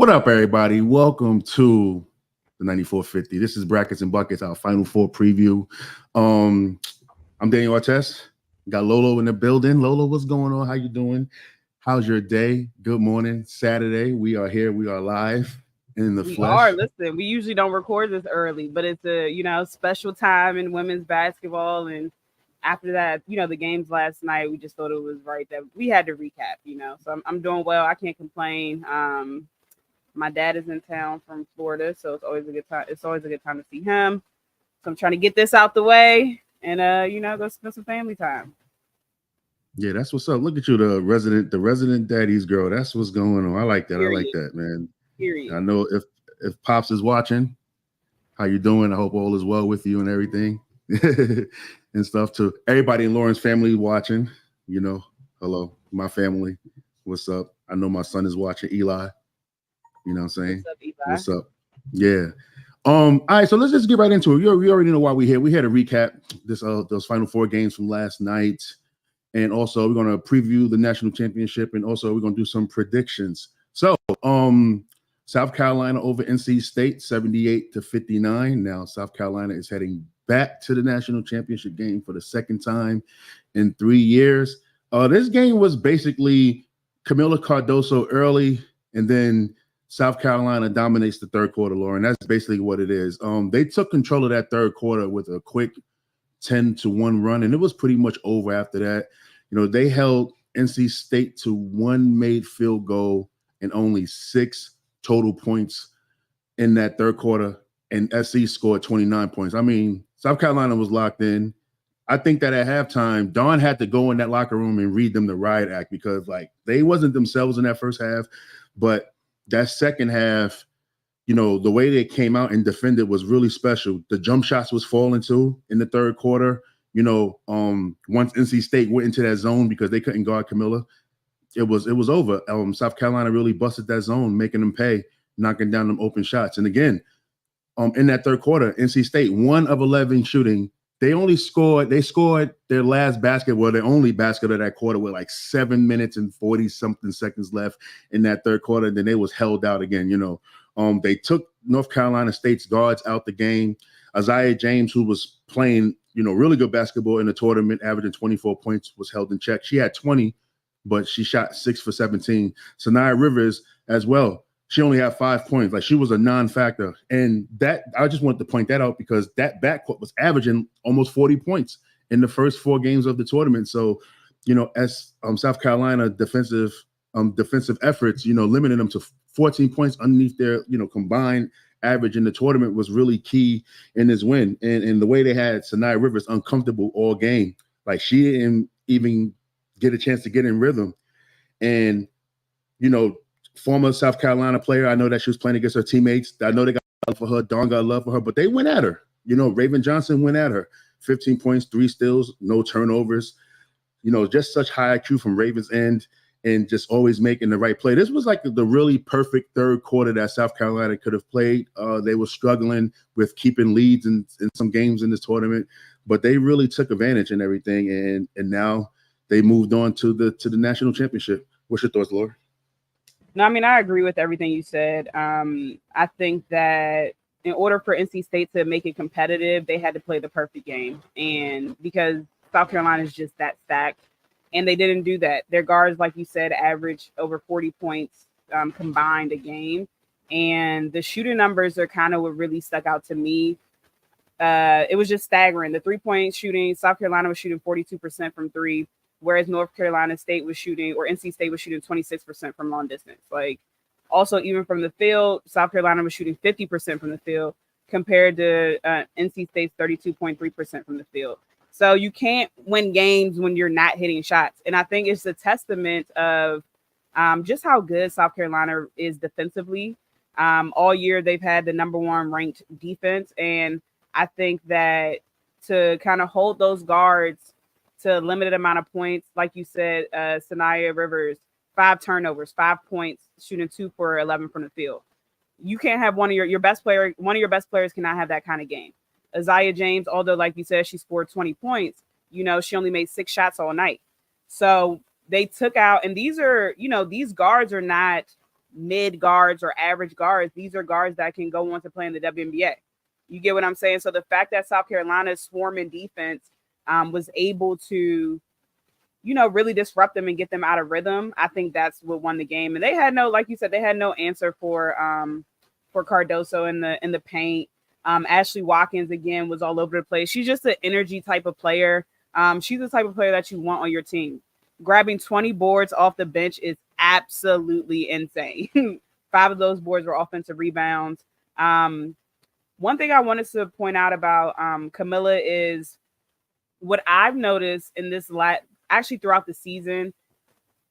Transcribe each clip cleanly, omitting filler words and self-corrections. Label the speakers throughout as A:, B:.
A: What up, everybody? Welcome to the 9450. This is Brackets and Buckets, our Final Four preview. I'm Daniel Artest. Got Lolo in the building. Lolo, what's going on? How you doing? How's your day? Good morning. Saturday. We are here. We are live in the flesh.
B: Listen, we usually don't record this early, but it's a special time in women's basketball. And after that, the games last night, we just thought it was right that we had to recap. So I'm doing well. I can't complain. My dad is in town from Florida, so it's always a good time. It's always a good time to see him. So I'm trying to get this out the way and go spend some family time.
A: Yeah, that's what's up. Look at you, the resident daddy's girl. That's what's going on. I like that.
B: Period.
A: I like that, man.
B: Period.
A: I know if Pops is watching, how you doing? I hope all is well with you and everything and stuff. To everybody in Lauren's family watching, hello, my family. What's up? I know my son is watching. Eli. You know what I'm saying?
B: What's up, Eli?
A: What's up? Yeah. All right, so let's just get right into it. We already know why we're here. We had to recap those Final Four games from last night. And also we're going to preview the National Championship, and also we're going to do some predictions. So, South Carolina over NC State, 78-59. Now, South Carolina is heading back to the National Championship game for the second time in 3 years. This game was basically Camila Cardoso early, and then South Carolina dominates the third quarter, Lauren. That's basically what it is. They took control of that third quarter with a quick 10-1 run, and it was pretty much over after that. They held NC State to one made field goal and only 6 total points in that third quarter, and SC scored 29 points. I mean, South Carolina was locked in. I think that at halftime, Dawn had to go in that locker room and read them the riot act, because they wasn't themselves in that first half, but that second half, the way they came out and defended was really special. The jump shots was falling too in the third quarter. Once NC State went into that zone because they couldn't guard Camilla, it was over. South Carolina really busted that zone, making them pay, knocking down them open shots. And again, in that third quarter, NC State 1 of 11 shooting. They scored their last basket, their only basket of that quarter, with 7 minutes and 40 something seconds left in that third quarter. And then they was held out again. They took North Carolina State's guards out the game. Isaiah James, who was playing, really good basketball in the tournament, averaging 24 points, was held in check. She had 20, but she shot 6 for 17. Sanaya Rivers as well. She only had 5 points. She was a non-factor. And that, I just wanted to point that out, because that backcourt was averaging almost 40 points in the first 4 games of the tournament. So, as South Carolina defensive efforts, limiting them to 14 points underneath their, combined average in the tournament was really key in this win. And the way they had Sanaya Rivers uncomfortable all game, she didn't even get a chance to get in rhythm. And, former South Carolina player, I know that she was playing against her teammates. I know they got love for her. Dawn got love for her, but they went at her. Raven Johnson went at her. 15 points, 3 steals, no turnovers. Just such high IQ from Raven's end, and just always making the right play. This was the really perfect third quarter that South Carolina could have played. They were struggling with keeping leads in some games in this tournament, but they really took advantage and everything. And now they moved on to the national championship. What's your thoughts, Laura?
B: No, I mean, I agree with everything you said. I think that in order for NC State to make it competitive, they had to play the perfect game. And because South Carolina is just that stacked, and they didn't do that. Their guards, like you said, averaged over 40 points combined a game. And the shooting numbers are kind of what really stuck out to me. It was just staggering. The 3-point shooting, South Carolina was shooting 42% from 3, whereas North Carolina State was shooting, or NC State was shooting 26% from long distance. Also, even from the field, South Carolina was shooting 50% from the field compared to NC State's 32.3% from the field. So you can't win games when you're not hitting shots. And I think it's a testament of just how good South Carolina is defensively. All year, they've had the number 1 ranked defense. And I think that to kind of hold those guards to a limited amount of points, like you said, Sanaya Rivers, 5 turnovers, 5 points, shooting 2 for 11 from the field. You can't have one of your best players cannot have that kind of game. Isaiah James, although, like you said, she scored 20 points, she only made 6 shots all night. So they took out, and these guards are not mid guards or average guards. These are guards that can go on to play in the WNBA. You get what I'm saying? So the fact that South Carolina's swarming defense was able to, really disrupt them and get them out of rhythm, I think that's what won the game. And they had no, like you said, they had no answer for Cardoso in the paint. Ashley Watkins again was all over the place. She's just an energy type of player. She's the type of player that you want on your team. Grabbing 20 boards off the bench is absolutely insane. 5 of those boards were offensive rebounds. One thing I wanted to point out about Camilla is what I've noticed in this actually throughout the season,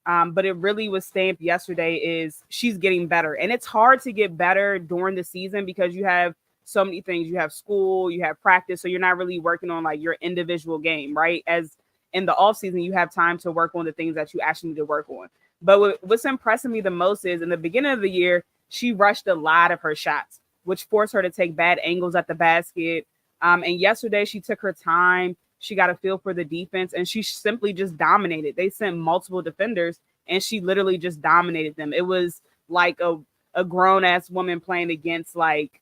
B: but it really was stamped yesterday, is she's getting better. And it's hard to get better during the season because you have so many things. You have school, you have practice, so you're not really working on like your individual game, right? As in the off season, you have time to work on the things that you actually need to work on. But what's impressing me the most is in the beginning of the year, she rushed a lot of her shots, which forced her to take bad angles at the basket. And yesterday she took her time. She got a feel for the defense and she simply just dominated. They sent multiple defenders and she literally just dominated them. It was like a grown ass woman playing against like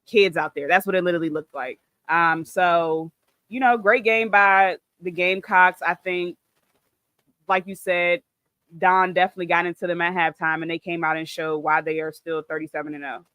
B: kids out there. That's what it literally looked like. So, great game by the Gamecocks. I think, like you said, Don definitely got into them at halftime and they came out and showed why they are still 37-0.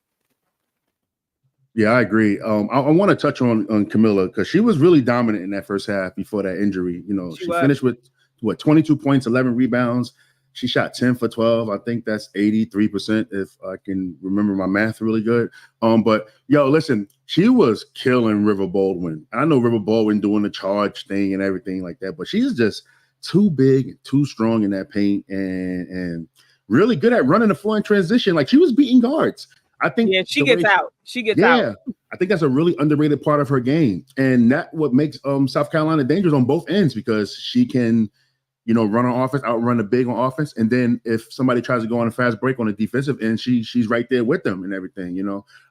A: Yeah, I agree. I want to touch on Camilla because she was really dominant in that first half before that injury. She finished with 22 points, 11 rebounds. She shot 10 for 12. I think that's 83% if I can remember my math really good. But listen, she was killing River Baldwin. I know River Baldwin doing the charge thing and everything like that, but she's just too big and too strong in that paint and really good at running the floor in transition. Like she was beating guards. I think
B: she gets out. She gets out.
A: I think that's a really underrated part of her game. And that's what makes South Carolina dangerous on both ends because she can, run on offense, outrun the big on offense. And then if somebody tries to go on a fast break on the defensive end, she's right there with them and everything.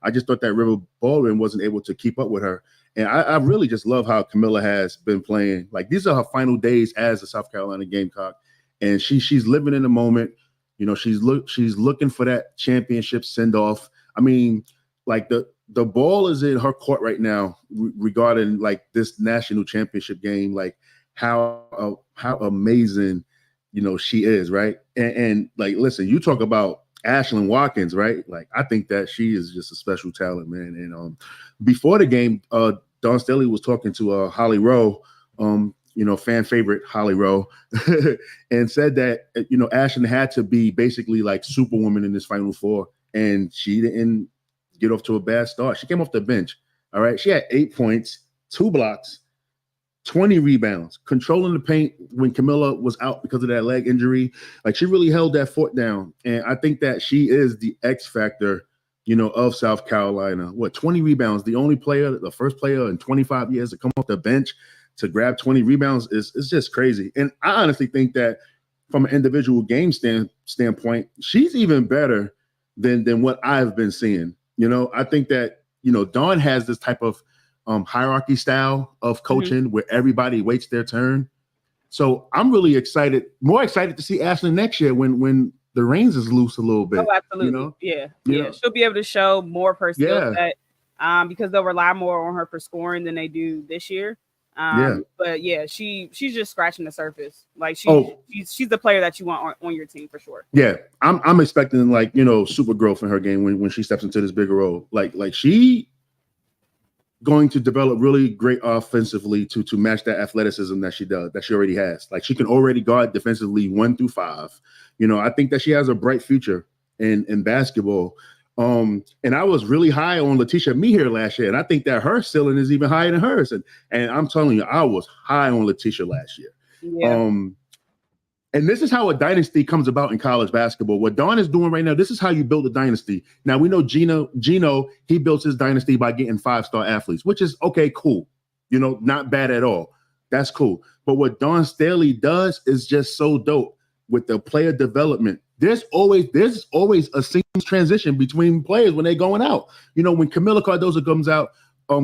A: I just thought that River Baldwin wasn't able to keep up with her. And I really just love how Camilla has been playing. Like these are her final days as a South Carolina Gamecock. And she's living in the moment. She's looking for that championship send-off. I mean, like the ball is in her court right now regarding like this national championship game, like how amazing, she is, right? And like, listen, you talk about Ashlyn Watkins, right? Like, I think that she is just a special talent, man. And before the game, Dawn Staley was talking to Holly Rowe, fan favorite Holly Rowe, and said that, Ashlyn had to be basically like Superwoman in this Final Four. And she didn't get off to a bad start. She came off the bench. All right. She had 8 points, 2 blocks, 20 rebounds, controlling the paint when Camilla was out because of that leg injury. Like she really held that fort down. And I think that she is the X factor, of South Carolina. 20 rebounds, the first player in 25 years to come off the bench to grab 20 rebounds is just crazy. And I honestly think that from an individual game standpoint, she's even better than what I've been seeing. I think that, Dawn has this type of hierarchy style of coaching where everybody waits their turn. So I'm really more excited to see Ashlyn next year when the reins is loose a little bit.
B: Oh, absolutely. Yeah. She'll be able to show more of her skill set because they'll rely more on her for scoring than they do this year. But she's just scratching the surface. Like she's the player that you want on your team for sure.
A: Yeah, I'm expecting like super growth in her game when she steps into this bigger role. Like she going to develop really great offensively to match that athleticism that she already has. Like she can already guard defensively 1 through 5. I think that she has a bright future in basketball. And I was really high on Letitia Mehier last year, and I think that her ceiling is even higher than hers. And I'm telling you, I was high on Letitia last year.
B: Yeah.
A: And this is how a dynasty comes about in college basketball. What Dawn is doing right now, this is how you build a dynasty. Now we know Gino, he built his dynasty by getting 5-star athletes, which is okay, cool. Not bad at all. That's cool. But what Dawn Staley does is just so dope with the player development. There's always a seamless transition between players when they're going out. When Camilla Cardoso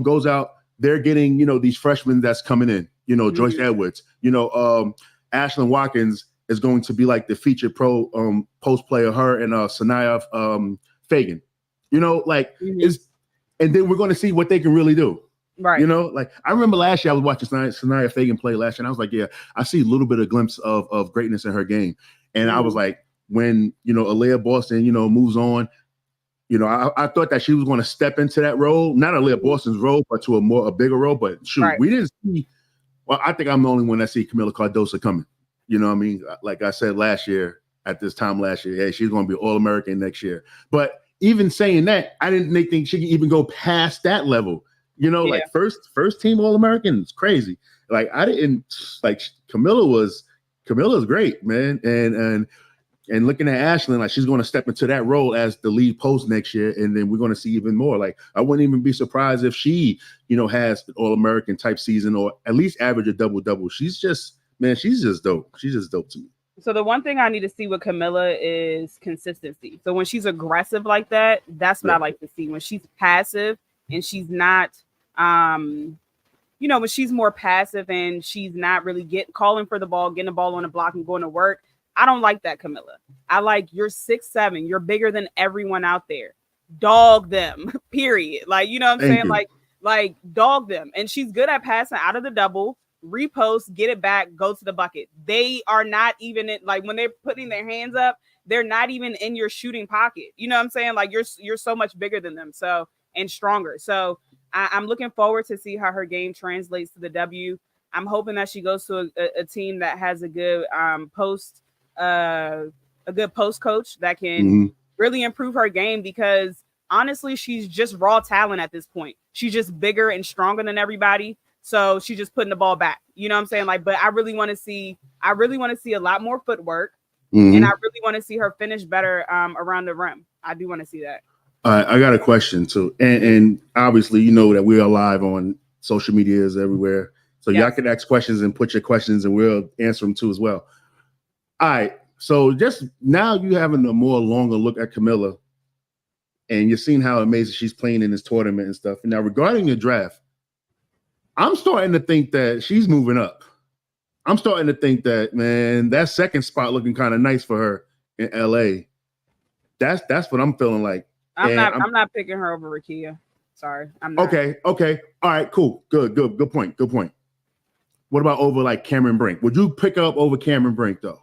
A: goes out, they're getting, these freshmen that's coming in, Joyce Edwards, Ashlyn Watkins is going to be like the featured post player, her and Sanaya Fagan. You know, like is, and then we're going to see what they can really do.
B: Right.
A: You know, like I remember last year I was watching Sanaya Fagan play last year, and I was like, yeah, I see a little bit of glimpse of greatness in her game. And I was like, when, you know, Aliyah Boston, you know, moves on, you know, I thought that she was going to step into that role, not Aliyah Boston's role, but to a bigger role. But shoot, we didn't see. Well, I think I'm the only one that see Camila Cardoso coming. You know what I mean? Like I said last year, at this time last year, hey, she's going to be All-American next year. But even saying that, I didn't think she could even go past that level. You know, like first team All-American is crazy. Like I didn't like Camilla's great, man. And looking at Ashlyn, like she's going to step into that role as the lead post next year, and then we're going to see even more. Like I wouldn't even be surprised if she, you know, has an All-American type season or at least average a double-double. She's just dope. She's just dope to me.
B: So the one thing I need to see with Camilla is consistency. So when she's aggressive like that, that's what I like to see. When she's passive and she's not, you know, when she's more passive and she's not really calling for the ball, getting the ball on the block and going to work, I don't like that, Camilla. I like you're 6'7", you're bigger than everyone out there. Dog them, period. Like, you know what I'm saying? Like dog them. And she's good at passing out of the double, repost, get it back, go to the bucket. They are not even in, like when they're putting their hands up, they're not even in your shooting pocket. You know what I'm saying? Like you're so much bigger than them. So, and stronger. So I'm looking forward to see how her game translates to the W. I'm hoping that she goes to a team that has a good post coach that can really improve her game, because honestly, she's just raw talent at this point. She's just bigger and stronger than everybody. So she's just putting the ball back. You know what I'm saying? Like, but I really want to see a lot more footwork, and I really want to see her finish better around the rim. I do want to see that.
A: All right, I got a question too, and obviously you know that we are live on social medias everywhere, so y'all can ask questions and put your questions, and we'll answer them too as well. All right, so just now you having a more longer look at Camilla, and you're seeing how amazing she's playing in this tournament and stuff. And now regarding the draft, I'm starting to think that she's moving up. I'm starting to think that, man, that second spot looking kind of nice for her in LA. That's what I'm feeling like.
B: I'm not picking her over Rakia. Sorry, I'm not.
A: Okay. All right, cool. Good point. What about over like Cameron Brink? Would you pick her up over Cameron Brink though?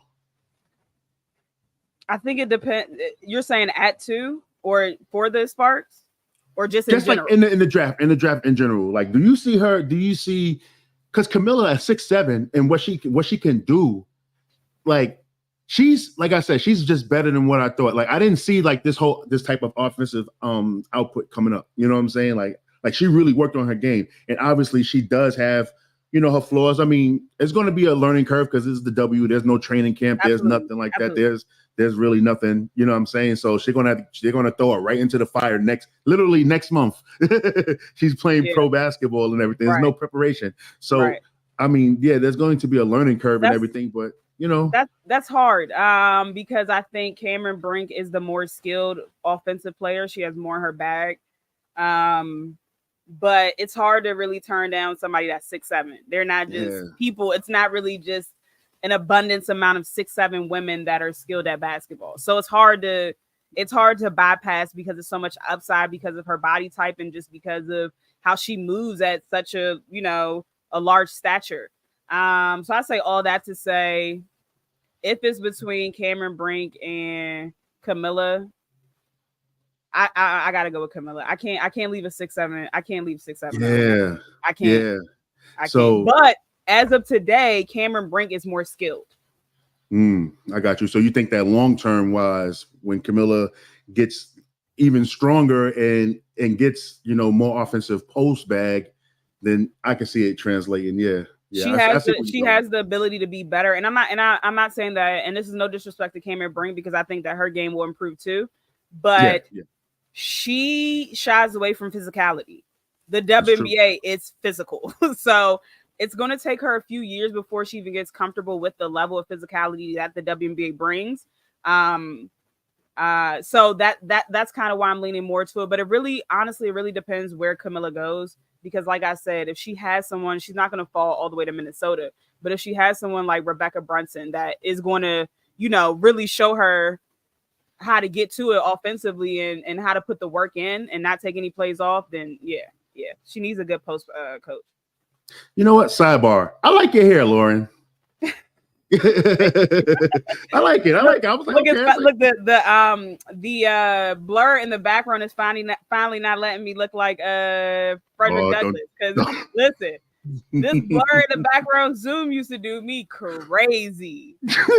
B: I think it depends. You're saying at 2 or for the Sparks, or just in general?
A: Like in the draft in general. Like, do you see because Camilla at 6'7" and what she can do, like she's, like I said, she's just better than what I thought. Like I didn't see like this type of offensive output coming up. You know what I'm saying? Like she really worked on her game, and obviously she does have, you know, her flaws. I mean, it's going to be a learning curve because this is the W. There's no training camp. There's nothing like that. There's really nothing. You know what I'm saying? So they're gonna throw her right into the fire literally next month. She's playing pro basketball and everything. There's no preparation. So I mean, there's going to be a learning curve and everything, but you know,
B: that's hard. Because I think Cameron Brink is the more skilled offensive player. She has more in her bag. But it's hard to really turn down somebody that's 6'7". They're not just people. It's not really just an abundance amount of 6'7" women that are skilled at basketball. So it's hard to bypass because of so much upside, because of her body type and just because of how she moves at such a large stature. So I say all that to say, if it's between Cameron Brink and Camilla, I gotta go with Camilla. I can't leave a 6'7". I can't leave 6'7".
A: Yeah,
B: I can't.
A: Yeah.
B: I can't. But as of today, Cameron Brink is more skilled.
A: I got you. So you think that long term wise, when Camilla gets even stronger and gets more offensive post bag, then I can see it translating. Yeah.
B: She has the ability to be better. And I'm not saying that, and this is no disrespect to Cameron Brink, because I think that her game will improve too. But she shies away from physicality. The WNBA is physical. So it's going to take her a few years before she even gets comfortable with the level of physicality that the WNBA brings. So that's kind of why I'm leaning more to it. But it really depends where Camilla goes, because like I said, if she has someone, she's not going to fall all the way to Minnesota. But if she has someone like Rebecca Brunson that is going to, really show her how to get to it offensively and how to put the work in and not take any plays off, then yeah, she needs a good post coach.
A: You know what? Sidebar. I like your hair, Lauren. I like it. I was like,
B: look,
A: okay.
B: Look, the blur in the background is finally not letting me look like Frederick Douglass. Because listen, this blur in the background Zoom used to do me crazy, man.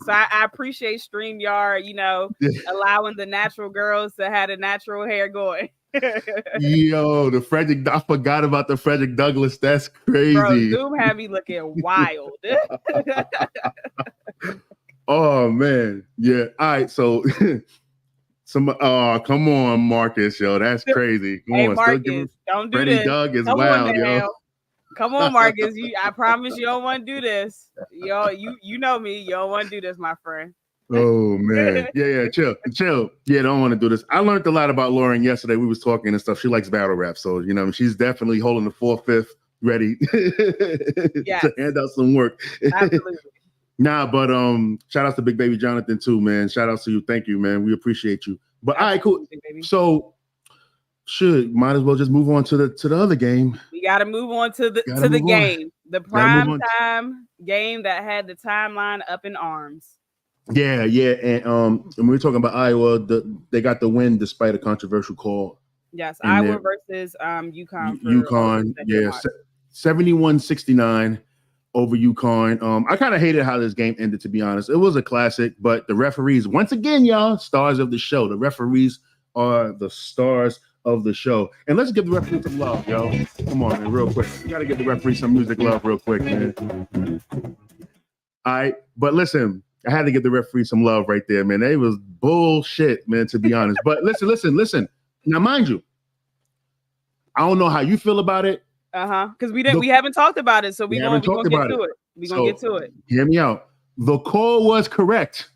B: So I appreciate StreamYard, allowing the natural girls to have the natural hair going.
A: Yo, I forgot about the Frederick Douglass. That's crazy.
B: Bro, Zoom had me looking wild.
A: Oh man, yeah. All right, so come on, Marcus, yo, that's crazy. Come on,
B: Marcus, don't do
A: Freddie
B: this.
A: Doug is wild, yo.
B: Come on, Marcus. I promise you don't want to do this. Yo, you know me. You don't want to do this, my friend.
A: Oh man, yeah, chill. Yeah, don't want to do this. I learned a lot about Lauren yesterday. We was talking and stuff. She likes battle rap, so she's definitely holding the 4/5 ready to hand out some work.
B: Absolutely.
A: Nah, but shout out to Big Baby Jonathan too, man. Shout out to you. Thank you, man. We appreciate you. But all right, cool. So might as well just move on to the other game.
B: We got to move on to the game, the prime time game that had the timeline up in arms.
A: Yeah, and we were talking about Iowa. They got the win despite a controversial call.
B: Yes, Iowa versus UConn.
A: UConn, 71-69 over UConn. I kind of hated how this game ended, to be honest. It was a classic, but the referees, once again, y'all, stars of the show. The referees are the stars of the show. And let's give the referee some love, yo. Come on, man, real quick. We got to give the referee some music love real quick, man. All right, but listen. I had to give the referee some love right there, man. It was bullshit, man, to be honest. But listen. Now, mind you, I don't know how you feel about it.
B: Because we haven't talked about it, so we're gonna get to it. We're gonna get to it.
A: Hear me out. The call was correct.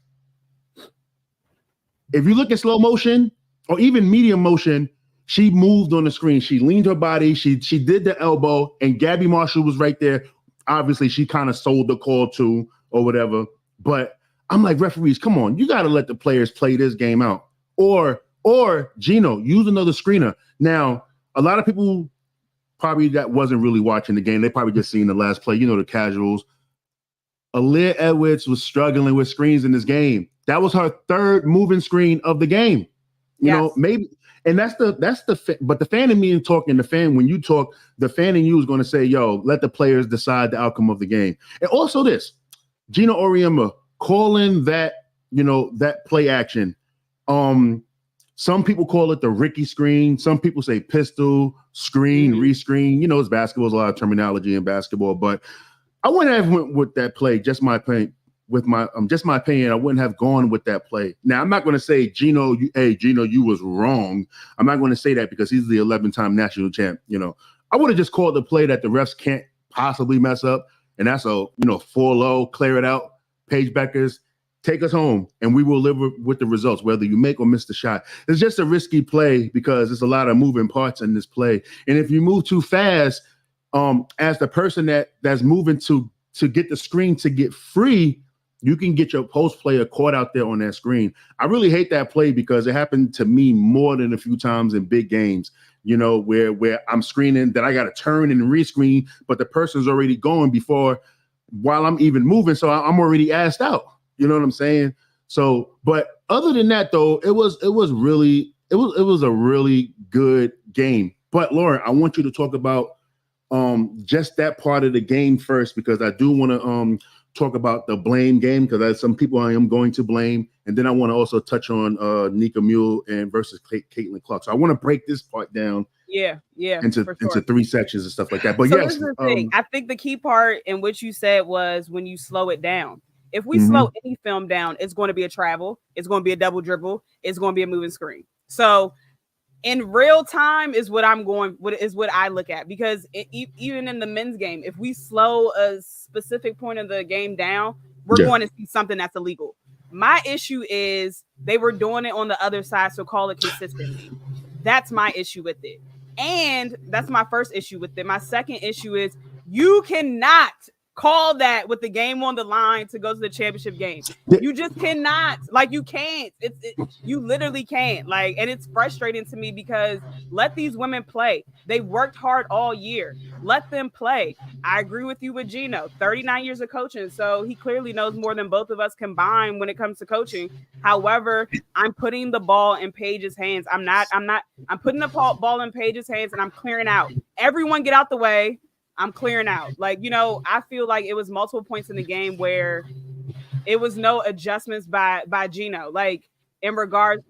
A: If you look at slow motion or even medium motion, she moved on the screen. She leaned her body. She did the elbow, and Gabby Marshall was right there. Obviously, she kind of sold the call too, or whatever. But I'm like, referees, come on, you got to let the players play this game out. Or Gino, use another screener. Now, a lot of people probably that wasn't really watching the game. They probably just seen the last play, the casuals. Aaliyah Edwards was struggling with screens in this game. That was her third moving screen of the game. You know, maybe, and but the fan in me and talking, the fan, when you talk, the fan in you is going to say, yo, let the players decide the outcome of the game. And also this, Gino Auriemma calling that, that play action. Some people call it the Ricky screen. Some people say pistol, screen, rescreen. It's basketball. There's a lot of terminology in basketball, but I wouldn't have went with that play. Just my opinion. I wouldn't have gone with that play. Now, I'm not going to say, Gino, you was wrong. I'm not going to say that because he's the 11-time national champ. I would have just called the play that the refs can't possibly mess up. And that's 4-low, clear it out. Paige Beckers, take us home, and we will live with the results, whether you make or miss the shot. It's just a risky play because there's a lot of moving parts in this play. And if you move too fast, as the person that's moving to get the screen to get free, you can get your post player caught out there on that screen. I really hate that play because it happened to me more than a few times in big games, where I'm screening that I got to turn and rescreen, but the person's already going while I'm even moving. So I'm already asked out. You know what I'm saying? So, but other than that, though, it was a really good game. But Lauren, I want you to talk about just that part of the game first, because I do want to talk about the blame game, because there's some people I am going to blame, and then I want to also touch on Nika Mule and versus Caitlin Clark. So I want to break this part down. Into 3 sections and stuff like that. But so yes,
B: the thing. I think the key part in what you said was when you slow it down. If we slow any film down, it's going to be a travel, it's going to be a double dribble, it's going to be a moving screen. So in real time is what I look at, because even in the men's game, if we slow a specific point of the game down, we're going to see something that's illegal. My issue is they were doing it on the other side, so call it consistently. That's my issue with it. And that's my first issue with it. My second issue is You cannot call that with the game on the line to go to the championship game. You just cannot. Like, you can't. You literally can't. Like, and it's frustrating to me because let these women play. They worked hard all year. Let them play. I agree with you with Gino. 39 years of coaching, so he clearly knows more than both of us combined when it comes to coaching. However, I'm putting the ball in Paige's hands. I'm putting the ball in Paige's hands, and I'm clearing out. Everyone get out the way. I'm clearing out. Like, I feel like it was multiple points in the game where it was no adjustments by Gino. Like, in regards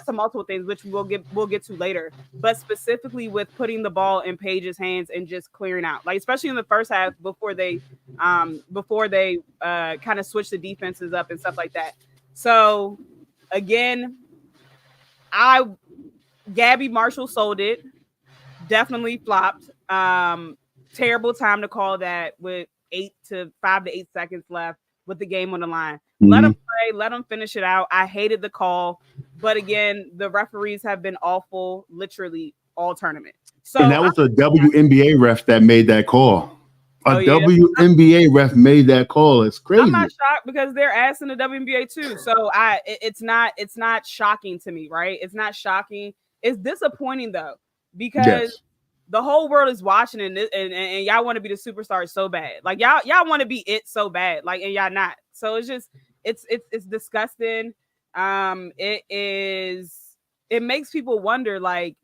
B: to multiple things, which we'll get to later, but specifically with putting the ball in Paige's hands and just clearing out, like especially in the first half before they kind of switch the defenses up and stuff like that. So again, Gabby Marshall sold it, definitely flopped. Terrible time to call that with 5 to 8 seconds left with the game on the line. Mm-hmm. Let them play, let them finish it out. I hated the call, but again, the referees have been awful literally all tournament. So,
A: and that was a WNBA ref that made that call. WNBA ref made that call. It's crazy.
B: I'm not shocked because they're ass in the WNBA too. So it's not shocking to me, right? It's not shocking. It's disappointing though, because the whole world is watching and y'all want to be the superstars so bad. Like y'all want to be it so bad. Like, and y'all not. So it's just it's disgusting. It makes people wonder, like,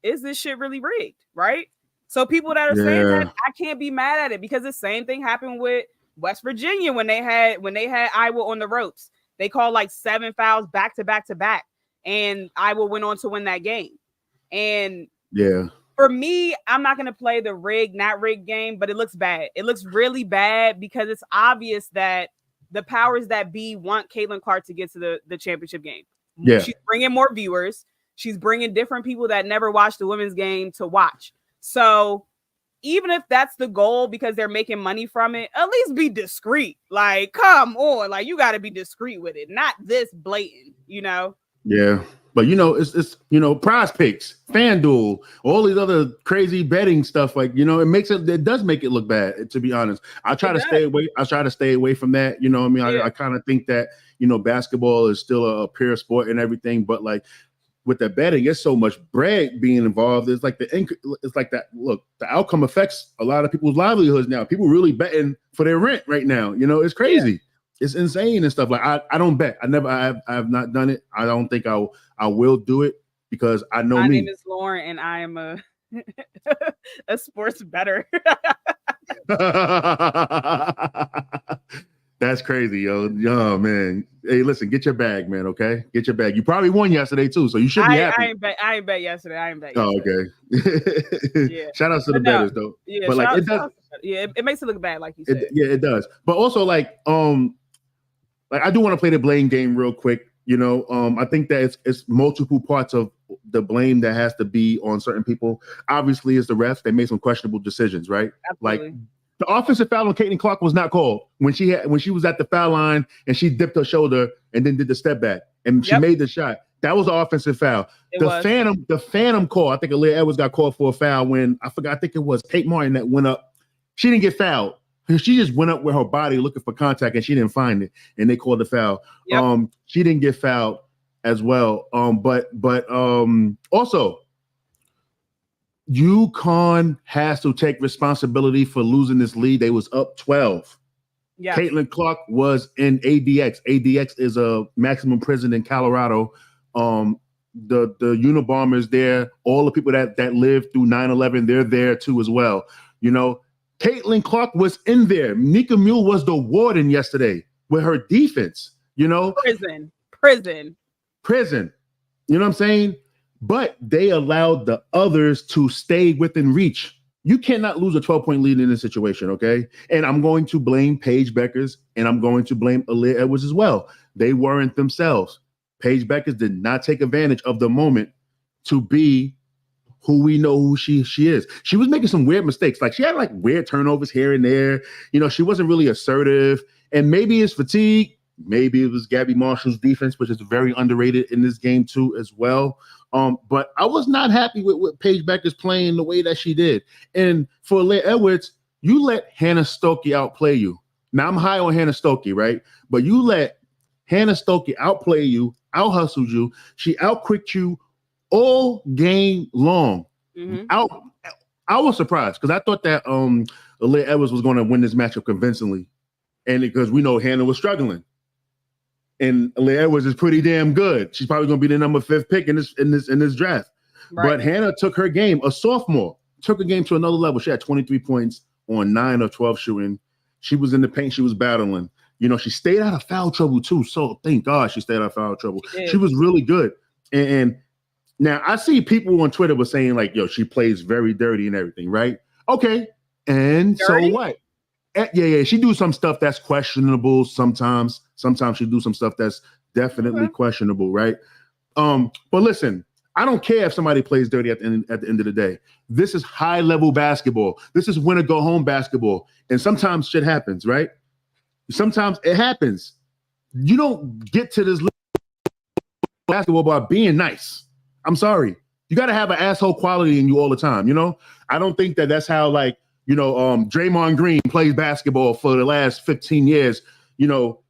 B: is this shit really rigged? Right? So people that are saying that, I can't be mad at it because the same thing happened with West Virginia when they had Iowa on the ropes. They called like 7 fouls back to back to back, and Iowa went on to win that game. And for me, I'm not going to play the not rigged game, but it looks bad. It looks really bad because it's obvious that the powers that be want Caitlin Clark to get to the championship game. Yeah. She's bringing more viewers. She's bringing different people that never watched the women's game to watch. So even if that's the goal because they're making money from it, at least be discreet. Like, come on. Like, you got to be discreet with it. Not this blatant,
A: Yeah. But, it's Prize Picks, FanDuel, all these other crazy betting stuff. Like, it does make it look bad, to be honest. I try to stay away from that. You know what I mean? I kind of think that, basketball is still a pure sport and everything. But like with the betting, it's so much bread being involved. It's like that. Look, the outcome affects a lot of people's livelihoods now. People really betting for their rent right now. It's crazy. Yeah. It's insane and stuff. Like I don't bet. I have not done it. I don't think I will do it because I know
B: My name is Lauren and I am a sports bettor.
A: That's crazy, yo. Yo, man. Hey, listen, get your bag, man, okay? Get your bag. You probably won yesterday too, so you should be happy.
B: I ain't bet yesterday.
A: Oh, okay. Yeah. Shout out to the bettors though.
B: Yeah, but like it does. Yeah, it makes it look bad, like you said.
A: It does. But also like I do want to play the blame game real quick. I think that it's multiple parts of the blame that has to be on certain people. Obviously, it's the refs. They made some questionable decisions, right?
B: Absolutely.
A: Like the offensive foul on Caitlin Clark was not called when she was at the foul line and she dipped her shoulder and then did the step back and she made the shot. That was an offensive foul. The phantom call. I think Aaliyah Edwards got called for a foul when I think it was Kate Martin that went up. She didn't get fouled. She just went up with her body looking for contact and she didn't find it, and they called the foul. Yep. She didn't get fouled as well. But also, UConn has to take responsibility for losing this lead. They was up 12. Yeah. Caitlin Clark was in ADX. ADX is a maximum prison in Colorado. The Unabomber's there. All the people that lived through 9/11, they're there too as well. Caitlin Clark was in there. Nika Mule was the warden yesterday with her defense,
B: Prison.
A: You know what I'm saying? But they allowed the others to stay within reach. You cannot lose a 12-point lead in this situation, okay? And I'm going to blame Paige Beckers and I'm going to blame Aaliyah Edwards as well. They weren't themselves. Paige Beckers did not take advantage of the moment to be who we know who she is. She was making some weird mistakes. Like she had like weird turnovers here and there. She wasn't really assertive. And maybe it's fatigue. Maybe it was Gabby Marshall's defense, which is very underrated in this game too as well. But I was not happy with Paige Beckers playing the way that she did. And for Aaliyah Edwards, You let Hannah Stokey outplay you. Now I'm high on Hannah Stokey, right? But you let Hannah Stokey outplay you, out hustled you. She outquicked you all game long.
B: Mm-hmm.
A: I was surprised because I thought that Aaliyah Edwards was going to win this matchup convincingly, and because we know Hannah was struggling, and Aaliyah Edwards is pretty damn good. She's probably going to be the number 5th pick in this draft. Right. But Hannah took her game, a sophomore, took her game to another level. She had 23 points on 9 of 12 shooting. She was in the paint. She was battling. You know, she stayed out of foul trouble too. So thank God she stayed out of foul trouble. She was really good. And now I see people on Twitter were saying like, yo, she plays very dirty and everything, right? Okay. And dirty? So what? Yeah. She do some stuff that's questionable sometimes. Sometimes she do some stuff that's definitely questionable, right? But listen, I don't care if somebody plays dirty at the end of the day. This is high level basketball. This is win or go home basketball. And sometimes shit happens, right? Sometimes it happens. You don't get to this basketball by being nice. I'm sorry. You got to have an asshole quality in you all the time. You know, I don't think that's how Draymond Green plays basketball for the last 15 years. You know,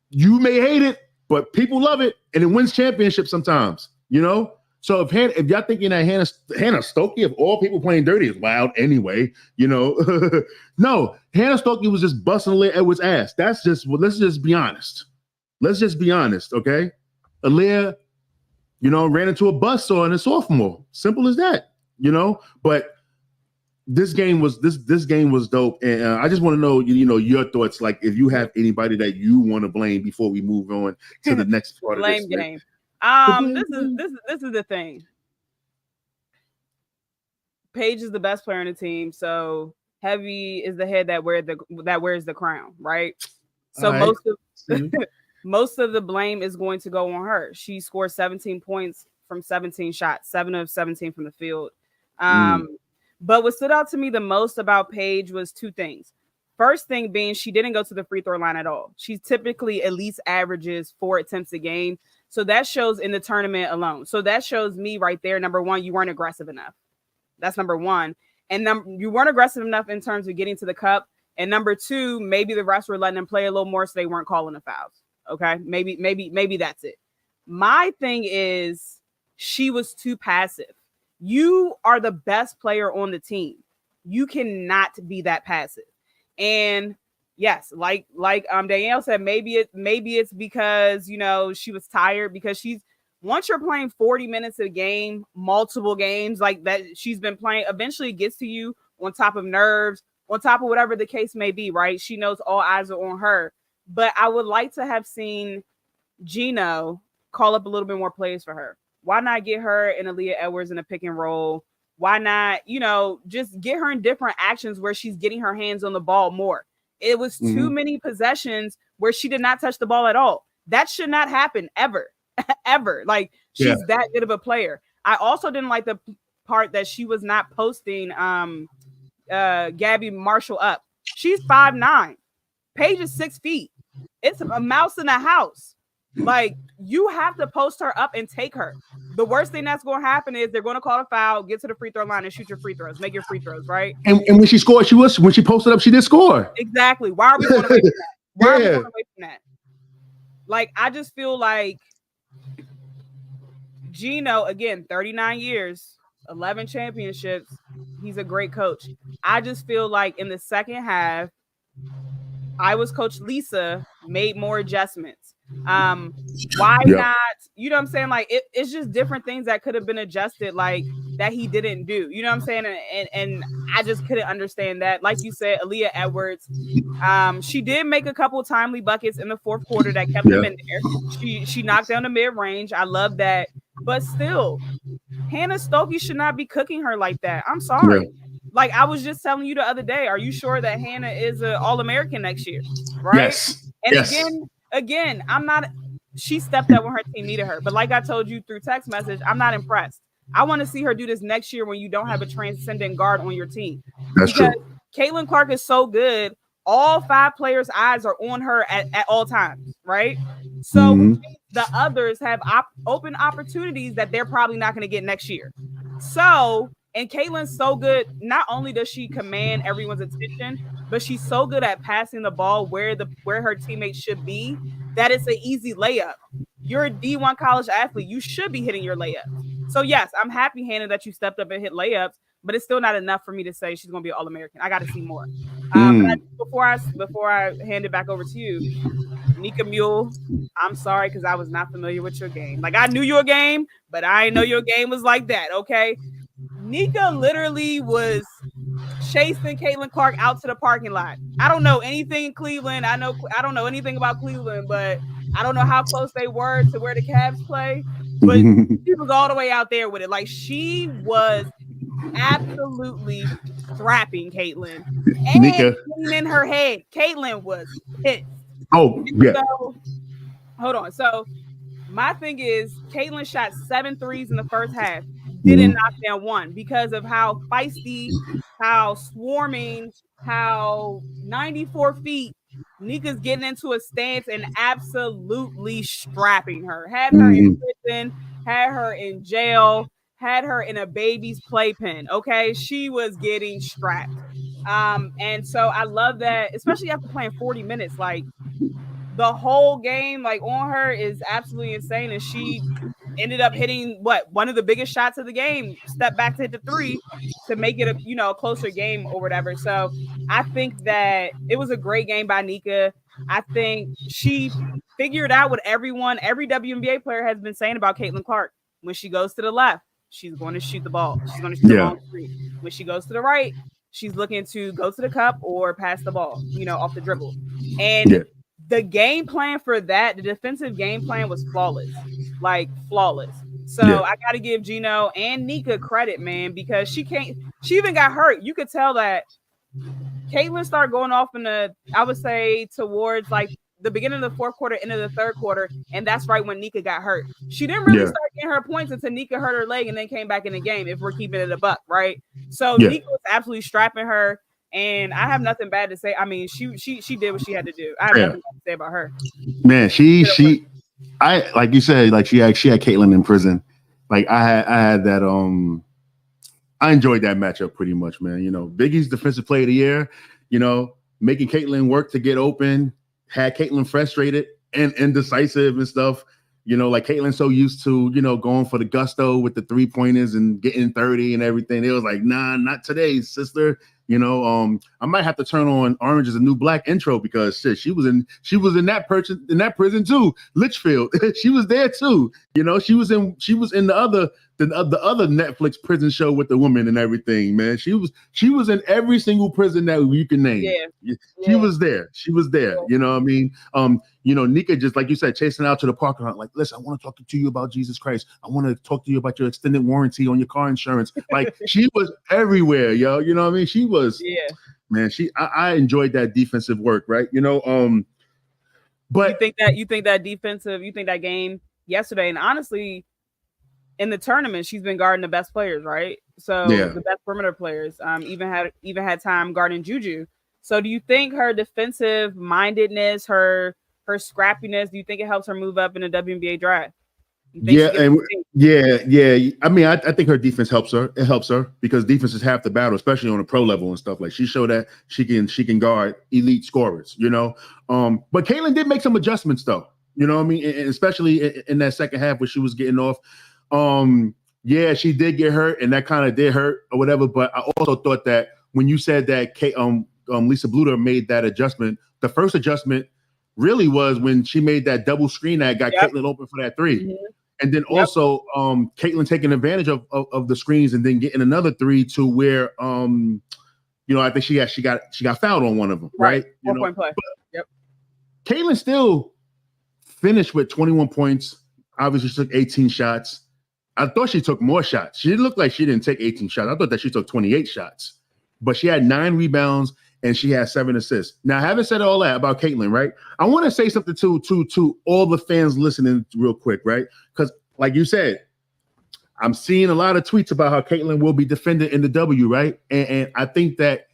A: you may hate it, but people love it and it wins championships sometimes, you know? So if y'all thinking that Hannah Stokey, of all people playing dirty, is wild anyway, you know? No, Hannah Stokey was just busting Aaliyah Edwards' ass. Let's just be honest. Let's just be honest, okay? Aaliyah, ran into a buzzsaw in a sophomore. Simple as that, But this game was dope, and I just want to know, your thoughts. Like, if you have anybody that you want to blame before we move on to the next part of this
B: game. This is the thing. Paige is the best player on the team, so Heavy is the head that wears the crown, right? So most of the blame is going to go on her. She scored 17 points from 17 shots, 7 of 17 from the field. But what stood out to me the most about Paige was 2 things. First thing being, she didn't go to the free throw line at all. She typically at least averages 4 attempts a game. So that shows in the tournament alone. So that shows me right there, number one, you weren't aggressive enough. That's number one. And you weren't aggressive enough in terms of getting to the cup. And number 2, maybe the refs were letting them play a little more, so they weren't calling the fouls. Okay, maybe that's it. My thing is, she was too passive. You are the best player on the team. You cannot be that passive. And yes, like Danielle said, maybe it's because she was tired, because once you're playing 40 minutes a game, multiple games like that she's been playing, eventually it gets to you on top of nerves, on top of whatever the case may be, right? She knows all eyes are on her. But I would like to have seen Gino call up a little bit more plays for her. Why not get her and Aaliyah Edwards in a pick and roll? Why not, just get her in different actions where she's getting her hands on the ball more? It was too many possessions where she did not touch the ball at all. That should not happen ever, ever. Like, she's that good of a player. I also didn't like the part that she was not posting Gabby Marshall up. She's 5'9". Paige is 6 feet. It's a mouse in the house. Like, you have to post her up and take her. The worst thing that's going to happen is they're going to call a foul, get to the free throw line, and shoot your free throws. Make your free throws, right?
A: And when she scored, when she posted up, she did score.
B: Exactly. Why are we going away from that? Why are we going away from that? Like, I just feel like Gino, again, 39 years, 11 championships. He's a great coach. I just feel like in the second half, I was Coach Lisa, made more adjustments. Why not? You know what I'm saying? Like, it's just different things that could have been adjusted, like that he didn't do. You know what I'm saying? And I just couldn't understand that. Like you said, Aaliyah Edwards, she did make a couple of timely buckets in the fourth quarter that kept them in there. She knocked down the mid-range. I love that. But still, Hannah Stokey should not be cooking her like that. I'm sorry. Like, I was just telling you the other day, are you sure that Hannah is an All-American next year? Right?
A: Yes.
B: And again, I'm not, she stepped up when her team needed her. But like I told you through text message, I'm not impressed. I want to see her do this next year when you don't have a transcendent guard on your team.
A: That's true.
B: Caitlin Clark is so good. All 5 players' eyes are on her at all times, right? So the others have open opportunities that they're probably not going to get next year. So And Caitlin's so good. Not only does she command everyone's attention, but she's so good at passing the ball where her teammates should be that it's an easy layup. You're a D1 college athlete. You should be hitting your layups. So yes, I'm happy, Hannah, that you stepped up and hit layups, but it's still not enough for me to say she's going to be an All-American. I got to see more. Before I hand it back over to you, Nika Mule, I'm sorry because I was not familiar with your game. Like, I knew your game, but I didn't know your game was like that, okay? Nika literally was chasing Caitlin Clark out to the parking lot. I don't know anything in Cleveland. I don't know anything about Cleveland, but I don't know how close they were to where the Cavs play. But she was all the way out there with it. Like, she was absolutely strapping Caitlin and
A: Nika
B: in her head. Caitlin was pissed.
A: Oh, yeah.
B: So, hold on. So my thing is, Caitlin shot 7 threes in the first half, didn't knock down one because of how feisty, how swarming, how 94 feet Nika's getting into a stance and absolutely strapping her. Had her in prison, had her in jail, had her in a baby's playpen. Okay, she was getting strapped. And so I love that, especially after playing 40 minutes. Like, the whole game, like, on her is absolutely insane. And she ended up hitting one of the biggest shots of the game, step back to hit the three to make it a closer game or whatever. So I think that it was a great game by Nika. I think she figured out what every WNBA player has been saying about Caitlin Clark. When she goes to the left, she's going to shoot the ball. She's going to shoot the long three. When she goes to the right, she's looking to go to the cup or pass the ball, off the dribble. And the game plan for that, the defensive game plan was flawless. Like, flawless. So I got to give Gino and Nika credit, man, because she even got hurt. You could tell that Caitlin started going off I would say towards like the beginning of the fourth quarter, into the third quarter, and that's right when Nika got hurt. She didn't really start getting her points until Nika hurt her leg and then came back in the game, if we're keeping it a buck, right? So Nika was absolutely strapping her, and I have nothing bad to say. I mean, she did what she had to do. I have nothing bad to say about her.
A: Man, I like you said, like she had Caitlin in prison. Like I had that I enjoyed that matchup pretty much, man. Biggie's defensive player of the year, making Caitlin work to get open, had Caitlin frustrated and indecisive and stuff. Like Caitlin's so used to, going for the gusto with the 3-pointers and getting 30 and everything. It was like, nah, not today, sister. I might have to turn on Orange is the New Black intro because shit, she was in that prison too. Litchfield, she was there too. She was in the other Netflix prison show with the woman and everything, man. She was in every single prison that you can name. She was there. You know what I mean? Nika, just like you said, chasing out to the parking lot, like, listen, I want to talk to you about Jesus Christ. I want to talk to you about your extended warranty on your car insurance. Like, she was everywhere, yo. You know what I mean? She was, man. I enjoyed that defensive work, right? But
B: you think that game yesterday, and honestly, in the tournament, she's been guarding the best players, right? So the best perimeter players, even had time guarding Juju. So do you think her defensive mindedness, her scrappiness, do you think it helps her move up in the WNBA draft?
A: Yeah. I mean, I think her defense helps her. It helps her because defense is half the battle, especially on a pro level and stuff. Like, she showed that she can guard elite scorers, But Caitlin did make some adjustments though. You know what I mean? And especially in that second half where she was getting off. She did get hurt and that kind of did hurt or whatever. But I also thought that when you said that Lisa Bluter made that adjustment, the first adjustment really was when she made that double screen that got Caitlin open for that three. Mm-hmm. And then also Caitlin taking advantage of the screens and then getting another three to where I think she got fouled on one of them, right?
B: 4-point play.
A: Caitlin still finished with 21 points. Obviously, she took 18 shots. I thought she took more shots. She looked like she didn't take 18 shots. I thought that she took 28 shots. But she had 9 rebounds and she had 7 assists. Now, having said all that about Caitlin, right? I want to say something to all the fans listening real quick, right? Because like you said, I'm seeing a lot of tweets about how Caitlin will be defended in the W, right? And I think that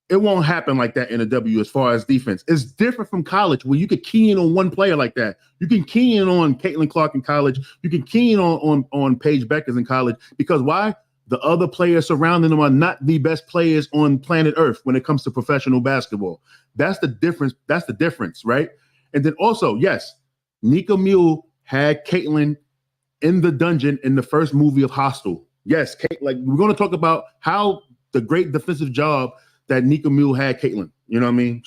A: it won't happen like that in the W as far as defense. It's different from college where you could key in on one player like that. You can key in on Caitlin Clark in college. You can key in on Paige Beckers in college. Because why? the other players surrounding them are not the best players on planet Earth when it comes to professional basketball. That's the difference. That's the difference, right? And then also, yes, Nika Mule had Caitlyn in the dungeon in the first movie of Hostel. Yes, Kate, like we're going to talk about how the great defensive job that Nika Mule had Caitlyn. You know what I mean?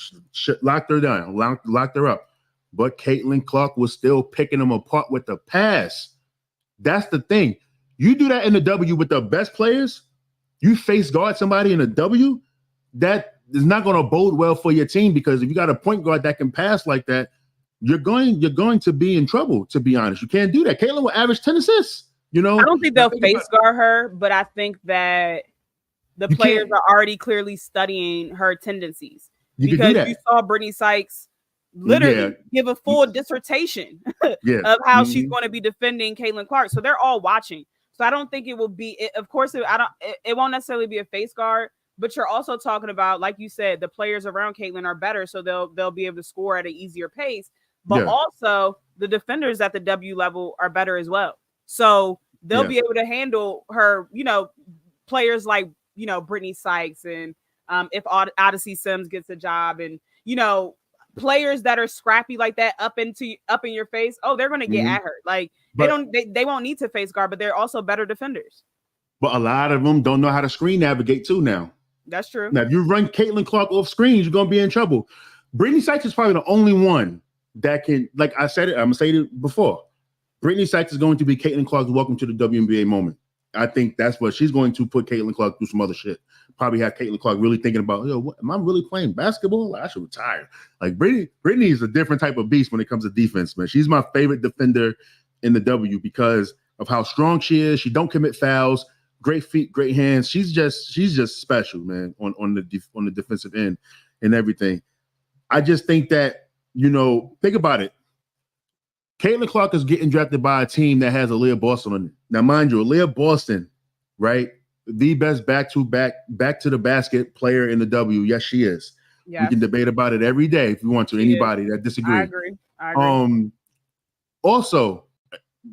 A: Locked her down, locked her up. But Caitlin Clark was still picking them apart with the pass. That's the thing. You do that in the W with the best players, you face guard somebody in a W, that is not going to bode well for your team, because if you got a point guard that can pass like that, you're going to be in trouble, to be honest. You can't do that. Caitlin will average 10 assists. You know,
B: I don't think they'll face guard her, but I think that the players are already clearly studying her tendencies. Because you saw Brittany Sykes literally give a full dissertation of how she's going to be defending Caitlin Clark. So they're all watching. So I don't think it will be, of course, it won't necessarily be a face guard, but you're also talking about, like you said, the players around Caitlin are better, so they'll be able to score at an easier pace. But also the defenders at the W level are better as well. So they'll be able to handle her, players like, Brittany Sykes, and if Odyssey Sims gets a job, and, players that are scrappy like that up in your face, they're going to get at her. Like they won't need to face guard, but they're also better defenders.
A: But a lot of them don't know how to screen navigate too now.
B: That's true.
A: Now, if you run Caitlin Clark off screens, you're going to be in trouble. Brittany Sykes is probably the only one that can, like I said it, I'm going to say it before. Brittany Sykes is going to be Caitlin Clark's welcome to the WNBA moment. I think that's what she's going to put Caitlin Clark through some other shit. Probably have Caitlin Clark really thinking about, am I really playing basketball? Like, I should retire. Like Brittany is a different type of beast when it comes to defense, man. She's my favorite defender in the W because of how strong she is. She don't commit fouls. Great feet, great hands. She's just special, man, on the defensive end and everything. I just think that, think about it. Caitlin Clark is getting drafted by a team that has Aaliyah Boston on it. Now, mind you, Aaliyah Boston, right? The best back to the basket player in the W. Yes, she is. Yeah. We can debate about it every day if you want to. Anybody that disagrees.
B: I agree.
A: Also,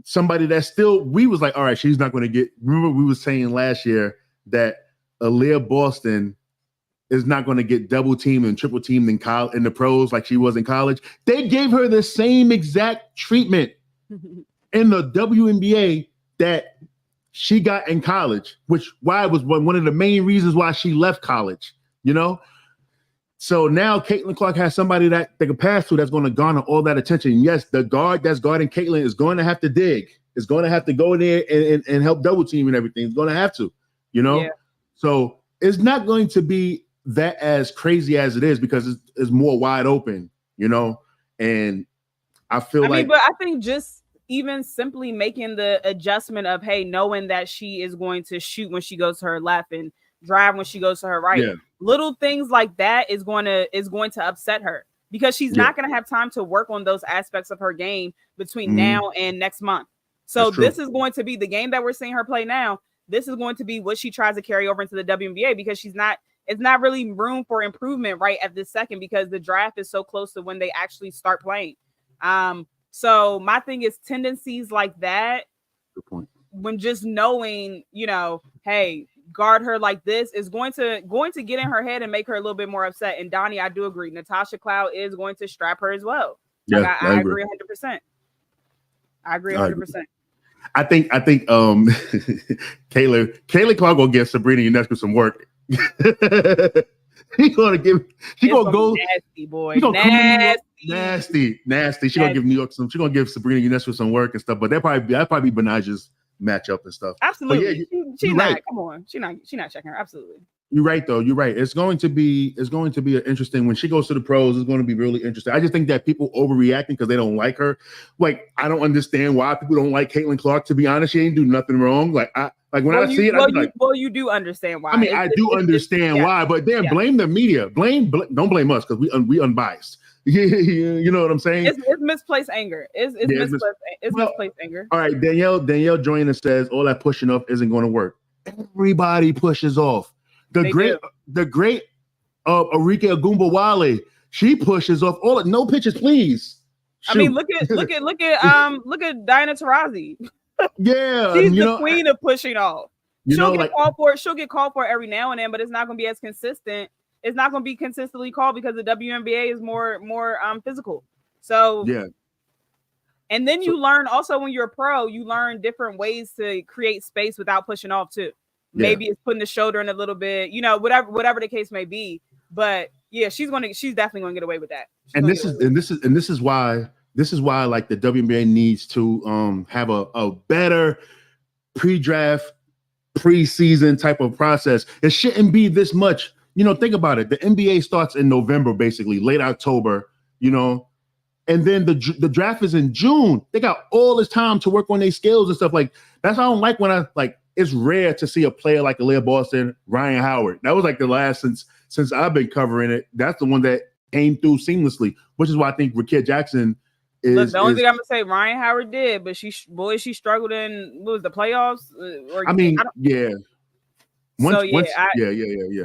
A: somebody that still, we was like, all right, she's not going to get. Remember, we was saying last year that Aaliyah Boston is not going to get double teamed and triple teamed in the pros like she was in college. They gave her the same exact treatment in the WNBA that she got in college, which was one of the main reasons why she left college, So now Caitlin Clark has somebody that they can pass to that's going to garner all that attention. Yes, the guard that's guarding Caitlin is going to have to dig. It's going to have to go there and help double team and everything. It's going to have to, Yeah. So it's not going to be that as crazy as it is because it's more wide open, and I
B: think just even simply making the adjustment of, hey, knowing that she is going to shoot when she goes to her left and drive when she goes to her right. Yeah. Little things like that is going to upset her because she's not going to have time to work on those aspects of her game between now and next month. So this is going to be the game that we're seeing her play now. This is going to be what she tries to carry over into the WNBA because it's not really room for improvement right at this second because the draft is so close to when they actually start playing. So my thing is tendencies like that.
A: Good point.
B: When just knowing, hey, guard her like this is going to get in her head and make her a little bit more upset. And Donnie, I do agree. Natasha Cloud is going to strap her as well.
A: Yeah,
B: I agree 100%. I agree 100%.
A: I think Kayla Clark will give Sabrina Ionescu some work. She's gonna go
B: nasty boy.
A: Nasty. She's gonna give New York some. She's gonna give Sabrina Ionescu some work and stuff. But that probably be Benaja's matchup and stuff.
B: Absolutely. She's not. Right. Come on. She's not checking her. Absolutely.
A: You're right though. You're right. It's going to be an interesting when she goes to the pros. It's going to be really interesting. I just think that people overreacting because they don't like her. Like I don't understand why people don't like Caitlin Clark. To be honest, she ain't do nothing wrong. You do understand why.
B: I mean,
A: I do understand why, but blame the media. Don't blame us because we unbiased. You know what I'm saying?
B: It's misplaced anger. It's misplaced anger.
A: All right, Danielle joining us says all that pushing off isn't going to work. Everybody pushes off. The great Arike Ogunbowale, she pushes off all no pitches, please.
B: Shoot. I mean, look at Diana Taurasi.
A: Yeah,
B: she's the queen of pushing off. she'll get called for it. She'll get called for it every now and then, but it's not going to be as consistent. It's not going to be consistently called because the WNBA is more physical. So
A: yeah.
B: And then you learn also when you're a pro, you learn different ways to create space without pushing off too. Maybe it's putting the shoulder in a little bit, whatever the case may be. But yeah, she's definitely gonna get away with that. This
A: is why like the WNBA needs to have a better pre-draft, preseason type of process. It shouldn't be this much. Think about it. The NBA starts in November, basically late October. And then the draft is in June. They got all this time to work on their skills and stuff. Like that's why I don't like when it's rare to see a player like Aaliyah Boston, Ryan Howard. That was like the last since I've been covering it. That's the one that came through seamlessly, which is why I think Rakia Jackson is.
B: Look, the only thing I'm gonna say, Ryan Howard did, but she struggled in what was the playoffs?
A: Yeah.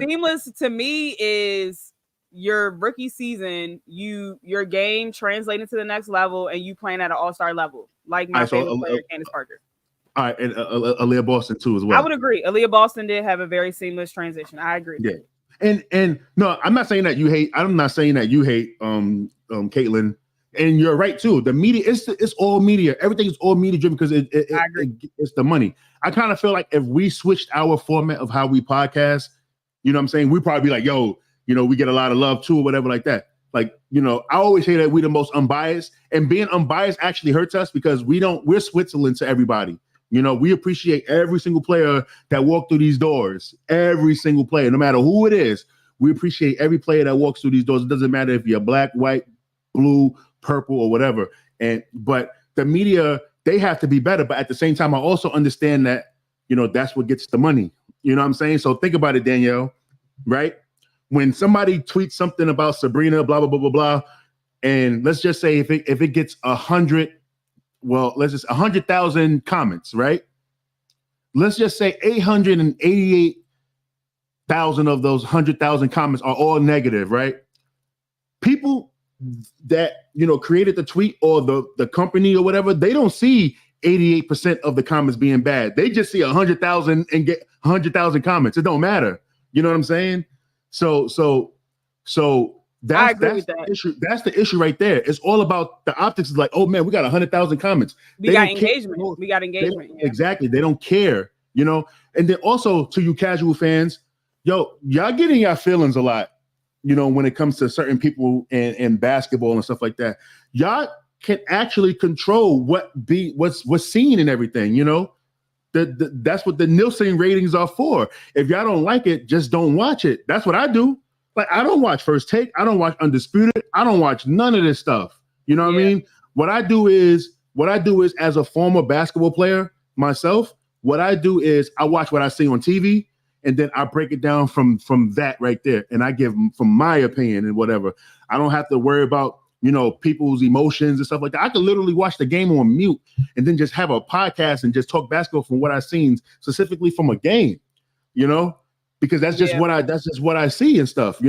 B: Seamless to me is your rookie season, your game translating to the next level, and you playing at an all-star level, like my favorite player, Candace Parker.
A: All right, and Aaliyah Boston too as well.
B: I would agree. Aaliyah Boston did have a very seamless transition. I agree.
A: Yeah, and no, I'm not saying that you hate. I'm not saying that you hate Caitlin, and you're right too. The media, it's all media. Everything is all media driven because it's the money. I kind of feel like if we switched our format of how we podcast, what I'm saying, we'd probably be like, yo. We get a lot of love too, or whatever like that. Like, I always say that we're the most unbiased, and being unbiased actually hurts us because we're Switzerland to everybody. We appreciate every single player that walked through these doors, every single player, no matter who it is. We appreciate every player that walks through these doors. It doesn't matter if you're black, white, blue, purple, or whatever. But the media, they have to be better. But at the same time, I also understand that, that's what gets the money. You know what I'm saying? So think about it, Danielle, right? When somebody tweets something about Sabrina, blah, blah, blah, blah, blah, and let's just say if it gets 100,000 comments, right? Let's just say 888,000 of those 100,000 comments are all negative, right? People that, created the tweet or the company or whatever, they don't see 88% of the comments being bad. They just see 100,000 and get 100,000 comments. It don't matter. You know what I'm saying? So that's the issue. That's the issue right there. It's all about the optics. It's like, oh man, we got 100,000 comments.
B: We got engagement.
A: Exactly. They don't care, And then also to you casual fans, y'all getting your feelings a lot, when it comes to certain people in basketball and stuff like that. Y'all can actually control what's seen and everything, That's what the Nielsen ratings are for. If y'all don't like it, just don't watch it. That's what I do. Like, I don't watch First Take. I don't watch Undisputed. I don't watch none of this stuff. You know what I mean? What I do is as a former basketball player myself, what I do is I watch what I see on TV and then I break it down from that right there. And I give from my opinion and whatever. I don't have to worry about people's emotions and stuff like that. I could literally watch the game on mute and then just have a podcast and just talk basketball from what I've seen, specifically from a game, because that's just what I see and stuff,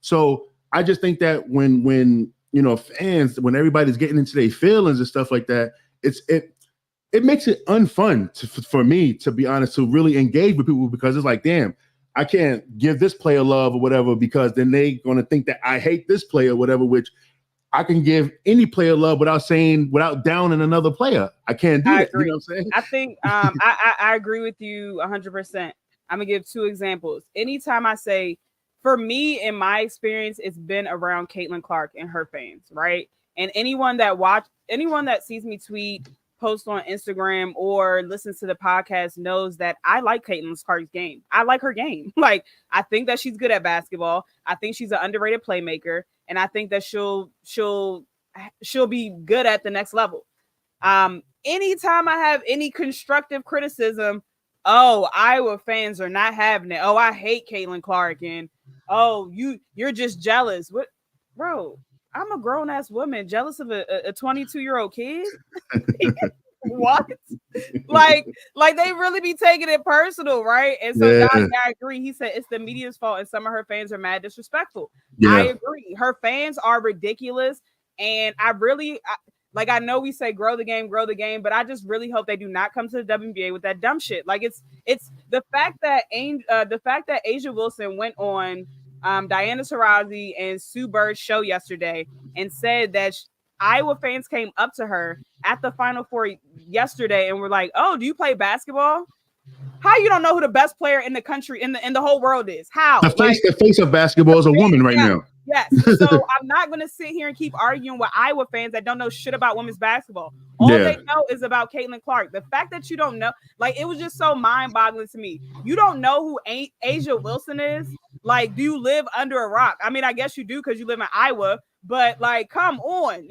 A: So I just think that when fans, when everybody's getting into their feelings and stuff like that, it makes it unfun for me, to be honest, to really engage with people, because it's like, damn, I can't give this player love or whatever, because then they're going to think that I hate this player or whatever, which I can give any player love without downing another player. I can't do that.
B: Agree.
A: You know what I'm saying?
B: I think I agree with you 100%. I'm gonna give two examples. Anytime I say, for me, in my experience, it's been around Caitlin Clark and her fans, right? And anyone that sees me tweet, post on Instagram, or listens to the podcast knows that I like Caitlin Clark's game. I like her game. Like, I think that she's good at basketball. I think she's an underrated playmaker. And I think that she'll be good at the next level. Anytime I have any constructive criticism, Iowa fans are not having it. Oh, I hate Caitlin Clark, and you're just jealous. What, bro? I'm a grown ass woman jealous of a 22-year-old kid. What? like they really be taking it personal, right? And so I agree. He said it's the media's fault, and some of her fans are mad disrespectful. Yeah. I agree. Her fans are ridiculous, and I know we say grow the game, but I just really hope they do not come to the WNBA with that dumb shit. Like, it's the fact that Asia Wilson went on Diana Taurasi and Sue Bird's show yesterday and said that Iowa fans came up to her at the Final Four yesterday and were like, "Oh, do you play basketball? How you don't know who the best player in the country in the whole world is? How?"
A: The face of basketball is a woman right now.
B: Yes. So I'm not going to sit here and keep arguing with Iowa fans that don't know shit about women's basketball. All they know is about Caitlin Clark. The fact that you don't know, like, it was just so mind-boggling to me. You don't know who Asia Wilson is? Like, do you live under a rock? I mean, I guess you do because you live in Iowa, but like, come on,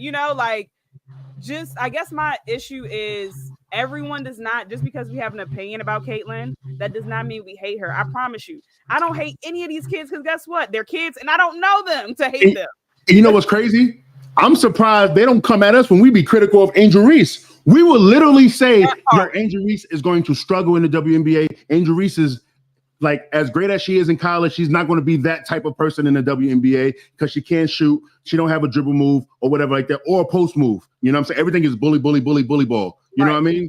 B: I guess my issue is everyone does not, just because we have an opinion about Caitlin, that does not mean we hate her. I promise you. I don't hate any of these kids because guess what? They're kids and I don't know them to hate them.
A: And you know what's crazy? I'm surprised they don't come at us when we be critical of Angel Reese. We will literally say, Angel Reese is going to struggle in the WNBA. Angel Reese is, like, as great as she is in college, she's not going to be that type of person in the WNBA because she can't shoot. She don't have a dribble move or whatever like that, or a post move. You know what I'm saying? Everything is bully ball. You know what I mean?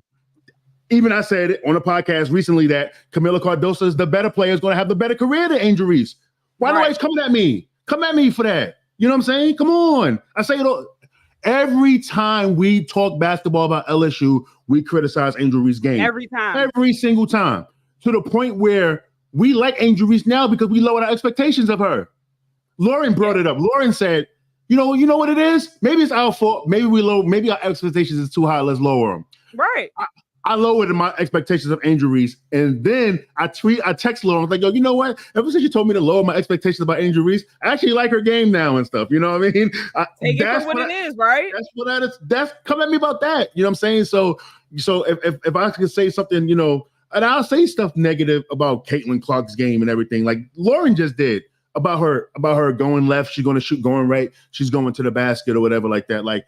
A: Even I said it on a podcast recently that Camila Cardoso is the better player, is going to have the better career than Angel Reese. Why nobody's coming at me? Come at me for that. You know what I'm saying? Come on. I say it all. Every time we talk basketball about LSU, we criticize Angel Reese's game.
B: Every time.
A: Every single time. To the point where we like Angel Reese now because we lowered our expectations of her. Lauren brought it up. Lauren said, you know what it is? Maybe it's our fault. Maybe our expectations is too high. Let's lower them.
B: Right.
A: I lowered my expectations of Angel Reese. And then I text Lauren. I was like, yo, you know what? Ever since you told me to lower my expectations about Angel Reese, I actually like her game now and stuff. You know what I mean?
B: Take it for what it is, right?
A: That's what that is. That's come at me about that. You know what I'm saying? So if I could say something, and I'll say stuff negative about Caitlin Clark's game and everything, like Lauren just did about her going left, she's going to shoot, going right, she's going to the basket or whatever like that. Like,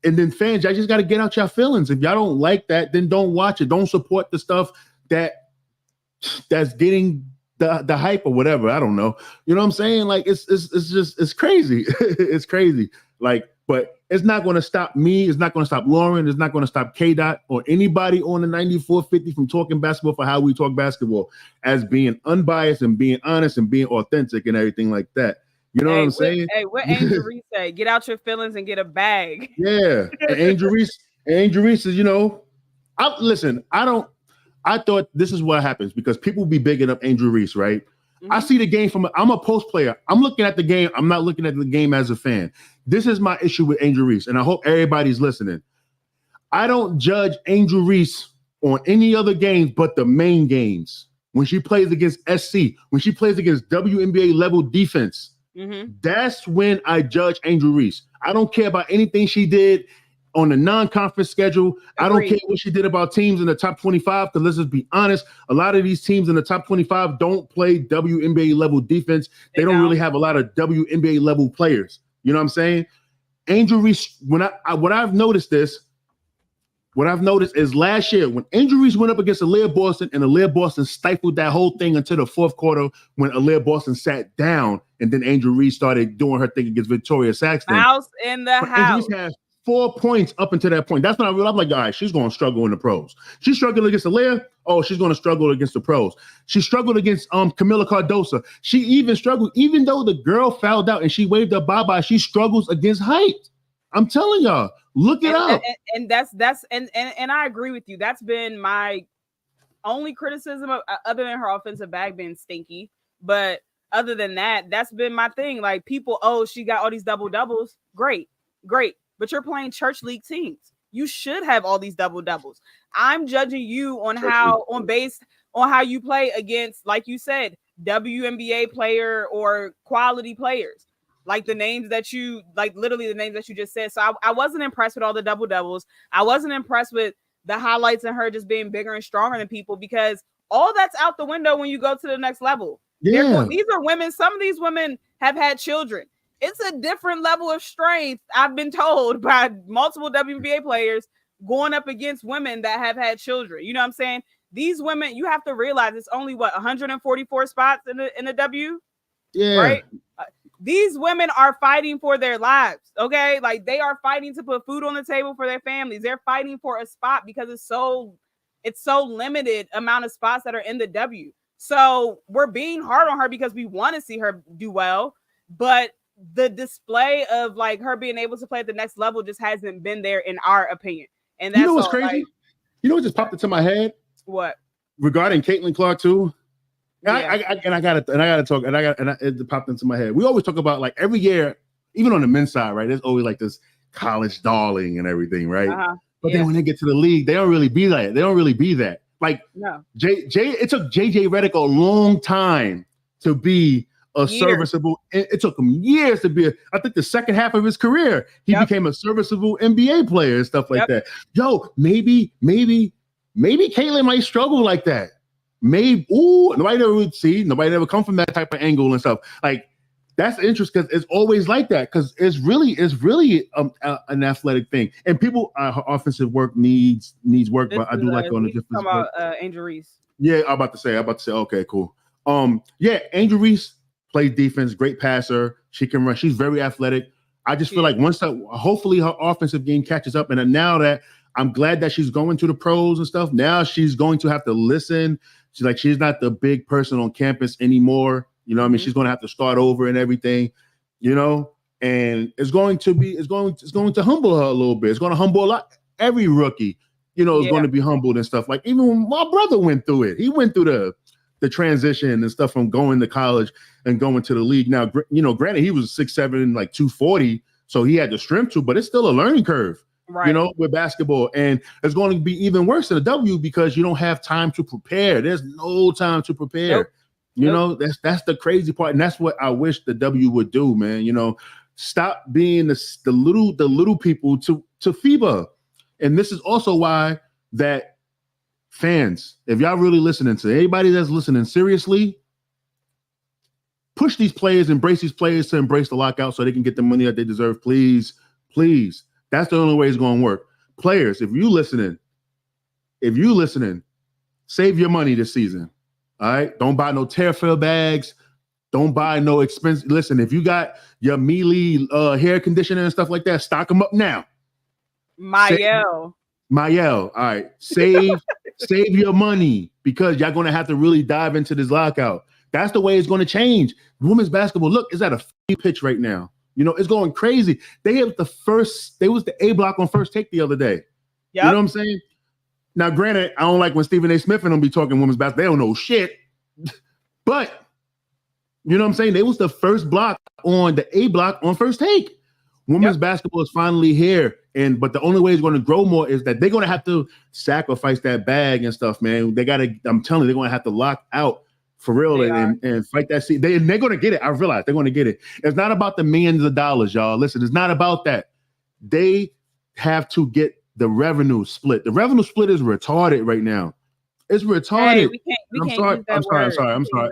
A: and then fans, y'all just got to get out your feelings. If y'all don't like that, then don't watch it. Don't support the stuff that's getting the hype or whatever. I don't know. You know what I'm saying? Like, it's crazy. It's crazy. Like, but it's not going to stop me. It's not going to stop Lauren. It's not going to stop K-Dot or anybody on the 9450 from talking basketball for how we talk basketball, as being unbiased and being honest and being authentic and everything like that. You know what I'm saying?
B: What Angel Reese say? Get out your feelings and get a bag.
A: Yeah. And Angel Reese is, I thought this is what happens because people be bigging up Angel Reese, right? Mm-hmm. I see the game I'm a post player. I'm looking at the game. I'm not looking at the game as a fan. This is my issue with Angel Reese, and I hope everybody's listening. I don't judge Angel Reese on any other games but the main games. When she plays against SC, when she plays against WNBA level defense, that's when I judge Angel Reese. I don't care about anything she did on the non-conference schedule. Agreed. I don't care what she did about teams in the top 25, because let's just be honest, a lot of these teams in the top 25 don't play WNBA level defense. They don't really have a lot of WNBA level players. You know what I'm saying? Angel Reese, what I've noticed is last year when Angel Reese went up against Aaliyah Boston, and Aaliyah Boston stifled that whole thing until the fourth quarter when Aaliyah Boston sat down, and then Angel Reese started doing her thing against Victoria Saxton.
B: House in the house.
A: Angel Reese has 4 points up until that point. That's when I realized, I'm like, all right, she's going to struggle in the pros. She struggled against Aaliyah. Oh, she's going to struggle against the pros. She struggled against Camila Cardoso. She even struggled, even though the girl fouled out and she waved her bye-bye, she struggles against height. I'm telling y'all, look it up.
B: And that's I agree with you. That's been my only criticism of, other than her offensive bag being stinky. But other than that, that's been my thing. Like, people, she got all these double doubles. Great. But you're playing church league teams. You should have all these double doubles. I'm judging you on based on how you play against, like you said, WNBA player or quality players. Like the names that you, literally the names that you just said. So I wasn't impressed with all the double doubles. I wasn't impressed with the highlights and her just being bigger and stronger than people, because all that's out the window when you go to the next level.
A: Yeah.
B: These are women. Some of these women have had children. It's a different level of strength, I've been told by multiple WNBA players, going up against women that have had children. You know what I'm saying? These women, you have to realize it's only 144 spots in the W.
A: Yeah.
B: Right. These women are fighting for their lives. Okay. Like, they are fighting to put food on the table for their families. They're fighting for a spot because it's so It's so limited amount of spots that are in the W. So we're being hard on her because we want to see her do well, but the display of like her being able to play at the next level just hasn't been there in our opinion. And that's
A: what's crazy?
B: Like,
A: you know what just popped into my head?
B: What?
A: Regarding Caitlin Clark too.
B: Yeah.
A: It popped into my head. We always talk about like every year, even on the men's side, right? There's always like this college darling and everything, right? But then when they get to the league, they don't really be that. They don't really be that. Like it took JJ Redick a long time to be a serviceable. It took him years to be. I think the second half of his career, he became a serviceable NBA player and stuff like that. Yo, maybe Caitlin might struggle like that. Maybe nobody ever would see. Nobody ever come from that type of angle and stuff. Like that's interesting because it's always like that because it's really an athletic thing. And people, her offensive work needs work, but I do like on the difference.
B: Talking about Angel Reese.
A: Yeah, I'm about to say. Okay, cool. Angel Reese plays defense, great passer. She can run. She's very athletic. I just feel like hopefully her offensive game catches up. And now that I'm glad that she's going to the pros and stuff, now she's going to have to listen. She's not the big person on campus anymore. You know what I mean? She's going to have to start over and everything, you know, and it's going to humble her a little bit. It's going to humble a lot. Every rookie, you know, is going to be humbled and stuff. Like even when my brother went through it, he went through the transition and stuff from going to college and going to the league. Now, you know, granted, he was 6'7", like 240, so he had the strength to, but it's still a learning curve. Right. You know, with basketball, and it's going to be even worse in the W because you don't have time to prepare. There's no time to prepare. Nope. You know, that's the crazy part, and that's what I wish the W would do, man. You know, stop being the little people to FIBA, and this is also why that fans, if y'all really listening to anybody that's listening seriously, push these players, embrace these players to embrace the lockout so they can get the money that they deserve. Please. That's the only way it's going to work. Players, if you listening, save your money this season. All right. Don't buy no Tearfield bags. Don't buy no expensive. Listen, if you got your Mealy hair conditioner and stuff like that, stock them up now.
B: Mayel.
A: All right. Save your money because y'all going to have to really dive into this lockout. That's the way it's going to change. Women's basketball, look, it's at a pitch right now. You know, it's going crazy. They was the A block on First Take the other day. Yep. You know what I'm saying? Now, granted, I don't like when Stephen A. Smith and them be talking women's basketball. They don't know shit. But, you know what I'm saying? They was the first block on the A block on First Take. Women's basketball is finally here. But the only way it's going to grow more is that they're going to have to sacrifice that bag and stuff, man. I'm telling you, they're going to have to lock out for real and fight that seat. They're going to get it. I realize they're going to get it. It's not about the millions of dollars, y'all. Listen, it's not about that. They have to get the revenue split. The revenue split is retarded right now. It's retarded.
B: Hey,
A: I'm sorry.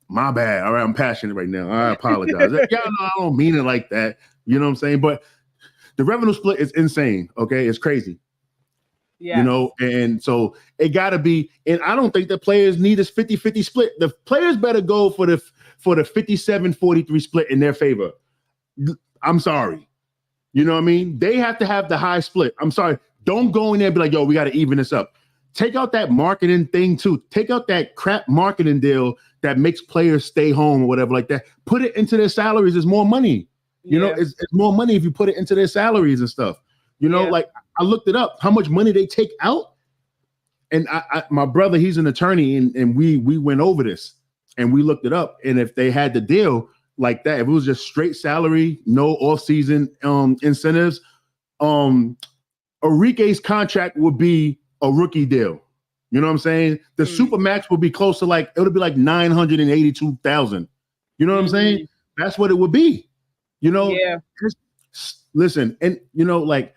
A: My bad. All right, I'm passionate right now. I apologize. Y'all know I don't mean it like that. You know what I'm saying? But the revenue split is insane. Okay, it's crazy. Yeah. You know, and so it got to be, and I don't think the players need this 50-50 split. The players better go for the 57-43 split in their favor. I'm sorry. You know what I mean? They have to have the high split. I'm sorry. Don't go in there and be like, yo, we got to even this up. Take out that marketing thing too. Take out that crap marketing deal that makes players stay home or whatever like that. Put it into their salaries. It's more money. You know, it's more money if you put it into their salaries and stuff. You know, like I looked it up, how much money they take out. And my brother, he's an attorney, and we went over this and we looked it up. And if they had the deal like that, if it was just straight salary, no off-season incentives, Enrique's contract would be a rookie deal. You know what I'm saying? The Supermax would be close to it would be like $982,000. You know what I'm saying? That's what it would be. You know, listen, and you know, like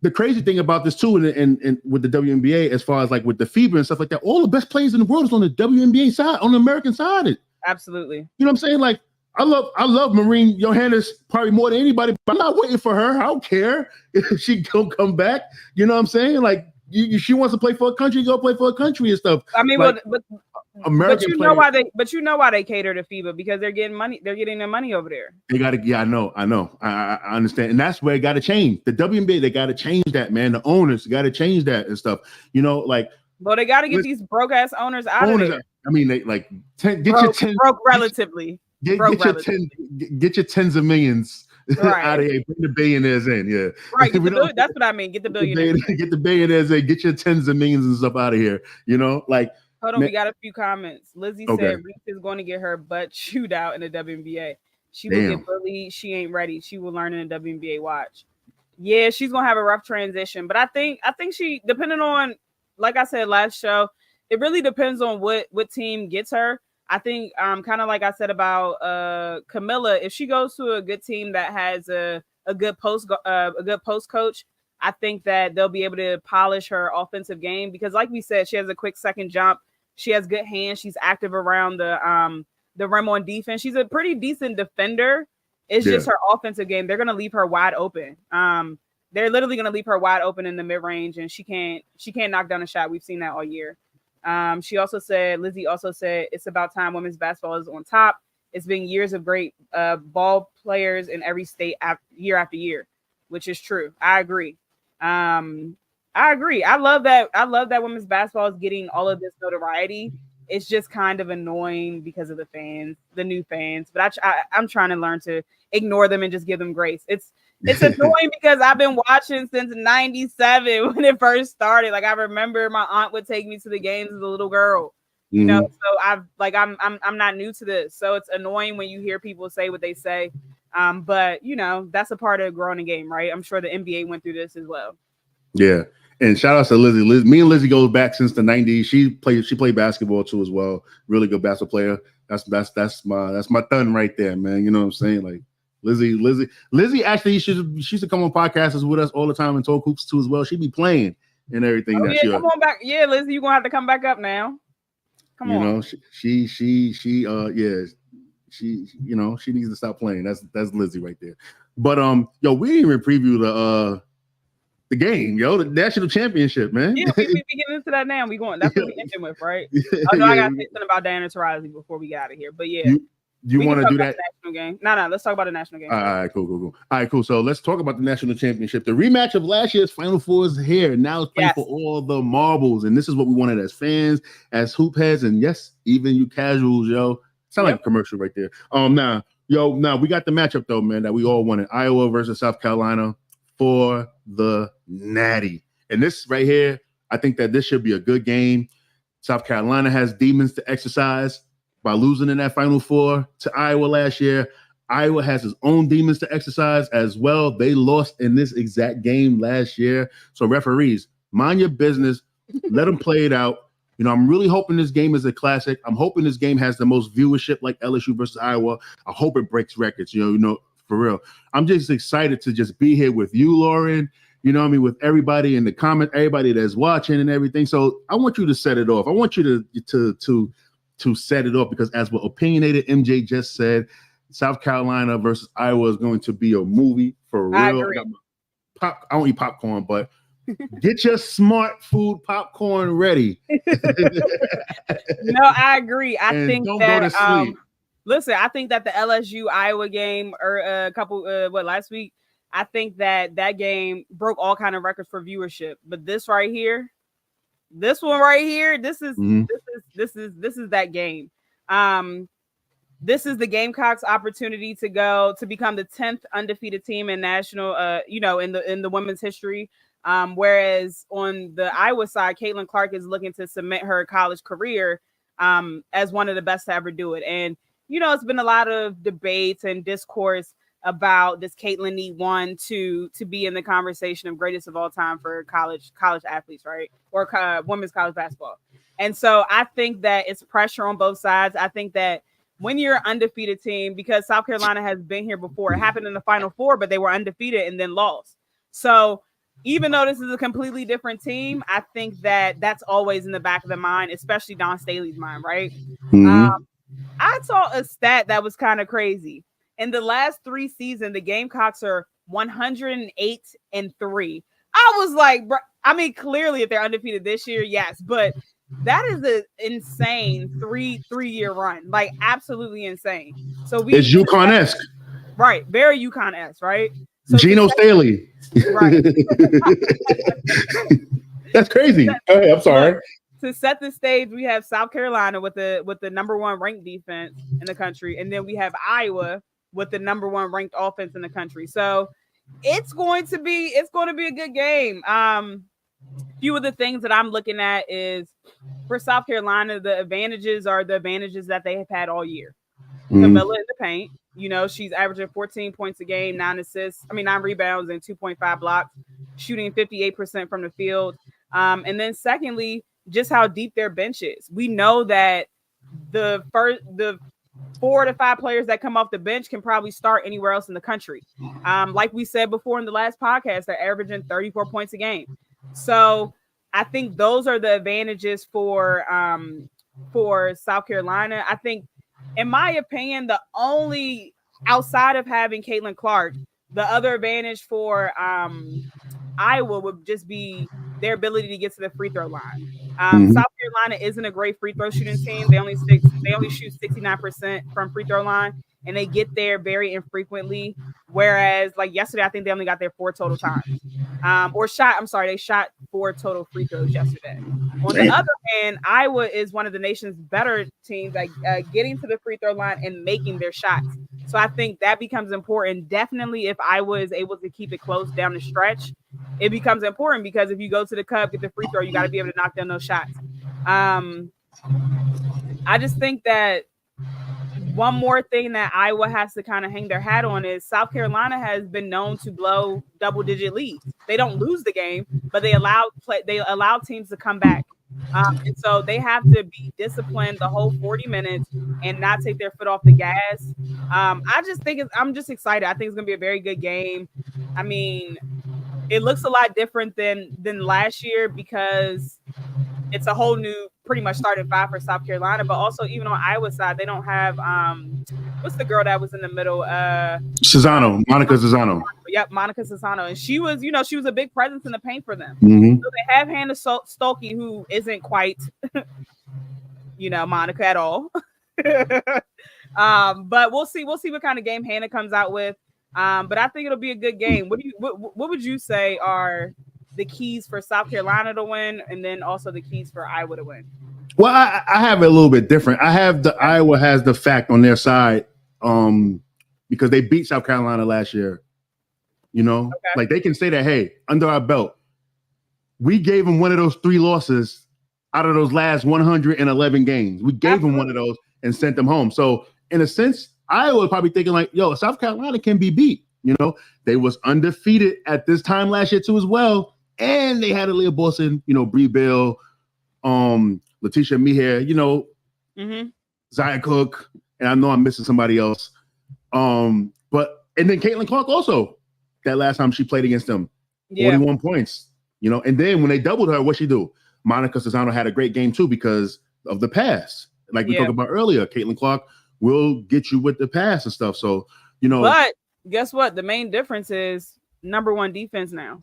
A: the crazy thing about this too, and with the WNBA, as far as like with the FIBA and stuff like that, all the best players in the world is on the WNBA side, on the American side.
B: Absolutely.
A: You know what I'm saying? Like I love Maureen Johannes probably more than anybody, but I'm not waiting for her. I don't care if she don't come back. You know what I'm saying? Like she wants to play for a country, go play for a country and stuff.
B: I mean,
A: like,
B: but
A: American
B: you know why they cater to FIBA, because they're getting money. They're getting their money over there.
A: They got to. Yeah, I know. I understand, and that's where it got to change. The WNBA, they got to change that, man. The owners got to change that and stuff. You know, like.
B: Well, they got to get these broke ass owners out of there.
A: I mean, they like
B: broke relatively.
A: Get your tens of millions out of here. Bring the billionaires in, yeah.
B: Right. That's what I mean. Get the billionaires.
A: Get the billionaires in. Get your tens of millions and stuff out of here. You know, like.
B: Hold on, we got a few comments. Lizzie said Reese is going to get her butt chewed out in the WNBA. She will get bullied. She ain't ready. She will learn in the WNBA. Watch. Yeah, she's gonna have a rough transition, but I think she, depending on, like I said last show, it really depends on what team gets her. I think kind of like I said about Camilla, if she goes to a good team that has a good post coach, I think that they'll be able to polish her offensive game, because like we said, she has a quick second jump. She has good hands. She's active around the rim on defense. She's a pretty decent defender. It's just her offensive game. They're going to leave her wide open. They're literally going to leave her wide open in the mid range, and she can't knock down a shot. We've seen that all year. Lizzie also said, it's about time women's basketball is on top. It's been years of great ball players in every state year after year, which is true. I agree. I love that women's basketball is getting all of this notoriety. It's just kind of annoying because of the fans, the new fans. But I'm trying to learn to ignore them and just give them grace. It's annoying because I've been watching since '97 when it first started. Like, I remember my aunt would take me to the games as a little girl. You know, so I'm not new to this. So it's annoying when you hear people say what they say. But you know, that's a part of growing a game, right? I'm sure the NBA went through this as well.
A: Yeah. And shout out to Lizzie. Me and Lizzie goes back since the 90s. She played basketball too as well. Really good basketball player. That's my thun right there, man. You know what I'm saying? Like Lizzie actually she should come on podcasts with us all the time and talk hoops too as well. She'd be playing and everything.
B: Come on back. Yeah, Lizzie, you're gonna have to come back up now. Come on.
A: You know, she she needs to stop playing. That's Lizzie right there. But we didn't even preview the game, the national championship, man.
B: Yeah, we getting into that now. That's what we ending with, right? I know I got to say something about Diana Taurasi before we get out of here, but yeah.
A: You want to do that?
B: National game? No, let's talk about the national game.
A: All right, cool. All right, cool. So let's talk about the national championship. The rematch of last year's Final Four is here. Now it's playing for all the marbles, and this is what we wanted as fans, as hoop heads, and yes, even you casuals, yo. Sound like a commercial right there. Now we got the matchup though, man, that we all wanted: Iowa versus South Carolina for the natty. And this right here, I think that this should be a good game. South Carolina has demons to exercise by losing in that Final Four to Iowa last year. Iowa has its own demons to exercise as well. They lost in this exact game last year. So referees, mind your business. Let them play it out. You know, I'm really hoping this game is a classic. I'm hoping this game has the most viewership like LSU versus Iowa. I hope it breaks records, you know, for real. I'm just excited to just be here with you, Lauren. You know what I mean? With everybody in the comment, everybody that's watching and everything. So I want you to set it off. I want you to set it off, because as what Opinionated MJ just said, South Carolina versus Iowa is going to be a movie for real.
B: I agree.
A: I don't eat popcorn, but get your smart food popcorn ready.
B: No, I agree. I think
A: don't
B: that
A: go to sleep.
B: Listen, I think that the LSU Iowa game last week, I think that game broke all kind of records for viewership. But this one right here, this is that game. This is the Gamecocks' opportunity to become the 10th undefeated team in national, in the women's history. Whereas on the Iowa side, Caitlin Clark is looking to cement her college career as one of the best to ever do it. And you know, it's been a lot of debates and discourse about does Caitlin need one to be in the conversation of greatest of all time for college athletes, right? Or women's college basketball. And so I think that it's pressure on both sides. I think that when you're an undefeated team, because South Carolina has been here before, it happened in the Final Four, but they were undefeated and then lost. So even though this is a completely different team, I think that that's always in the back of the mind, especially Dawn Staley's mind, right? Mm-hmm. I saw a stat that was kind of crazy. In the last 3 seasons, the Gamecocks are 108-3. I was like, bro, I mean, clearly if they're undefeated this year, yes, but That is an insane three-year run, like absolutely insane. So
A: It's UConn-esque.
B: Right, very UConn-esque, right? So
A: Geno Staley.
B: Right.
A: That's crazy. Hey, I'm sorry.
B: Look, to set the stage, we have South Carolina with the number one ranked defense in the country, and then we have Iowa with the number one ranked offense in the country. So it's going to be a good game. Few of the things that I'm looking at is for South Carolina, the advantages are the advantages that they have had all year. Camilla in the paint, she's averaging 14 points a game, 9 rebounds and 2.5 blocks, shooting 58% from the field. And then secondly, just how deep their bench is. We know that the 4 to 5 players that come off the bench can probably start anywhere else in the country. Like we said before in the last podcast, they're averaging 34 points a game. So I think those are the advantages for South Carolina. I think, in my opinion, the only outside of having Caitlin Clark, the other advantage for Iowa would just be their ability to get to the free throw line. South Carolina isn't a great free throw shooting team. They only shoot 69% from free throw line, and they get there very infrequently. Whereas, like yesterday, I think they only got there 4 total times. They shot 4 total free throws yesterday. On the other hand, Iowa is one of the nation's better teams at getting to the free throw line and making their shots. So I think that becomes important. Definitely, if Iowa is able to keep it close down the stretch, it becomes important because if you go to the cup, get the free throw, you got to be able to knock down those shots. I just think that one more thing that Iowa has to kind of hang their hat on is South Carolina has been known to blow double-digit leads. They don't lose the game, but they allow teams to come back. And so they have to be disciplined the whole 40 minutes and not take their foot off the gas. I'm just excited. I think it's going to be a very good game. I mean, it looks a lot different than last year because it's a whole new, pretty much starting 5 for South Carolina, but also even on Iowa side, they don't have what's the girl that was in the middle?
A: Monica Cesano.
B: Yep, Monica Cesano, and she was a big presence in the paint for them.
A: Mm-hmm.
B: So they have Hannah Stolke, who isn't quite, Monica at all. But we'll see what kind of game Hannah comes out with. But I think it'll be a good game. What would you say are the keys for South Carolina to win, and then also the keys for Iowa to win?
A: Well, I have it a little bit different. I have Iowa has the fact on their side, because they beat South Carolina last year. Like they can say that, hey, under our belt, we gave them one of those 3 losses out of those last 111 games. We gave them one of those and sent them home. So in a sense, Iowa was probably thinking like, yo, South Carolina can be beat. They was undefeated at this time last year too as well. And they had Aaliyah Boston, Bree Bill, Letitia Meeher, Zaya Cook, and I know I'm missing somebody else. And then Caitlin Clark also, that last time she played against them, 41 points, and then when they doubled her, what'd she do? Monica Cesano had a great game too because of the pass. Like we talked about earlier, Caitlin Clark will get you with the pass and stuff. So,
B: But guess what? The main difference is number 1 defense now.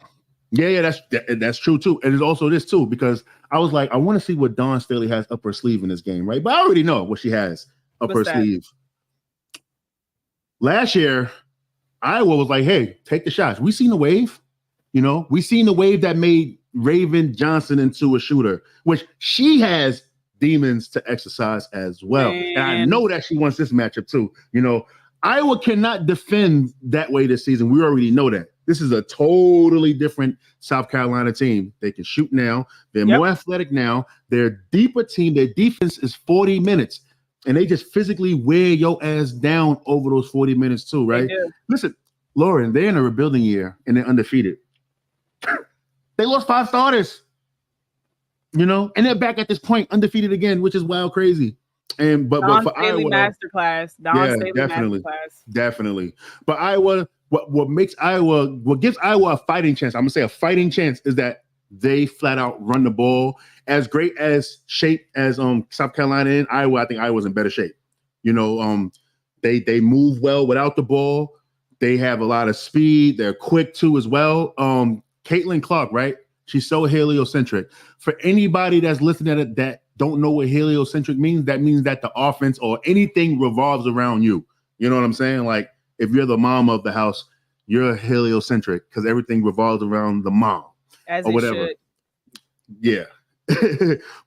A: Yeah, that's true too. And there's also this too, because I was like, I want to see what Dawn Staley has up her sleeve in this game, right? But I already know what she has up her sleeve. Last year, Iowa was like, hey, take the shots. We seen the wave, we seen the wave that made Raven Johnson into a shooter, which she has demons to exercise as well. Man. And I know that she wants this matchup too. Iowa cannot defend that way this season. We already know that. This is a totally different South Carolina team. They can shoot now. They're more athletic now. They're a deeper team. Their defense is 40 minutes. And they just physically wear your ass down over those 40 minutes too, right? Listen, Lauren, they're in a rebuilding year and they're undefeated. They lost 5 starters, and they're back at this point undefeated again, which is wild crazy. And but for Iowa,
B: masterclass.
A: Definitely. But Iowa, what gives Iowa a fighting chance? I'm gonna say a fighting chance is that they flat out run the ball. As great as shape as South Carolina in Iowa, I think Iowa's in better shape. They move well without the ball. They have a lot of speed. They're quick too as well. Caitlin Clark, right? She's so heliocentric. For anybody that's listening at it that don't know what heliocentric means, that means that the offense or anything revolves around you. You know what I'm saying? Like if you're the mom of the house, you're heliocentric because everything revolves around the mom
B: As
A: or
B: it
A: whatever.
B: should.
A: Yeah.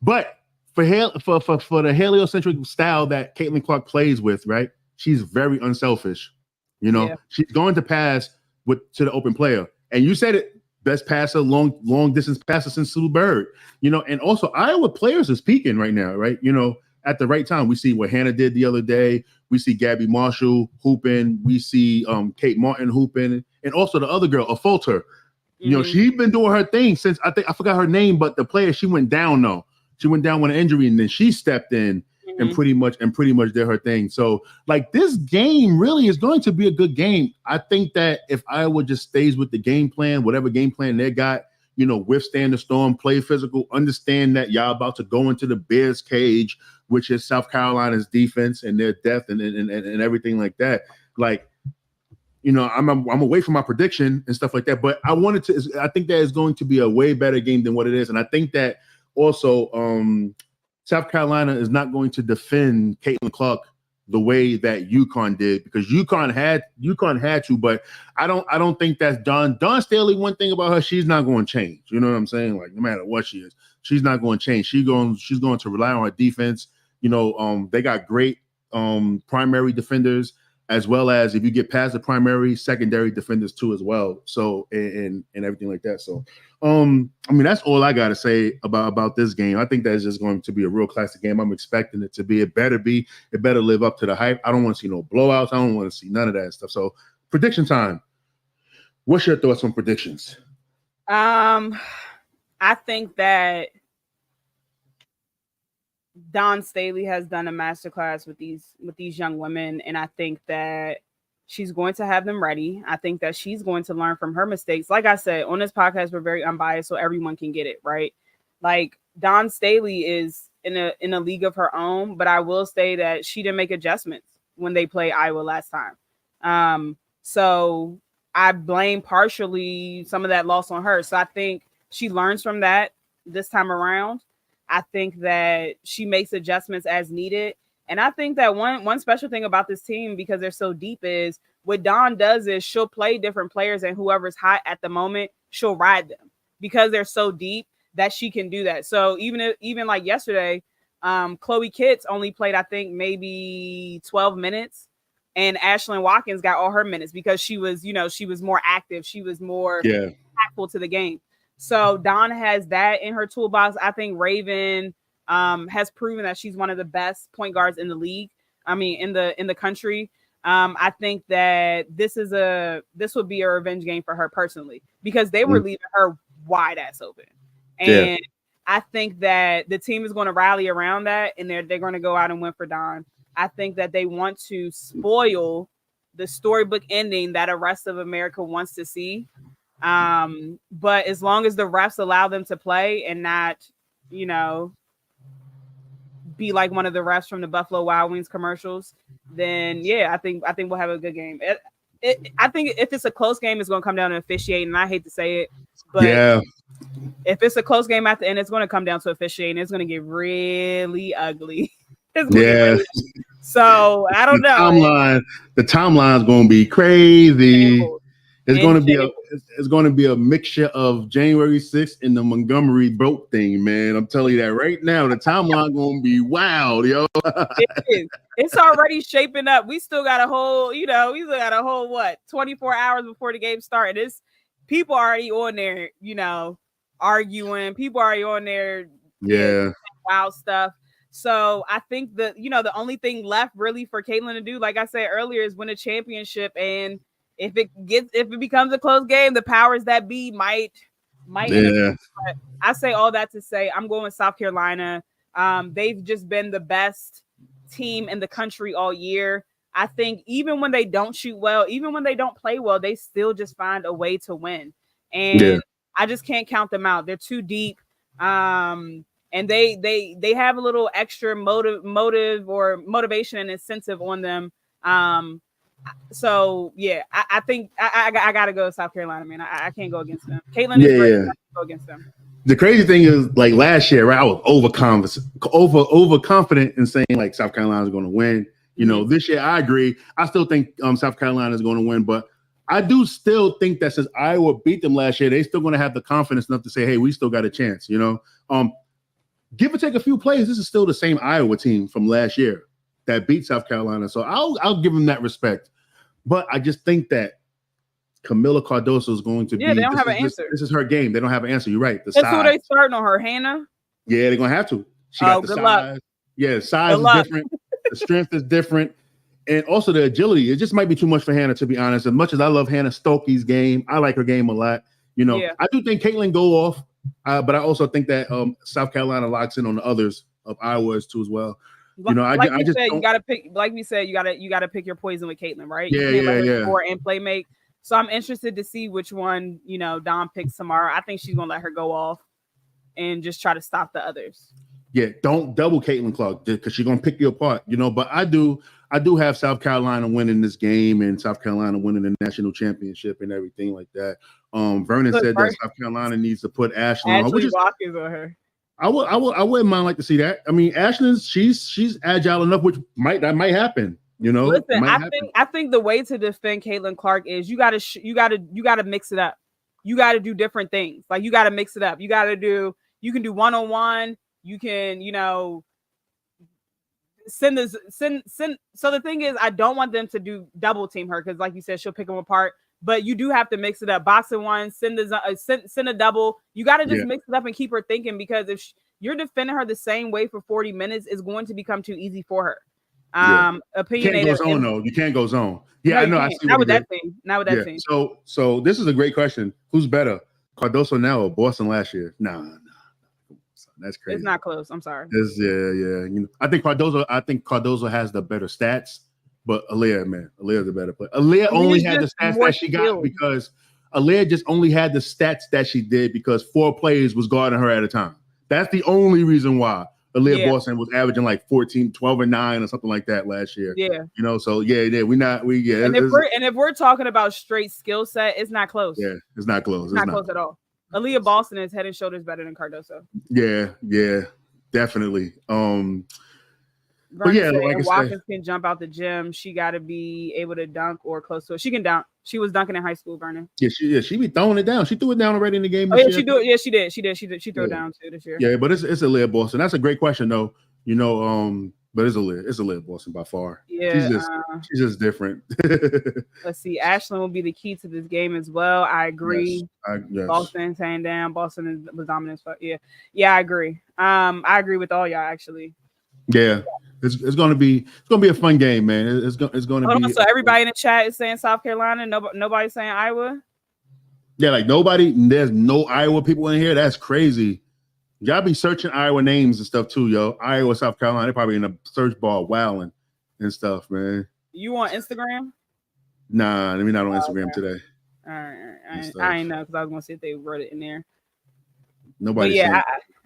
A: But for the heliocentric style that Caitlin Clark plays with, right? She's very unselfish. You know, she's going to pass to the open player. And you said it, best passer, long distance passer since Sue Bird. You know, and also Iowa players is peaking right now, right? You know, at the right time. We see what Hannah did the other day. We see Gabby Marshall hooping. We see Kate Martin hooping, and also the other girl, Affolter. You know, she's been doing her thing since I forgot her name, but the player, she went down though. She went down with an injury, and then she stepped in and pretty much did her thing. So, like, this game really is going to be a good game. I think that if Iowa just stays with the game plan, whatever game plan they got, you know, withstand the storm, play physical, understand that y'all about to go into the Bears' cage, which is South Carolina's defense and their depth and everything like that. Like, you know, I'm away from my prediction and stuff like that, but I think that is going to be a way better game than what it is. And I think that also South Carolina is not going to defend Caitlin Clark the way that UConn did, because UConn had to, but I don't think that's done. Dawn Staley, one thing about her, she's not going to change. You know what I'm saying? Like, no matter what she is, she's not going to change. She's going to rely on her defense. You know, they got great primary defenders, as well as if you get past the primary, secondary defenders too as well. So and everything like that. So I mean, that's all I gotta say about this game. I think that's just going to be a real classic game. I'm expecting it to be. It better live up to the hype. I don't want to see no blowouts. I don't want to see none of that stuff. So prediction time. What's your thoughts on predictions?
B: I think that Dawn Staley has done a masterclass with these young women, and I think that she's going to have them ready. I think that she's going to learn from her mistakes. Like I said, on this podcast, we're very unbiased, so everyone can get it, right? Like, Dawn Staley is in a league of her own, but I will say that she didn't make adjustments when they played Iowa last time. So I blame partially some of that loss on her. So I think she learns from that this time around. I think that she makes adjustments as needed. And I think that one special thing about this team, because they're so deep, is what Dawn does is she'll play different players, and whoever's hot at the moment, she'll ride them because they're so deep that she can do that. So even like yesterday, Chloe Kitts only played, I think, maybe 12 minutes, and Ashlyn Watkins got all her minutes because she was more active. She was more impactful to the game. So Dawn has that in her toolbox. I think Raven has proven that she's one of the best point guards in the league. I mean, in the country. I think that this would be a revenge game for her personally, because they were leaving her wide ass open. And I think that the team is going to rally around that, and they're going to go out and win for Dawn. I think that they want to spoil the storybook ending that the rest of America wants to see. But as long as the refs allow them to play and not, be like one of the refs from the Buffalo Wild Wings commercials, then I think we'll have a good game. I think if it's a close game, it's going to come down to officiating. And I hate to say it, but if it's a close game at the end, it's going to come down to officiating. It's going to get really ugly. So I don't know.
A: The timeline is going to be crazy. It's going to be a mixture of January 6th and the Montgomery boat thing, man. I'm telling you that right now. The timeline going to be wild, yo.
B: It is. It's already shaping up. We still got a whole, 24 hours before the game starts. It's people already on there, arguing. People already on there, wild stuff. So I think that the only thing left really for Caitlin to do, like I said earlier, is win a championship. And if it becomes a close game, the powers that be might. But I say all that to say I'm going with South Carolina. They've just been the best team in the country all year. I think even when they don't shoot well, even when they don't play well, they still just find a way to win. And I just can't count them out. They're too deep. And they have a little extra motive or motivation and incentive on them. So yeah, I think I gotta go with South Carolina, man. I can't go against them. Caitlin
A: Yeah,
B: is great.
A: yeah.
B: I can't go against them.
A: The crazy thing is, like last year, right? I was overconfident in saying like South Carolina is going to win. You know, this year I agree. I still think South Carolina is going to win, but I do still think that since Iowa beat them last year, they still going to have the confidence enough to say, "Hey, we still got a chance." You know, give or take a few plays, this is still the same Iowa team from last year that beat South Carolina. So I'll give them that respect. But I just think that Camila Cardoso is going to be.
B: They don't have an answer.
A: This is her game. They don't have an answer. You're right.
B: That's who they starting on her, Hannah.
A: Yeah, they're gonna have to. She got the
B: good
A: size.
B: luck.
A: Yeah, the size is different. The strength is different. And also the agility. It just might be too much for Hannah, to be honest. As much as I love Hannah Stokey's game, I like her game a lot. You know, I do think Caitlin go off, but I also think that South Carolina locks in on the others of Iowa's too as well. You know, I just
B: said, you gotta pick. Like we said, you gotta pick your poison with Caitlin, right?
A: Yeah.
B: Score and play make. So I'm interested to see which one Dom picks tomorrow. I think she's gonna let her go off and just try to stop the others.
A: Yeah, don't double Caitlin Clark because she's gonna pick you apart. You know, but I do have South Carolina winning this game and South Carolina winning the national championship and everything like that. Vernon said that South Carolina needs to put Ashley on her, which is
B: Watkins on her.
A: I wouldn't mind like to see that. I mean, Ashlyn's she's agile enough, which might happen. You know,
B: listen, I think the way to defend Caitlin Clark is you gotta mix it up. You gotta do different things. Like you gotta mix it up. You can do 1-on-1. You can, send. So the thing is, I don't want them to do double team her because, like you said, she'll pick them apart. But you do have to mix it up. Boxing one, send a double. You got to just mix it up and keep her thinking because if you're defending her the same way for 40 minutes, it's going to become too easy for her. Opinionated.
A: You can't go zone though. You can't go zone. Yeah, no, I know. I see.
B: Not with that team. Not with that team.
A: So this is a great question. Who's better, Cardoso now or Boston last year? Nah. That's crazy.
B: It's not close. I'm sorry.
A: Yeah. You know, I think Cardoso has the better stats, but Aaliyah's the better player. Aaliyah only had the stats that she got because Aaliyah just only had the stats that she did because 4 players was guarding her at a time. That's the only reason why Aaliyah Boston was averaging like 14, 12 and 9 or something like that last year. Yeah. You know, so And
B: if we're talking about straight skill set, it's not close.
A: Yeah, it's not close.
B: It's not close at all. Aaliyah Boston is head and shoulders better than Cardoso.
A: Yeah, definitely.
B: But yeah, like Watkins can jump out the gym. She got to be able to dunk or close to it. She can dunk. She was dunking in high school, Vernon.
A: Yeah, she be throwing it down. She threw it down already in the game.
B: She did. Yeah, she did. She threw it down too this year.
A: Yeah, but it's Aaliyah Boston. That's a great question though. You know, but it's Aaliyah Boston by far. Yeah, she's just different.
B: Let's see. Ashlyn will be the key to this game as well. I agree. Yes. Boston's hand down. Boston was dominant. Yeah, I agree. I agree with all y'all actually.
A: Yeah, it's gonna be a fun game, man. It's gonna be.
B: So everybody in the chat is saying South Carolina. Nobody's saying Iowa.
A: Yeah, like nobody. There's no Iowa people in here. That's crazy. Y'all be searching Iowa names and stuff too, yo. Iowa, South Carolina, they're probably in a search bar wowing and stuff, man.
B: You on Instagram?
A: Nah, I mean not on Instagram today.
B: All right. I ain't know because I was gonna see if they wrote it in there.
A: Nobody.
B: Yeah,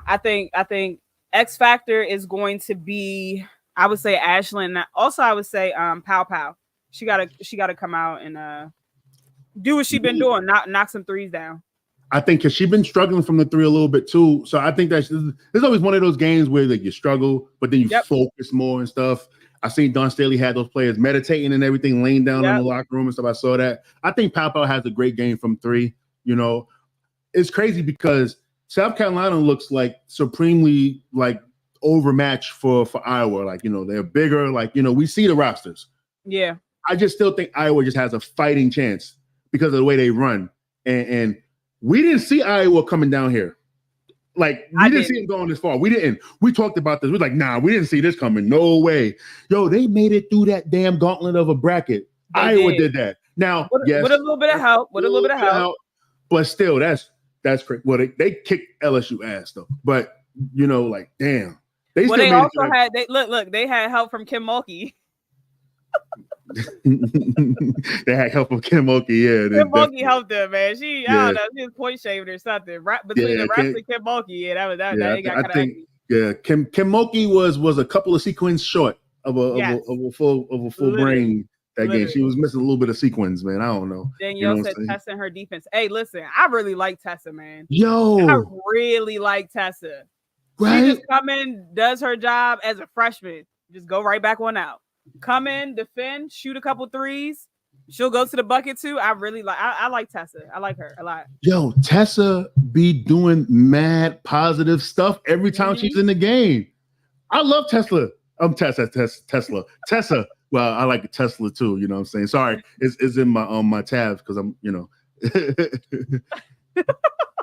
B: I think X Factor is going to be. I would say Ashlyn. Also, I would say Pow Pow. She gotta come out and do what she's been doing. Knock some threes down.
A: I think because she's been struggling from the 3 a little bit too. So I think that there's always one of those games where like you struggle, but then you focus more and stuff. I seen Don Staley had those players meditating and everything, laying down in the locker room and stuff. I saw that. I think Papa has a great game from 3. You know, it's crazy because South Carolina looks like supremely like overmatched for Iowa. Like, you know, they're bigger. Like, you know, we see the rosters.
B: Yeah.
A: I just still think Iowa just has a fighting chance because of the way they run. And we didn't see Iowa coming down here. Like, we didn't see it going this far. We didn't. We talked about this. We're like, nah, we didn't see this coming. No way. Yo, they made it through that damn gauntlet of a bracket. Iowa did that. Now,
B: with a little bit of help.
A: But still, that's crazy. Well, they kicked LSU ass, though. But, you know, like, damn. They
B: had help from Kim Mulkey.
A: They had help from Kim Mulkey,
B: Kim Mulkey helped them, man. I don't know, she was point shaving or something. Right between the refs and Kim Mulkey,
A: Kim Mulkey was a couple of sequins short of a full brain that game. She was missing a little bit of sequence, man. I don't know.
B: Danielle said Tessa and her defense. Hey, listen, I really like Tessa, man.
A: Yo,
B: I really like Tessa. Right? She just come in, does her job as a freshman, just go right back on out. Come in, defend, shoot a couple threes. She'll go to the bucket too. I really like. I like Tessa. I like her a lot.
A: Yo, Tessa be doing mad positive stuff every time she's in the game. I love Tesla. Tesla. Tessa. Well, I like Tesla too. You know what I'm saying? Sorry, it's in my tabs because I'm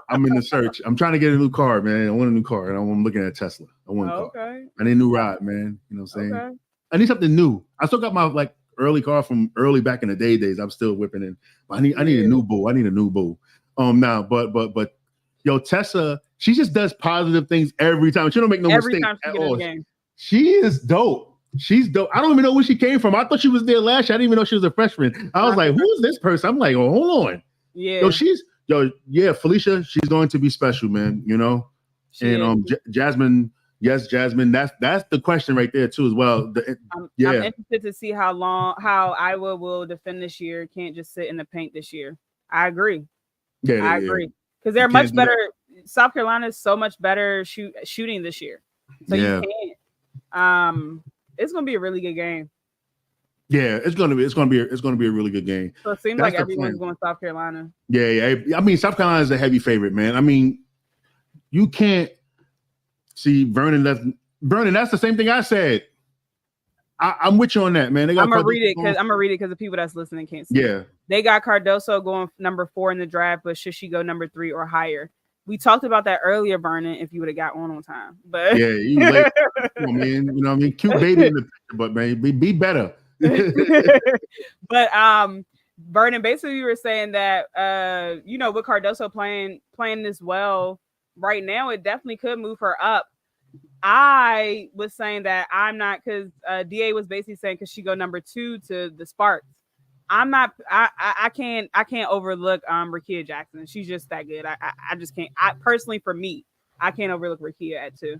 A: I'm in the search. I'm trying to get a new car, man. I want a new car, and I'm looking at Tesla. I want a car. Okay. I need a new ride, man. You know what I'm saying? Okay. I need something new. I still got my early car from early back in the days. I'm still whipping in. I need a new boo. I need a new boo. Now, but yo, Tessa, she just does positive things every time. She don't make no mistakes at all. She is dope. She's dope. I don't even know where she came from. I thought she was there last year. I didn't even know she was a freshman. I was like, who is this person? I'm like, oh, hold on.
B: Yeah.
A: Felicia, she's going to be special, man. You know, Jasmine. Yes, Jasmine. That's the question right there too, as well.
B: I'm interested to see how Iowa will defend this year. Can't just sit in the paint this year. I agree. Yeah, I agree because they're much better. South Carolina is so much better shooting this year, so you can't. It's gonna be a really good game.
A: Yeah, it's gonna be a really good game.
B: So it seems like everyone's going South Carolina.
A: Yeah. I mean, South Carolina is a heavy favorite, man. I mean, you can't. See, Vernon, that's the same thing I said. I'm with you on that, man.
B: I'm gonna read it because the people that's listening can't see.
A: Yeah.
B: They got Cardoso going number 4 in the draft, but should she go number 3 or higher? We talked about that earlier, Vernon, if you would have got on time. But
A: yeah, you late. Come on, man. You know what I mean? Cute baby in the picture, but man, be better.
B: But Vernon, basically you were saying that with Cardoso playing this well right now, it definitely could move her up. I was saying that I'm not, because DA was basically saying because she go number 2 to the Sparks. I'm not. I can't overlook Rakia Jackson. She's just that good. I just can't. Personally, for me, I can't overlook Rakia at 2.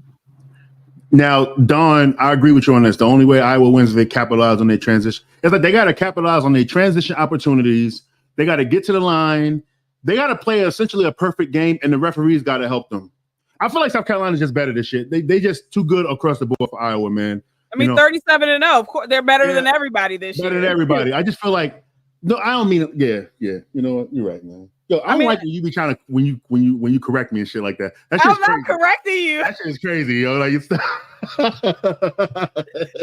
A: Now, Dawn, I agree with you on this. The only way Iowa wins is they capitalize on their transition. It's like they got to capitalize on their transition opportunities. They got to get to the line. They got to play essentially a perfect game, and the referees got to help them. I feel like South Carolina's just better this shit. They just too good across the board for Iowa, man.
B: I mean, 37-0. Of course, they're better than everybody this year.
A: Better than everybody. I just feel like I don't mean it. Yeah. You know what? You're right, man. Yo, I don't like when you be trying to when you correct me and shit like that. That's just
B: I'm not correcting you.
A: That shit is crazy, yo. Like it's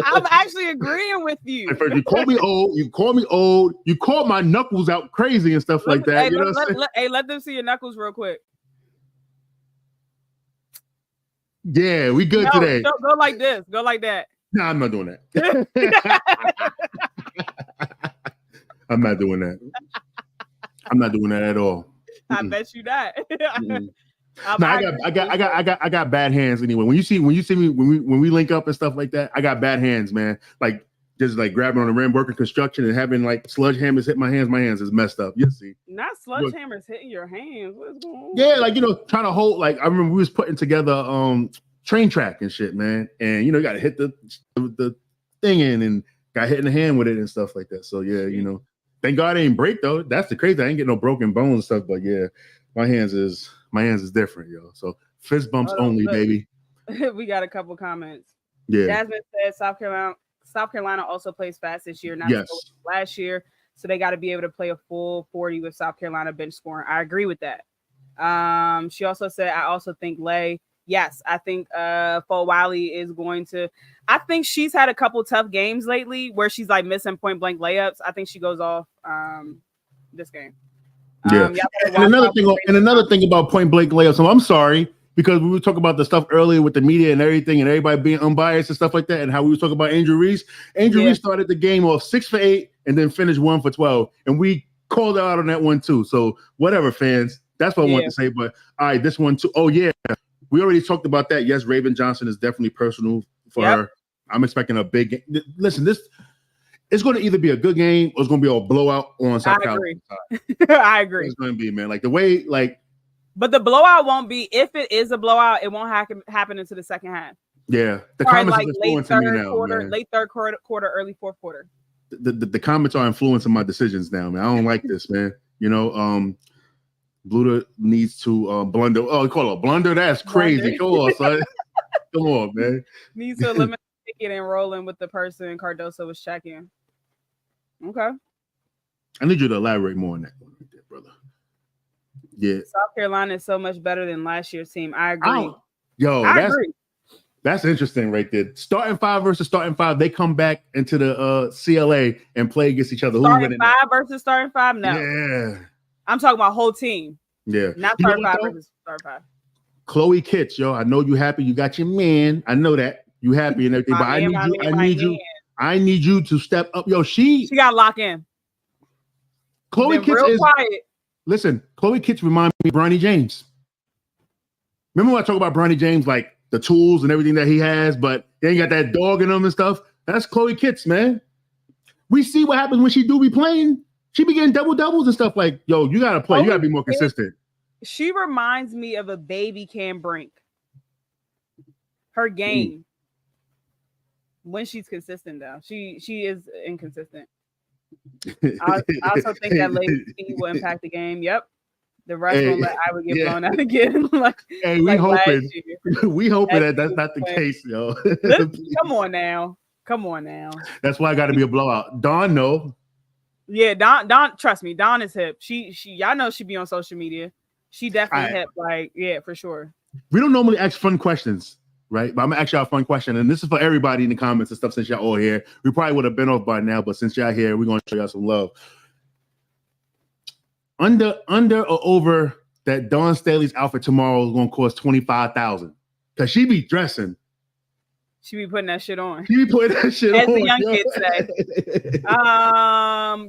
B: I'm actually agreeing with you.
A: You call me old. You call my knuckles out crazy and stuff like that.
B: Let them see your knuckles real quick.
A: Yeah, we good today.
B: Go like this. Go like that.
A: No, I'm not doing that. I'm not doing that. I'm not doing that at all.
B: I bet you not.
A: I got bad hands anyway. When you see me when we link up and stuff like that, I got bad hands, man. Like just like grabbing on the rim, working construction, and having like sledgehammers hit my hands. My hands is messed up. You see?
B: Not sledgehammers hitting your hands. What's going on?
A: Yeah, like trying to hold. Like I remember we was putting together train track and shit, man. And you got to hit the thing in and got hit in the hand with it and stuff like that. So yeah, thank God it ain't break though. That's the crazy. I ain't get no broken bones and stuff, but yeah, my hands is different, yo. So fist bumps only, baby.
B: We got a couple comments.
A: Yeah.
B: Jasmine said South Carolina also plays fast this year, not last year. So they got to be able to play a full 40 with South Carolina bench scoring. I agree with that. She also said, I also think Lay. Yes, I think Fo Wiley is going to. I think she's had a couple tough games lately where she's like missing point blank layups. I think she goes off this game.
A: Yeah. And another thing about point blank layups. So I'm sorry, because we were talking about the stuff earlier with the media and everything and everybody being unbiased and stuff like that, and how we were talking about Angel Reese. Angel Reese started the game off 6 for 8 and then finished 1 for 12. And we called her out on that one too. So whatever, fans. That's what I wanted to say. But all right, this one too. Oh, yeah. We already talked about that. Yes, Raven Johnson is definitely personal for her. I'm expecting a big game. Listen, it's going to either be a good game or it's going to be a blowout on South Carolina.
B: I agree.
A: It's going to be, man. Like the way, like.
B: But the blowout won't be. If it is a blowout, it won't happen into the second half.
A: Yeah, the
B: comments
A: like late third
B: quarter, early fourth quarter.
A: the comments are influencing my decisions now, man. I don't like this, man. You know, Bluter needs to blunder. Oh, call it a blunder? That's crazy. Come on, son. Come on, man.
B: Needs to eliminate the ticket and rolling with the person Cardoso was checking. Okay.
A: I need you to elaborate more on that one right there, brother. Yeah.
B: South Carolina is so much better than last year's team. I agree.
A: I agree. That's interesting right there. Starting 5 versus starting 5. They come back into the CLA and play against each other.
B: Starting 5 versus starting 5? No.
A: Yeah.
B: I'm talking about whole team.
A: Yeah.
B: Not starting 5 versus starting 5.
A: Chloe Kitts, yo. I know you happy. You got your man. I know that. You happy and everything. But I need you to step up. Yo, she
B: got locked in.
A: Chloe Kitts is quiet. Listen, Chloe Kitts reminds me of Bronny James. Remember when I talk about Bronny James, like the tools and everything that he has, but he ain't got that dog in him and stuff? That's Chloe Kitts, man. We see what happens when she do be playing. She be getting doubles and stuff. Like, yo, you gotta play. You gotta be more consistent.
B: She reminds me of a baby Cam Brink. Her game. When she's consistent, though. She is inconsistent. I also think that late speed will impact the game. Yep. The rest will let Iowa get blown out again.
A: We hoping that that's not the case, yo.
B: Come on now.
A: That's why I got to be a blowout. Dawn, no.
B: Yeah, Dawn. Trust me, Dawn is hip. She. Y'all know she be on social media. She definitely hip. Like, yeah, for sure.
A: We don't normally ask fun questions, right? But I'm gonna ask y'all a fun question, and this is for everybody in the comments and stuff. Since y'all all here, we probably would have been off by now, but since y'all here, we're gonna show y'all some love. Under or over that Dawn Staley's outfit tomorrow is gonna cost $25,000 because she be dressing.
B: She be putting that shit on.
A: She be putting that shit
B: as
A: on.
B: As the young kids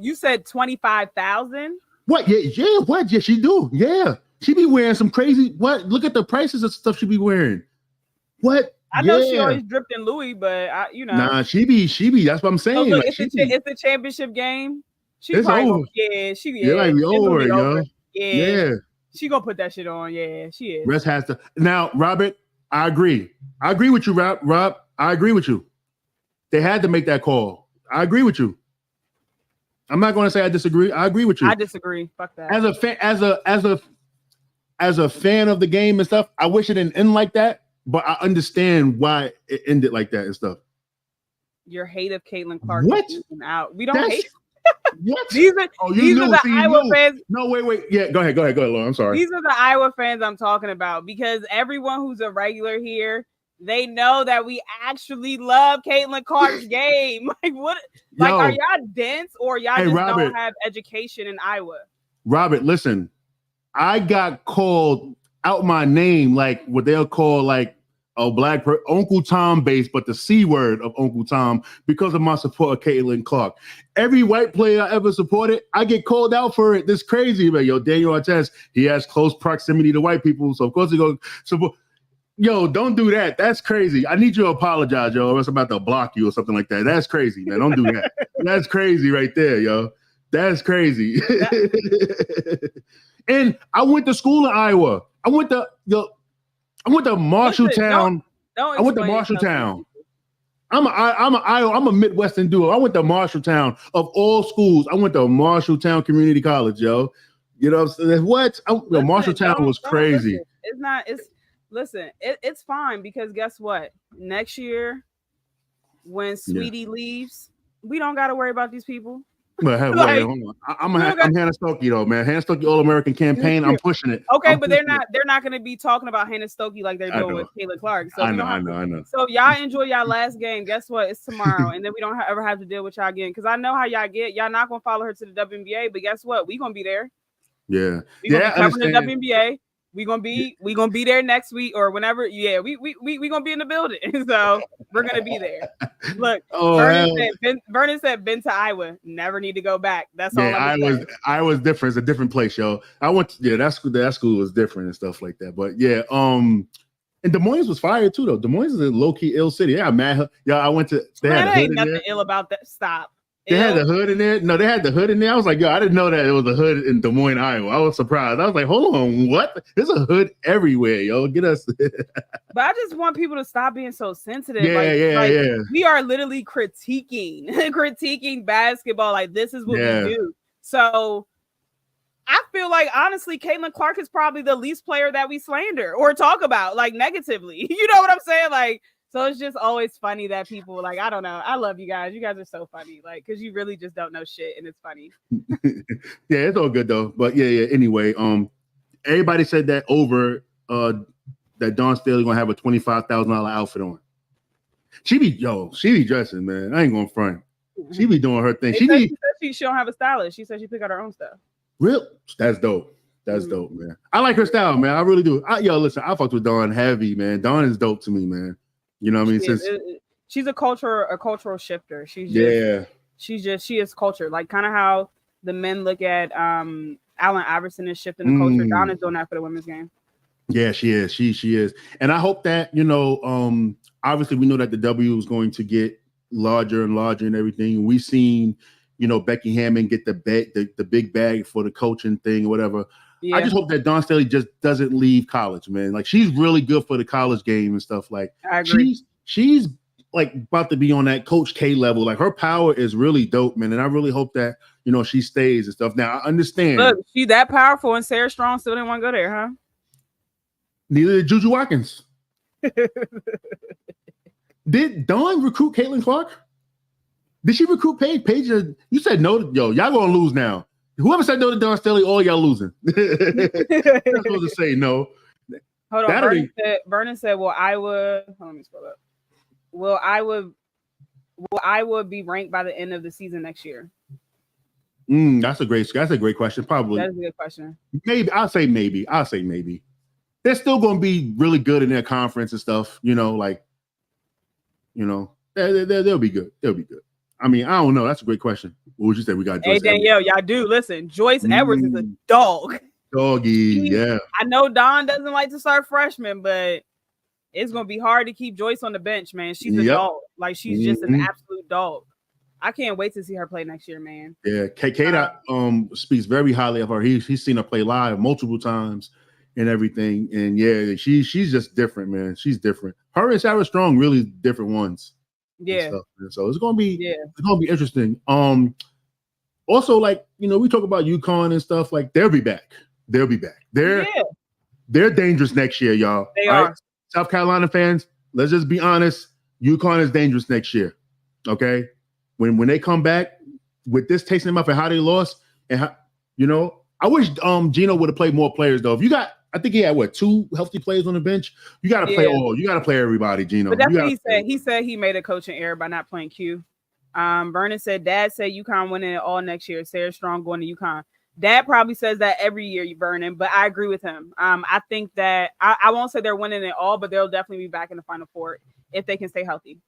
B: say. You said 25,000.
A: What? Yeah. What? Yeah, she do. Yeah, she be wearing some crazy. What? Look at the prices of stuff she be wearing. What?
B: I know she always dripped in Louis, but
A: Nah, she be. That's what I'm saying.
B: So look, it's the championship game. She probably
A: over.
B: She
A: might be over, yo.
B: Yeah. She gonna put that shit on. Yeah, she is.
A: Rest has to. Now, Robert, I agree with you, Rob. I agree with you. They had to make that call. I agree with you. I'm not going to say I disagree. I agree with you.
B: I disagree. Fuck that.
A: As a fan of the game and stuff, I wish it didn't end like that. But I understand why it ended like that and stuff.
B: Your hate of Caitlin Clark.
A: What?
B: Out. We don't hate.
A: What?
B: These are the Iowa fans.
A: No, wait. Yeah, go ahead, Laura. I'm sorry.
B: These are the Iowa fans I'm talking about because everyone who's a regular here, they know that we actually love Caitlin Clark's game. Like what? Like, are y'all dense or y'all just don't have education in Iowa?
A: Robert, listen, I got called out my name like what they'll call like a black Uncle Tom base, but the C word of Uncle Tom because of my support of Caitlin Clark. Every white player I ever supported, I get called out for it. This crazy, man. Yo, Daniel Artest, he has close proximity to white people, so of course he goes support. Yo, don't do that. That's crazy. I need you to apologize, yo, or else I'm about to block you or something like that. That's crazy, man. Don't do that. That's crazy right there, yo. That's crazy. And I went to school in Iowa. I went to Marshalltown. I went to Marshalltown. I'm a Midwestern dude. I went to Marshalltown of all schools. I went to Marshalltown Community College, yo. You know what? Marshalltown was crazy.
B: It's fine because guess what? Next year, when Sweetie leaves, we don't got to worry about these people.
A: But hey, wait, hold on. I'm Hannah Stokey though, man. Hannah Stokey All-American campaign. I'm pushing it.
B: Okay, but they're not going to be talking about Hannah Stokey like they're doing with Caitlin Clark. So
A: I know.
B: So y'all enjoy y'all last game. Guess what? It's tomorrow, and then we don't ever have to deal with y'all again. Because I know how y'all get. Y'all not going to follow her to the WNBA, but guess what? We gonna be there.
A: Yeah,
B: we gonna be covering the WNBA. We gonna be there next week or whenever. Yeah, we gonna be in the building, so we're gonna be there. Look, Vernon said, "Been to Iowa, never need to go back." That's all.
A: Iowa's different. It's a different place, yo. I went. That school was different and stuff like that. But yeah, and Des Moines was fire too, though. Des Moines is a low key ill city. Yeah, mad. Yeah, I went to.
B: There ain't nothing ill about that. Stop.
A: They had the hood in there. No, they had the hood in there. I was like, yo, I didn't know that it was a hood in Des Moines, Iowa. I was surprised. I was like, hold on, what? There's a hood everywhere, yo. Get us.
B: But I just want people to stop being so sensitive.
A: Yeah.
B: We are literally critiquing basketball. Like, this is what we do. So I feel like, honestly, Caitlin Clark is probably the least player that we slander or talk about, like, negatively. You know what I'm saying? Like, so it's just always funny that people, like, I don't know. I love you guys. You guys are so funny, like, because you really just don't know shit, and it's funny.
A: Yeah, it's all good though. But yeah. Anyway, everybody said that that Dawn Staley gonna have a $25,000 outfit on. She be dressing, man. I ain't gonna front. She be doing her thing. She
B: don't have a stylist. She said she pick out her own stuff.
A: Real? That's dope. That's dope, man. I like her style, man. I really do. Listen, I fucked with Dawn heavy, man. Dawn is dope to me, man. You know what I mean?
B: She's a cultural shifter. She is culture. Like, kind of how the men look at Allen Iverson is shifting the culture. Dawn is doing that for the women's game.
A: Yeah, she is. She is. And I hope that, obviously we know that the W is going to get larger and larger and everything. We've seen, Becky Hammond get the big bag for the coaching thing or whatever. Yeah. I just hope that Dawn Staley just doesn't leave college, man. Like, she's really good for the college game and stuff. Like,
B: I agree.
A: She's like about to be on that Coach K level. Like, her power is really dope, man. And I really hope that, she stays and stuff. Now, I understand.
B: Look, she's that powerful, and Sarah Strong still didn't want to go there, huh?
A: Neither did Juju Watkins. Did Dawn recruit Caitlin Clark? Did she recruit Paige? Paige, you said no. Y'all gonna lose now. Whoever said no to Dawn Staley, all y'all losing. You're supposed to say no.
B: Hold on. Vernon said, "Well, Iowa. Let me scroll up. Will Iowa be ranked by the end of the season next year?"
A: That's a great question. Probably.
B: That's a good question.
A: Maybe. I'll say maybe. They're still going to be really good in their conference and stuff. They'll be good. They'll be good. I mean, I don't know. That's a great question. What would you say? We got Joyce.
B: Hey, Danielle, y'all do listen. Joyce Edwards is a dog.
A: Doggy, yeah.
B: I know Dawn doesn't like to start freshmen, but it's going to be hard to keep Joyce on the bench, man. She's a dog. Like, she's just an absolute dog. I can't wait to see her play next year, man. Yeah,
A: K-Dot speaks very highly of her. He's seen her play live multiple times and everything. And yeah, she's just different, man. She's different. Her and Sarah Strong, really different ones.
B: Yeah.
A: Stuff, so it's gonna be interesting. Also, like, we talk about UConn and stuff, like, they'll be back. They're dangerous next year, y'all.
B: They are.
A: Right? South Carolina fans, let's just be honest. UConn is dangerous next year. Okay. When they come back with this tasting them up and how they lost, and how, I wish Gino would have played more players though. If you got, I think he had 2 healthy players on the bench. You got to play all. You got to play everybody, Gino.
B: But that's what he said. He said he made a coaching error by not playing Q. Vernon said, "Dad said UConn winning it all next year. Sarah Strong going to UConn." Dad probably says that every year, Vernon, but I agree with him. I think that I won't say they're winning it all, but they'll definitely be back in the Final Four if they can stay healthy.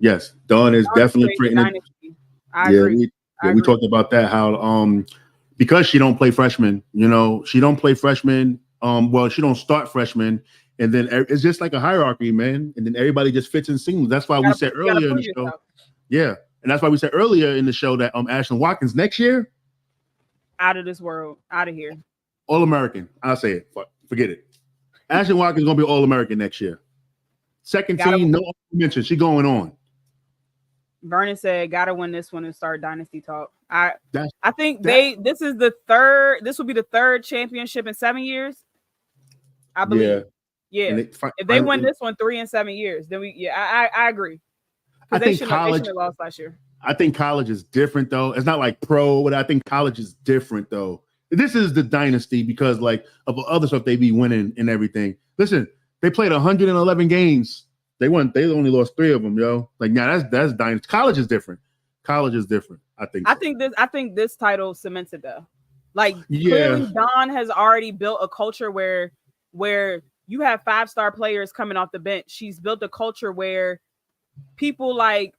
A: Yes, Dawn is definitely
B: dynasty. I agree.
A: We talked about that, how because she don't play freshmen, she don't play freshmen. She don't start freshmen, and then it's just like a hierarchy, man. And then everybody just fits in seamless. That's why we said earlier in the show. Yeah, and that's why we said earlier in the show that Ashlyn Watkins next year,
B: out of this world, out of here,
A: All-American. I'll say it. Forget it. Ashlyn Watkins gonna be All-American next year. Second team, no mention. She going on.
B: Vernon said, "Gotta win this one and start dynasty talk." I think this will be the third championship in 7 years. I believe. Yeah. If they win this one 3 in 7 years, then I agree. Because they shouldn't have lost last year.
A: I think college is different though. It's not like pro, but I think college is different though. This is the dynasty because like of other stuff they be winning and everything. Listen, they played 111 games. They only lost 3 of them, yo. Like, now that's dynasty. College is different. I think.
B: I think this title cements it though. Like, clearly Dawn has already built a culture where you have 5-star players coming off the bench. She's built a culture where people like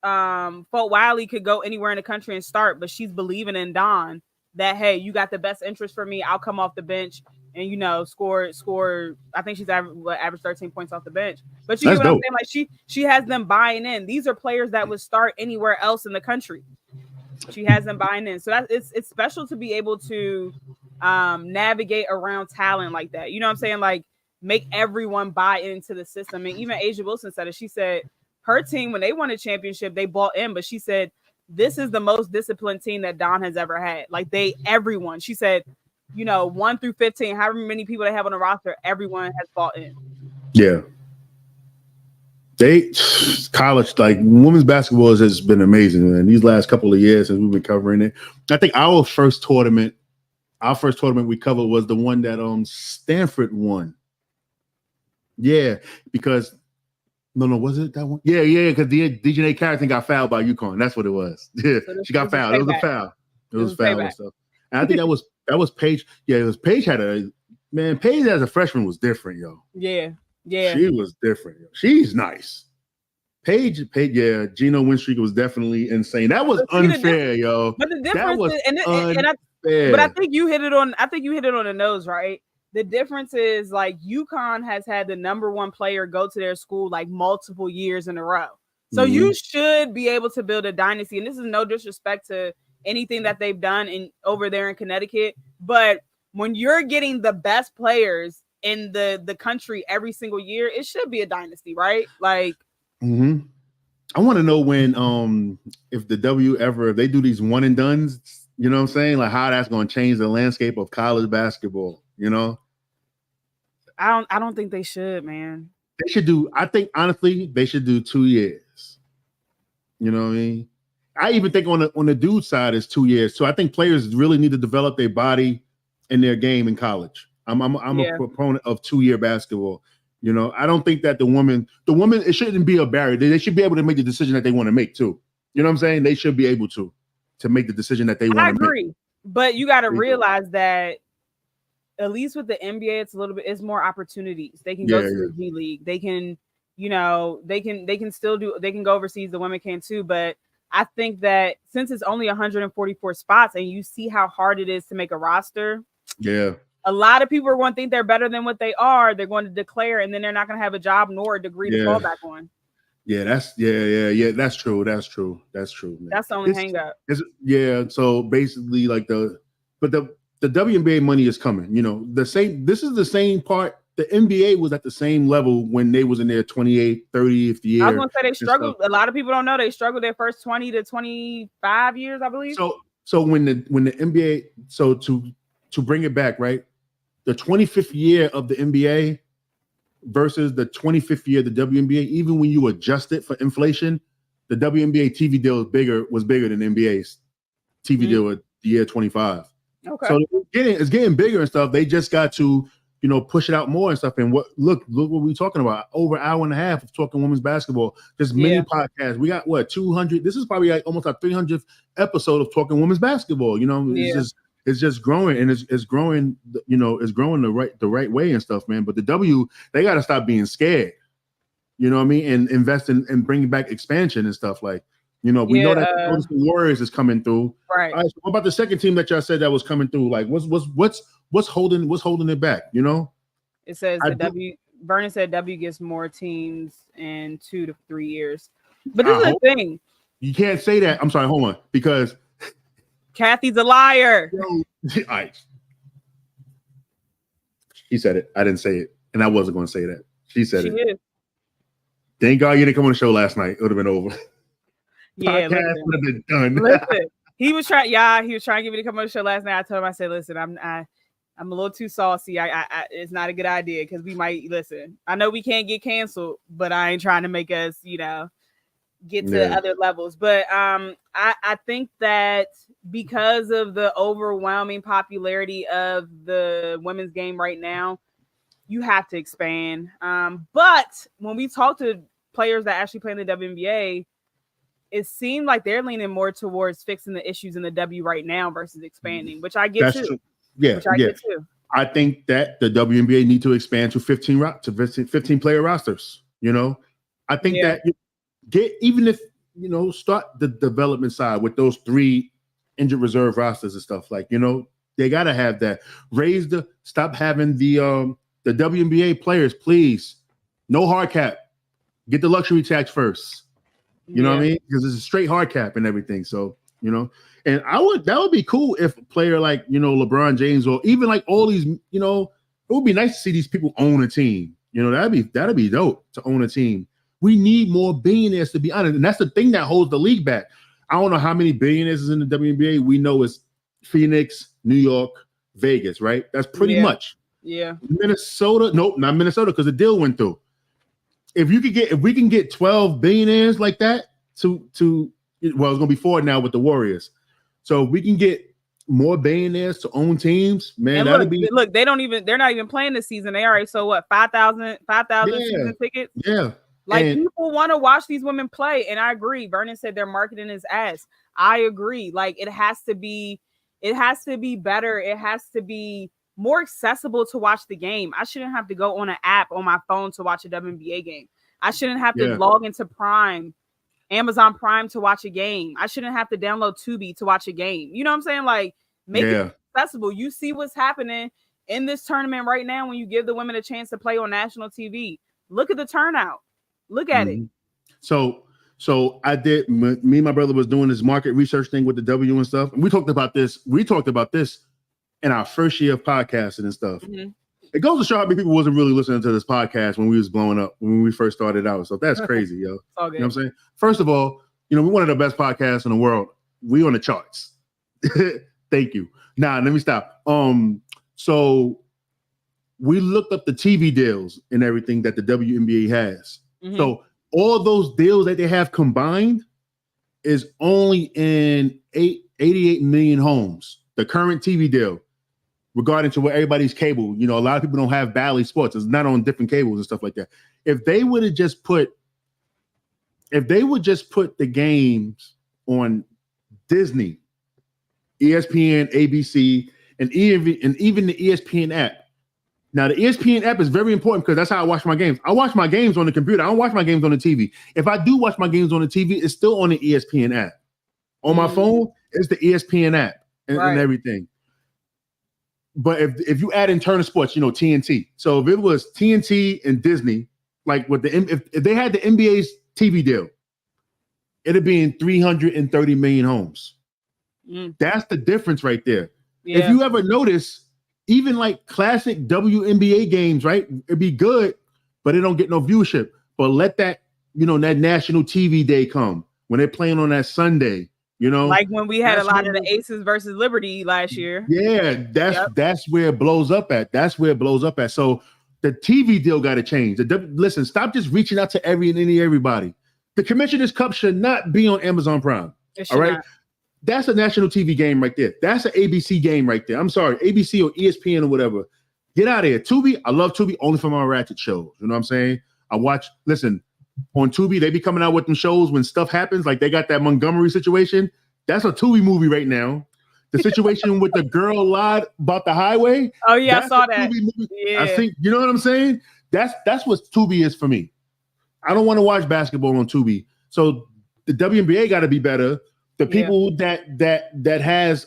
B: Folk Wiley could go anywhere in the country and start, but she's believing in Dawn that, hey, you got the best interest for me. I'll come off the bench. and score. I think she's average 13 points off the bench. But you
A: That's
B: get what I'm
A: dope.
B: saying? Like she has them buying in. These are players that would start anywhere else in the country. She has them buying in. So it's special to be able to navigate around talent like that. You know what I'm saying? Like make everyone buy into the system. And even Asia Wilson said it. She said her team, when they won a championship, they bought in, but she said this is the most disciplined team that Dawn has ever had. Like everyone. She said, 1 through 15, however many people they have on the roster, everyone has bought in.
A: Yeah. College, like women's basketball has been amazing, man. These last couple of years since we've been covering it. I think our first tournament we covered was the one that Stanford won. Yeah, because was it that one? Yeah, because DJ Carrington got fouled by UConn. That's what it was. Yeah, so she got fouled. It was a foul. It was foul and stuff. And I think that was Paige. Yeah, it was Paige Paige as a freshman was different, yo.
B: Yeah.
A: She was different. She's nice. Paige, yeah, Gino Winstreak was definitely insane. That was unfair, yo.
B: But the difference is, I think you hit it on the nose, right? The difference is like UConn has had the number one player go to their school like multiple years in a row. So you should be able to build a dynasty. And this is no disrespect to anything that they've done over there in Connecticut. But when you're getting the best players in the country every single year, it should be a dynasty, right? Like
A: I want to know when if the W ever, if they do these one and dones, you know what I'm saying? Like how that's going to change the landscape of college basketball,
B: I don't think they should, man.
A: They should do, I think honestly, they should do 2 years. You know what I mean? I even think on the dude side is 2 years. So I think players really need to develop their body and their game in college. I'm a proponent of 2-year basketball. I don't think that the woman, it shouldn't be a barrier. They should be able to make the decision that they want to make too. You know what I'm saying? They should be able to make the decision that they want to make. I agree.
B: But you got to realize that at least with the NBA, it's more opportunities. They can go to the G League. They can, they can still go overseas. The women can too. But I think that since it's only 144 spots and you see how hard it is to make a roster.
A: Yeah.
B: A lot of people are going to think they're better than what they are. They're going to declare, and then they're not going to have a job nor a degree to fall back on.
A: Yeah, that's true. That's true. Man.
B: That's the only hang up.
A: So basically, like the WNBA money is coming. This is the same part. The NBA was at the same level when they was in their 28th, 30th year.
B: I was going to say they struggled. A lot of people don't know they struggled their first 20 to 25 years, I believe.
A: So when the NBA, to bring it back, right? The 25th year of the NBA versus the 25th year of the WNBA, even when you adjust it for inflation, the WNBA TV deal was bigger than the NBA's TV deal with the year 25.
B: Okay.
A: So it's getting bigger and stuff. They just got to, push it out more and stuff. And look what we're talking about. Over an hour and a half of talking women's basketball. There's many podcasts. We got 200. This is probably like almost our 300th episode of talking women's basketball. It's just growing, and it's growing. It's growing the right way and stuff, man. But the W, they got to stop being scared. You know what I mean? And invest in bringing back expansion and stuff. Like, we know that the Golden State Warriors is coming through.
B: Right.
A: All right, so what about the second team that y'all said that was coming through? Like, what's holding it back?
B: It says Vernon said W gets more teams in 2 to 3 years. But this is the thing.
A: You can't say that. I'm sorry. Hold on, because
B: Kathy's a liar.
A: She said it. I didn't say it, and I wasn't going to say that. She said it. Is. Thank God you didn't come on the show last night. It would have been over.
B: Yeah,
A: podcast would have been done.
B: Listen, he was trying to get me to come on the show last night. I told him, I said, listen, I'm a little too saucy. It's not a good idea because we might listen. I know we can't get canceled, but I ain't trying to make us, get to other levels. But I think that because of the overwhelming popularity of the women's game right now, you have to expand. But when we talk to players that actually play in the WNBA, it seemed like they're leaning more towards fixing the issues in the W right now versus expanding, which I get too.
A: Get too. I think that the WNBA need to expand to 15 player rosters. I think that even if start the development side with those 3 injured reserve rosters and stuff, like They gotta have that. Stop having the WNBA players, please. No hard cap. Get the luxury tax first. You know what I mean? Because it's a straight hard cap and everything. So, and that would be cool if a player like, LeBron James or even like all these, it would be nice to see these people own a team. That'd be dope to own a team. We need more billionaires, to be honest. And that's the thing that holds the league back. I don't know how many billionaires is in the WNBA. We know it's Phoenix, New York, Vegas, right? That's pretty much.
B: Yeah.
A: Minnesota. Nope, not Minnesota, because the deal went through. If we can get 12 billionaires like that it's gonna be 4 now with the Warriors. So if we can get more billionaires to own teams, man,
B: look, they're not even playing this season. They already sold what, 5,000 season tickets?
A: Yeah.
B: People want to watch these women play, and I agree. Vernon said their marketing is ass. I agree. Like, it has to be better. It has to be more accessible to watch the game. I shouldn't have to go on an app on my phone to watch a WNBA game. I shouldn't have to log into Amazon Prime to watch a game. I shouldn't have to download Tubi to watch a game. You know what I'm saying? Like, make it accessible. You see what's happening in this tournament right now when you give the women a chance to play on national TV. Look at the turnout. Look at it. So I did. Me and my brother was doing this market research thing with the W and stuff, and we talked about this. In our first year of podcasting and stuff. Mm-hmm. It goes to show how many people wasn't really listening to this podcast when we was blowing up, when we first started out. So that's crazy, yo. You know what I'm saying? First of all, we're one of the best podcasts in the world. We on the charts. Thank you. Now, let me stop. So we looked up the TV deals and everything that the WNBA has. Mm-hmm. So all those deals that they have combined is only in 88 million homes. The current TV deal regarding to where everybody's cable, a lot of people don't have Bally Sports. It's not on different cables and stuff like that. If they would just put the games on Disney, ESPN, ABC, and even the ESPN app. Now, the ESPN app is very important because that's how I watch my games. I watch my games on the computer. I don't watch my games on the TV. If I do watch my games on the TV, it's still on the ESPN app. On my phone, it's the ESPN app and everything. But if you add in Turner Sports, TNT. So if it was TNT and Disney, like with if they had the NBA's TV deal, it'd be in 330 million homes. That's the difference right there. Yeah. If you ever notice, even like classic WNBA games, right? It'd be good, but it don't get no viewership. But let that, that national TV day come when they're playing on that Sunday. Like when we had a lot of the Aces versus Liberty last year.
A: Yeah, that's where it blows up at. So the TV deal got to change. Listen, stop just reaching out to everybody. The Commissioner's Cup should not be on Amazon Prime. All right. Not. That's a national TV game right there. That's an ABC game right there. I'm sorry, ABC or ESPN or whatever. Get out of here. Tubi, I love Tubi only for my ratchet shows. You know what I'm saying? Listen, on Tubi, they be coming out with them shows when stuff happens. Like they got that Montgomery situation. That's a Tubi movie right now. The situation with the girl lied about the highway.
B: Oh yeah, I saw that.
A: Yeah. I think, you know what I'm saying? That's what Tubi is for me. I don't want to watch basketball on Tubi. So the WNBA got to be better. The people that has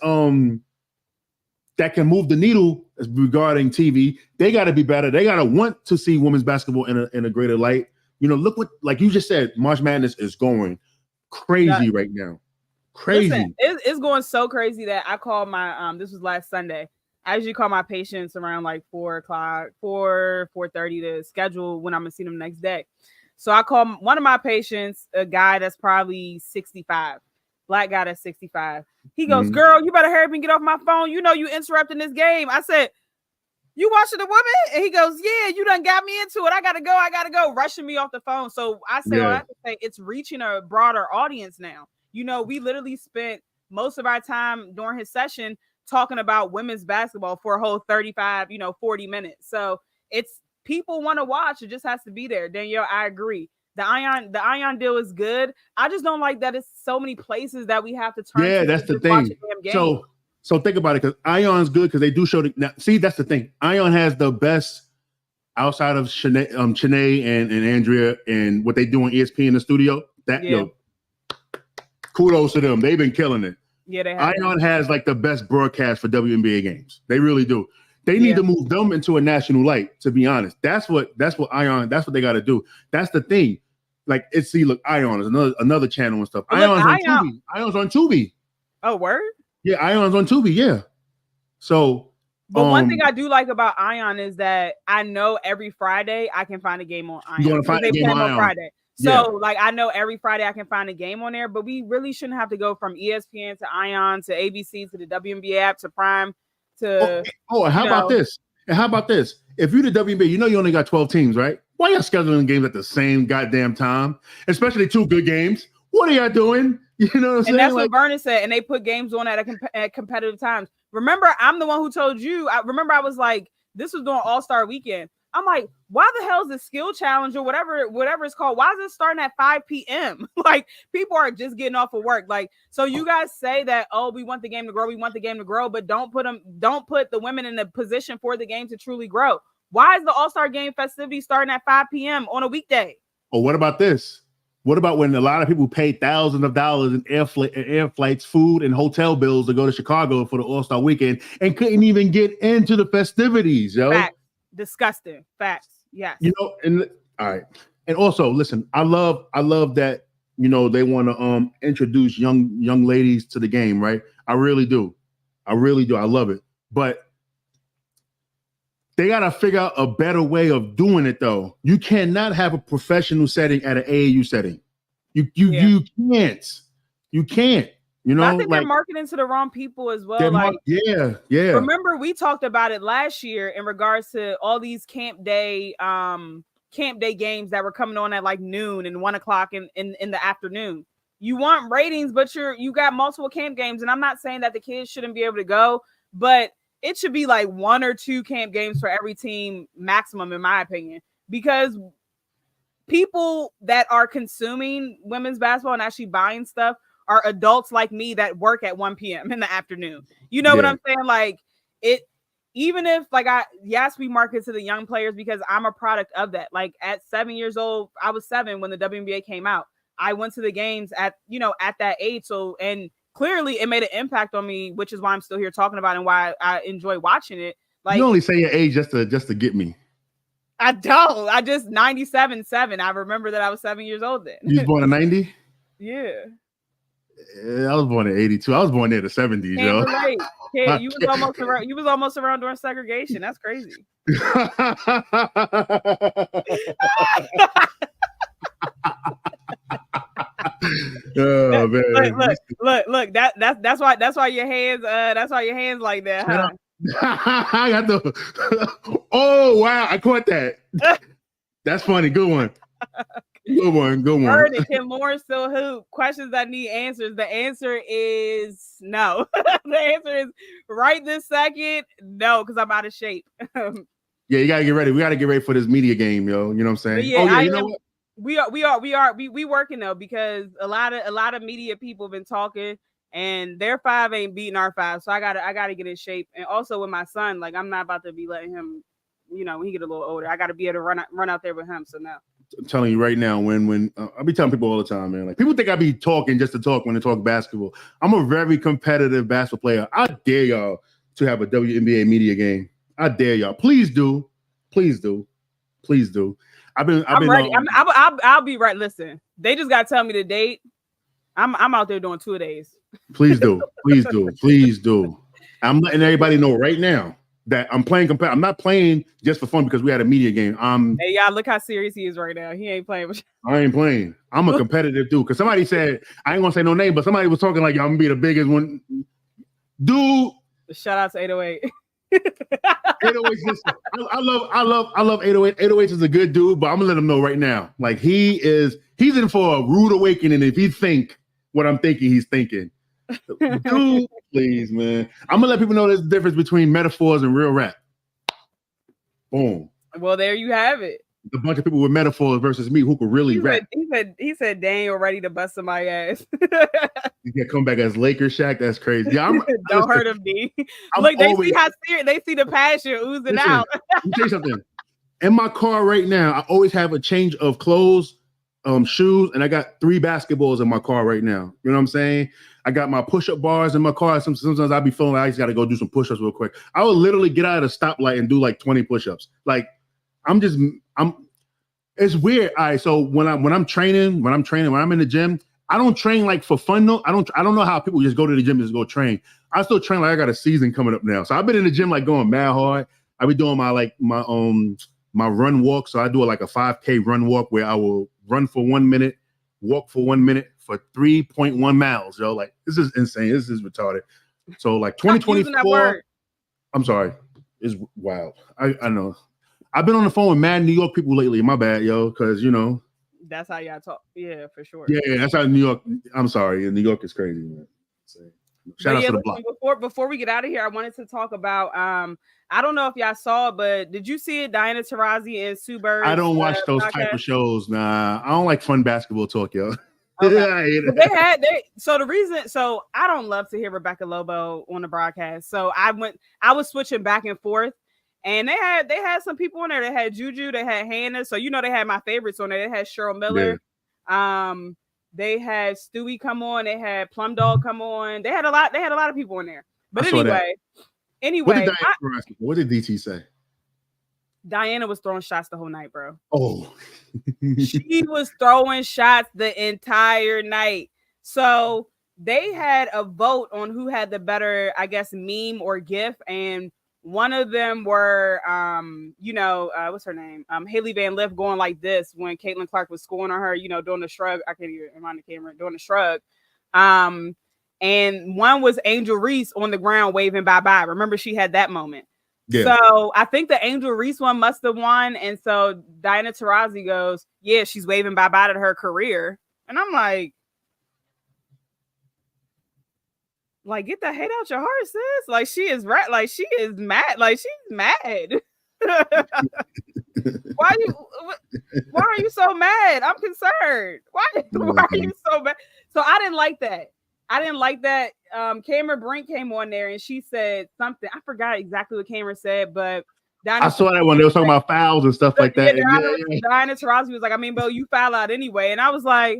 A: that can move the needle regarding TV, they got to be better. They got to want to see women's basketball in a greater light. Look what, like you just said, March Madness is going crazy right now. Crazy.
B: Listen, it's going so crazy that I called my this was last Sunday. I usually call my patients around like 4:30 to schedule when I'm gonna see them the next day. So I called one of my patients, a guy that's probably 65. Black guy that's 65. He goes, girl, you better hurry up and get off my phone. You interrupting this game. I said, you watching the woman? And he goes, yeah, you done got me into it. I gotta go. Rushing me off the phone. So I said, I have to say, it's reaching a broader audience now. We literally spent most of our time during his session talking about women's basketball for a whole 35, 40 minutes. So it's people want to watch. It just has to be there. Danielle, I agree. The Ion deal is good. I just don't like that it's so many places that we have to turn.
A: Yeah, that's the thing. So think about it, because Ion's good because they do show see, that's the thing. Ion has the best outside of Shanae and Andrea and what they do on ESPN in the studio. Kudos to them. They've been killing it.
B: Yeah, they have.
A: Ion has like the best broadcast for WNBA games. They really do. They need to move them into a national light, to be honest. That's what Ion, that's what they got to do. That's the thing. Like, look, Ion is another channel and stuff. Ion's on Tubi. Ion's on Tubi.
B: Oh, word?
A: Yeah, Ion's on Tubi, yeah. So,
B: but one thing I do like about Ion is that I know every Friday I can find a game on Ion.
A: You're going to find a game on
B: Friday. So, like, I know every Friday I can find a game on there, but we really shouldn't have to go from ESPN to Ion to ABC to the WNBA app to Prime to.
A: How about this? And how about this? If you're the WNBA, you know you only got 12 teams, right? Why y'all scheduling games at the same goddamn time? Especially 2 good games. What are y'all doing? You know what I'm saying?
B: And that's what Vernon said. And they put games on at competitive times. Remember, I'm the one who told you. I was like, this was during All-Star Weekend. I'm like, why the hell is the skill challenge or whatever it's called? Why is it starting at 5 p.m.? Like, people are just getting off of work. Like, so you guys say that, we want the game to grow, but don't put the women in the position for the game to truly grow. Why is the All-Star game festivity starting at 5 p.m. on a weekday?
A: Oh, what about this? What about when a lot of people paid thousands of dollars in air flights, food, and hotel bills to go to Chicago for the All-Star weekend and couldn't even get into the festivities, yo?
B: Facts. Disgusting. Facts. Yes.
A: You know, and all right. And also, listen, I love that, you know, they want to introduce young ladies to the game, right? I really do. I love it. But they got to figure out a better way of doing it, though. You cannot have a professional setting at an AAU setting. You can't. You can't. You know,
B: I think they're marketing to the wrong people as well.
A: Yeah.
B: Remember, we talked about it last year in regards to all these camp day games that were coming on at like noon and 1 o'clock in the afternoon. You want ratings, but you got multiple camp games, and I'm not saying that the kids shouldn't be able to go, but it should be like 1 or 2 camp games for every team maximum, in my opinion, because people that are consuming women's basketball and actually buying stuff are adults like me that work at 1 p.m. in the afternoon. You know what I'm saying? Like, even if we market to the young players because I'm a product of that. Like, at 7 years old, I was 7 when the WNBA came out. I went to the games at that age. So, and clearly it made an impact on me, which is why I'm still here talking about it and why I enjoy watching it. Like,
A: you only say your age just to get me.
B: I don't. I just 97.7. I remember that I was 7 years old then.
A: You was born in 90?
B: Yeah.
A: I was born in 82. I was born in the 70s, yo.
B: Relate. Yeah, you was almost around during segregation. That's crazy.
A: Oh man!
B: Look. That's why your hands. That's why your hands like that, huh?
A: I got the. Oh wow! I caught that. That's funny. Good one. Good one.
B: Vernon, can Lauren still hoop? Questions that need answers. The answer is no. The answer is right this second, no, because I'm out of shape.
A: Yeah, you gotta get ready. We gotta get ready for this media game, yo. You know what I'm saying?
B: You know what? We working though, because a lot of media people have been talking, and their 5 ain't beating our 5. So I gotta get in shape. And also with my son, like, I'm not about to be letting him, when he get a little older, I gotta be able to run out there with him. So now.
A: I'm telling you right now, when I be telling people all the time, man, like, people think I be talking just to talk when they talk basketball. I'm a very competitive basketball player. I dare y'all to have a WNBA media game. I dare y'all. Please do. I've been
B: ready. I'll be right. Listen, they just gotta tell me the date. I'm out there doing 2 days.
A: Please do. I'm letting everybody know right now that I'm playing competitive. I'm not playing just for fun because we had a media game.
B: Hey, y'all, look how serious he is right now. He ain't playing with you.
A: I ain't playing. I'm a competitive dude. Because somebody said, I ain't gonna say no name, but somebody was talking like, I'm gonna be the biggest one. Dude.
B: Shout out to 808.
A: 808, I love 808. 808 is a good dude, but I'm gonna let him know right now. Like, he's in for a rude awakening if he think what I'm thinking he's thinking. Dude, please, man. I'm gonna let people know there's a difference between metaphors and real rap. Boom.
B: Well, there you have it.
A: A bunch of people with metaphors versus me who could really rap.
B: He said Daniel ready to bust somebody's ass.
A: You can come back as Lakers Shaq. That's crazy. Yeah,
B: don't hurt him, D. Look, they see how serious. They see the passion oozing out.
A: Let me tell you something. In my car right now, I always have a change of clothes shoes, and I got 3 basketballs in my car right now. You know what I'm saying? I got my push-up bars in my car. Sometimes I'll be feeling like I just got to go do some push-ups real quick. I would literally get out of the stoplight and do like 20 push-ups. Like it's weird. All right, so when I'm training, when I'm in the gym, I don't train like for fun. No, I don't know how people just go to the gym and just go train. I still train like I got a season coming up now. So I've been in the gym like going mad hard. I've been doing my run walk. So I do like a 5K run walk where I will run for 1 minute, walk for 1 minute for 3.1 miles. Yo, like this is insane. This is retarded. So like 2024. I'm sorry, it's wild. I know. I've been on the phone with mad New York people lately. My bad, yo, because
B: that's how y'all talk. Yeah, for sure.
A: Yeah, that's how New York. I'm sorry, New York is crazy, man. Shout out to the block.
B: Before we get out of here, I wanted to talk about I don't know if y'all saw it, but did you see it? Diana Taurasi and Sue Bird.
A: I don't watch those type of shows. Nah, I don't like fun basketball talk, yo.
B: Okay. So I don't love to hear Rebecca Lobo on the broadcast. So I was switching back and forth, and they had some people on there. They had Juju, they had Hannah. So they had my favorites on there. They had Cheryl Miller. Yeah. They had Stewie come on. They had Plum Dog come on. They had a lot of people in there. But anyway,
A: what did DT say?
B: Diana was throwing shots the whole night, bro.
A: Oh,
B: she was throwing shots the entire night. So they had a vote on who had the better, I guess, meme or GIF, and one of them were, what's her name? Haley Van Liff going like this when Caitlin Clark was scoring on her, doing the shrug. I can't even remind the camera, doing the shrug. And one was Angel Reese on the ground waving bye-bye. Remember, she had that moment. Yeah. So I think the Angel Reese one must have won. And so Diana Taurasi goes, yeah, she's waving bye-bye to her career. And I'm like, get the hate out your heart, sis. Like, she is right. Like, she is mad. Like, she's mad. Why are you so mad? I'm concerned. Why are you so mad? So I didn't like that. Cameron Brink came on there and she said something. I forgot exactly what Cameron said, but
A: I saw that one. They were talking about fouls and stuff like that.
B: Diana Taurasi was like, Bo, you foul out anyway. And I was like,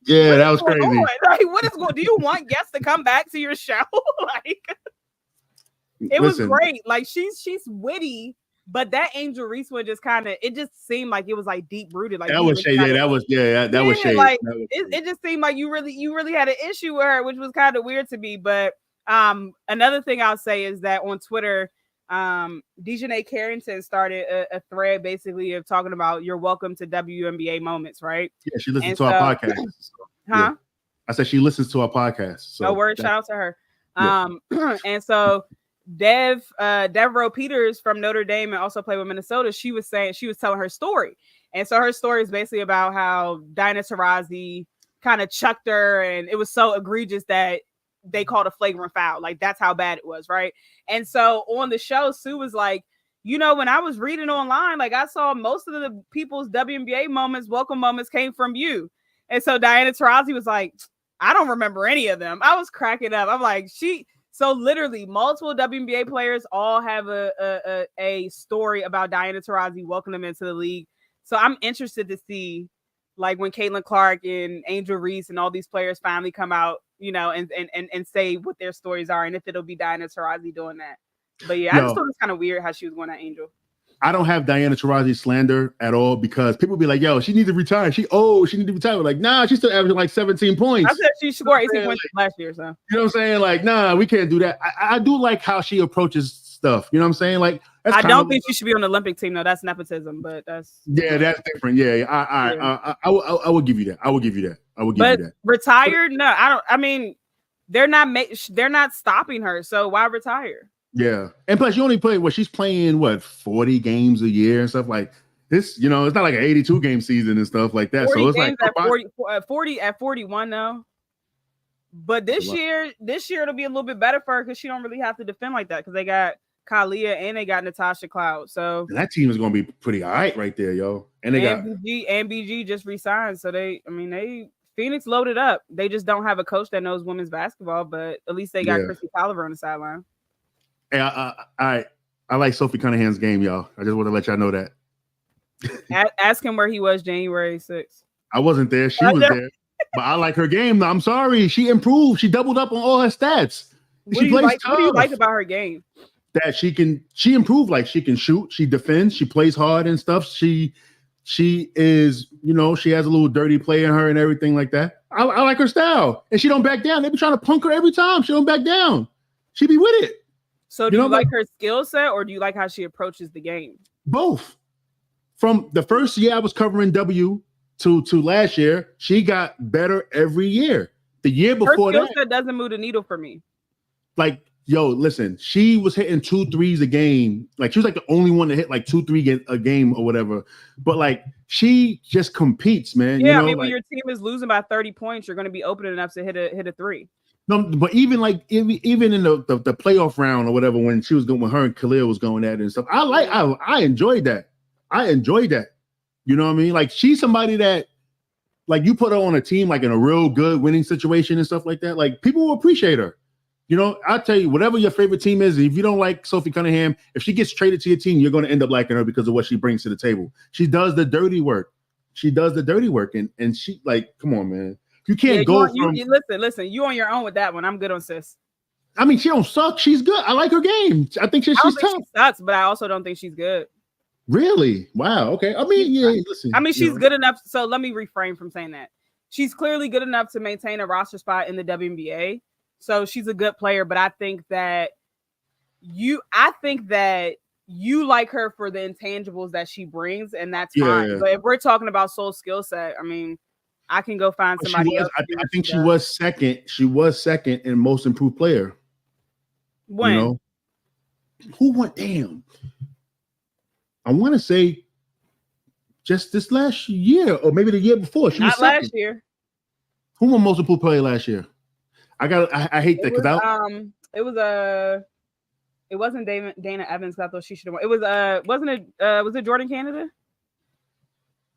A: yeah, that was crazy.
B: Like, what is going? Do you want guests to come back to your show? It was great. Like, she's witty, but that Angel Reese one just it just seemed like it was like deep rooted. Like
A: that was shady. That was shady.
B: Like it just seemed like you really had an issue with her, which was kind of weird to me. But another thing I'll say is that on Twitter, Dejanay Carrington started a thread basically of talking about you're welcome to WNBA moments, right?
A: Yeah, she listens to our podcast.
B: Huh?
A: I said she listens to our podcast. So
B: no word, shout out to her. Yeah. And so Devereaux Peters from Notre Dame and also played with Minnesota, she was telling her story. And so her story is basically about how Diana Taurasi kind of chucked her, and it was so egregious that they called a flagrant foul. Like, that's how bad it was, right? And so on the show, Sue was like, when I was reading online, like, I saw most of the people's WNBA moments, welcome moments, came from you. And so Diana Taurasi was like, I don't remember any of them. I was cracking up. I'm like, so literally multiple WNBA players all have a story about Diana Taurasi welcoming them into the league. So I'm interested to see, like, when Caitlin Clark and Angel Reese and all these players finally come out, and say what their stories are, and if it'll be Diana Taurasi doing that. But yeah, I just thought it was kind of weird how she was going at Angel.
A: I don't have Diana Taurasi slander at all because people be like, yo, she needs to retire. She needs to retire. We're like, nah, she's still averaging like 17 points.
B: I said she scored 18 points last year, so.
A: You know what I'm saying? Like, nah, we can't do that. I do like how she approaches stuff. You know what I'm saying? Like,
B: I don't think she should be on the Olympic team, though. That's nepotism, but that's.
A: Yeah, that's different. Yeah, I will give you that. I will give you that.
B: But retired? No, I don't. I mean, they're not stopping her. So why retire?
A: Yeah, and plus you only play she's playing 40 games a year and stuff like this. It's not like an 82 game season and stuff like that. So it's like
B: at 41 though. But this year it'll be a little bit better for her because she don't really have to defend like that because they got Kalia and they got Natasha Cloud. So
A: that team is going to be pretty all right right there, yo. And they got
B: BG just resigned, so they Phoenix loaded up. They just don't have a coach that knows women's basketball, but at least they got Chrissy Tolliver on the sideline.
A: Hey, I like Sophie Cunningham's game, y'all. I just want to let y'all know that.
B: Ask him where he was January 6th.
A: I wasn't there. She
B: I
A: was
B: know.
A: there. But I like her game. I'm sorry. She improved. She doubled up on all her stats.
B: What
A: She
B: do you
A: plays
B: like?
A: tough.
B: What do you like about her game?
A: That she improved. Like she can shoot, she defends, she plays hard and stuff. She is, she has a little dirty play in her and everything like that. I like her style. And she don't back down. They be trying to punk her every time. She don't back down. She be with it.
B: So do you like her skill set, or do you like how she approaches the game?
A: Both. From the first year I was covering W to last year, she got better every year. The year before
B: her skill set doesn't move the needle for me.
A: Like, yo, listen, she was hitting 2 threes a game. Like, she was like the only one to hit like 2-3 a game or whatever. But like, she just competes, man.
B: Yeah, I mean, when your team is losing by 30 points, you're going to be open enough to hit a three.
A: No, but even in the playoff round or whatever, when she was going, when her and Khalil was going at it and stuff, I enjoyed that. I enjoyed that. You know what I mean? Like, she's somebody that, like, you put her on a team like in a real good winning situation and stuff like that. Like, people will appreciate her. I'll tell you, whatever your favorite team is, if you don't like Sophie Cunningham, if she gets traded to your team, you're going to end up liking her because of what she brings to the table. She does the dirty work. And she, like, come on, man. You can't
B: listen, you on your own with that one. I'm good on sis.
A: I mean, she don't suck. She's good. I like her game. I think she's tough.
B: She sucks, but I also don't think she's good.
A: Really? Wow. Okay. I mean, yeah, listen.
B: I mean, she's good enough. So let me refrain from saying that. She's clearly good enough to maintain a roster spot in the WNBA. So she's a good player, but I think that you like her for the intangibles that she brings, and that's fine. Yeah. But if we're talking about soul skill set, I mean, I can go find somebody else.
A: I think she was second. She was second in most improved player.
B: When?
A: Who won? Damn. I want to say just this last year, or maybe the year before. She
B: Not last year.
A: Who won most improved player last year? I hate that because
B: it wasn't Dana Evans. I thought she should have won. It was was it Jordan Canada?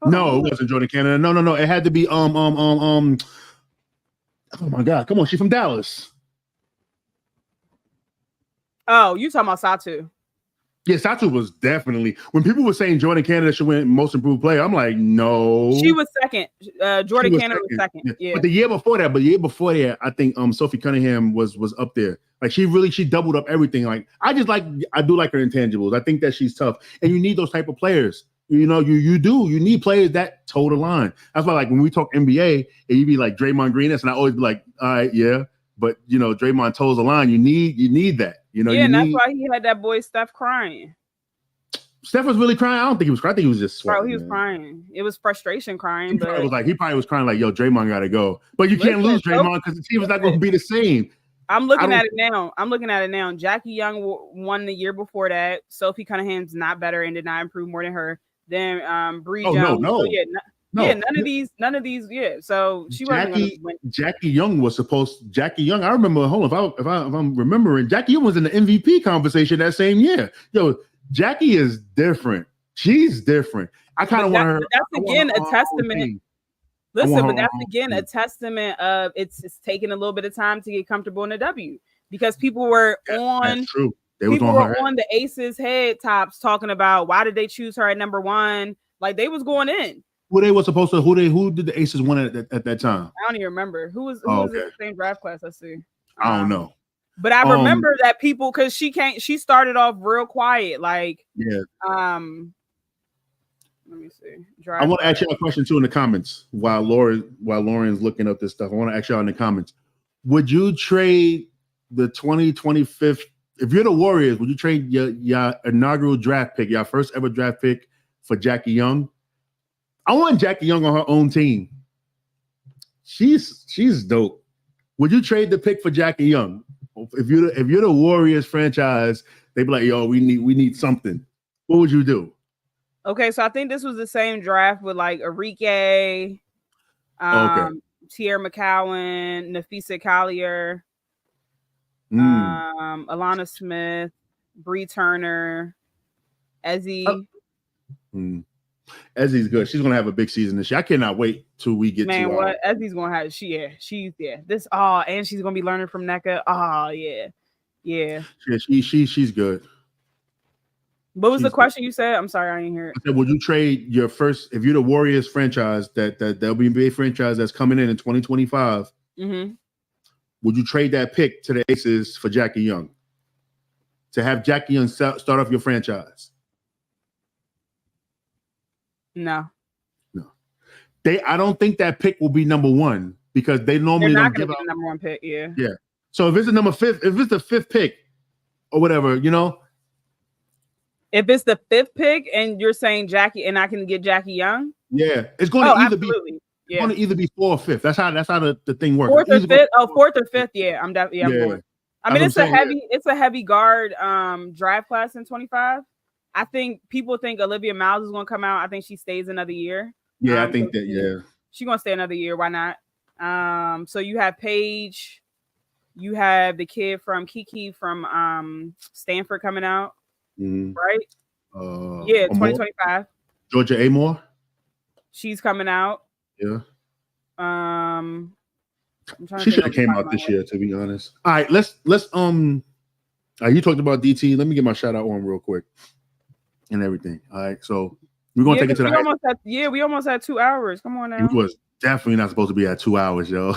A: No, it wasn't Jordan Canada. No. It had to be oh my God, come on, she's from Dallas.
B: Oh, you talking about Satu?
A: Yeah, Satu was definitely, when people were saying Jordan Canada should win most improved player, I'm like, no.
B: She was second. Jordan Canada was second. Yeah.
A: But the year before that, I think Sophie Cunningham was up there. Like she doubled up everything. Like I do like her intangibles. I think that she's tough. And you need those type of players. You need players that toe the line. That's why, like, when we talk NBA and you be like Draymond Green, and I always be like, all right, yeah. But Draymond toes the line. You need that.
B: And that's why he had that boy Steph crying.
A: Steph was really crying. I don't think he was crying. I think he was just sweating.
B: Bro, he was crying. It was frustration crying.
A: He probably was crying like, yo, Draymond gotta go. But you can't lose Draymond because the team is not going to be the same.
B: I'm looking at it now. Jackie Young won the year before that. Sophie Cunningham's not better and did not improve more than her. Then Bree Jones.
A: No.
B: Yeah, none of these. Yeah, so she wasn't going to win.
A: Jackie Young. I remember. Hold on, if I'm remembering, Jackie Young was in the MVP conversation that same year. Yo, Jackie is different. She's different. I kind of want her.
B: That's again a testament. Listen, but that's again a testament of it's taking a little bit of time to get comfortable in the W because people were on.
A: That's true.
B: People were on the Aces head tops talking about why did they choose her at number 1? Like they was going in.
A: Who they were supposed to? Who did the Aces win at that time?
B: I don't even remember. Who was in the same draft class? Let's see.
A: I don't know.
B: But I remember that people because she started off real quiet. Like let me see.
A: I want to ask you a question too in the comments while Lauren's looking up this stuff. I want to ask y'all in the comments. Would you trade the 2025? If you're the Warriors, would you trade your inaugural draft pick, your first ever draft pick, for Jackie Young? I want Jackie Young on her own team. She's dope. Would you trade the pick for Jackie Young? If you're the Warriors franchise, they'd be like, yo, we need something. What would you do?
B: Okay, so I think this was the same draft with like Arike, Tierra McCowan, Nafisa Collier, Alana Smith, Bree Turner, Ezzy.
A: Ezzy's good. She's gonna have a big season this year. I cannot wait till we get to
B: what Ezzy's gonna have. She's this and she's gonna be learning from NECA. She's
A: good.
B: What was the question you said? I'm sorry, I didn't hear it.
A: I said, would you trade your first, if you're the Warriors franchise, that WNBA franchise that's coming in 2025, would you trade that pick to the Aces for Jackie Young? To have Jackie Young start off your franchise?
B: No.
A: I don't think that pick will be number one because they normally
B: They're not
A: don't give
B: be
A: out
B: the number one pick. Yeah.
A: So if it's the fifth pick or whatever,
B: if it's the fifth pick and you're saying Jackie and I can get Jackie Young,
A: it's going to either
B: absolutely.
A: It's going to either be 4th or 5th. That's how the thing works.
B: 4th or 5th. Oh, 4th or 5th. Yeah, I'm definitely. I'm going. I mean, it's a heavy guard draft class in 25. I think people think Olivia Miles is going to come out. I think she stays another year.
A: Yeah, I think that.
B: She's going to stay another year. Why not? So you have Paige, you have the kid from Kiki from Stanford coming out, right? 2025.
A: Georgia Amore.
B: She's coming out.
A: Yeah. She should have came out this year, to be honest. All right, let's you talked about DT. Let me get my shout out on real quick and everything. All right, so we're gonna take it to
B: we almost had 2 hours. Come on now.
A: It was definitely not supposed to be at 2 hours, yo.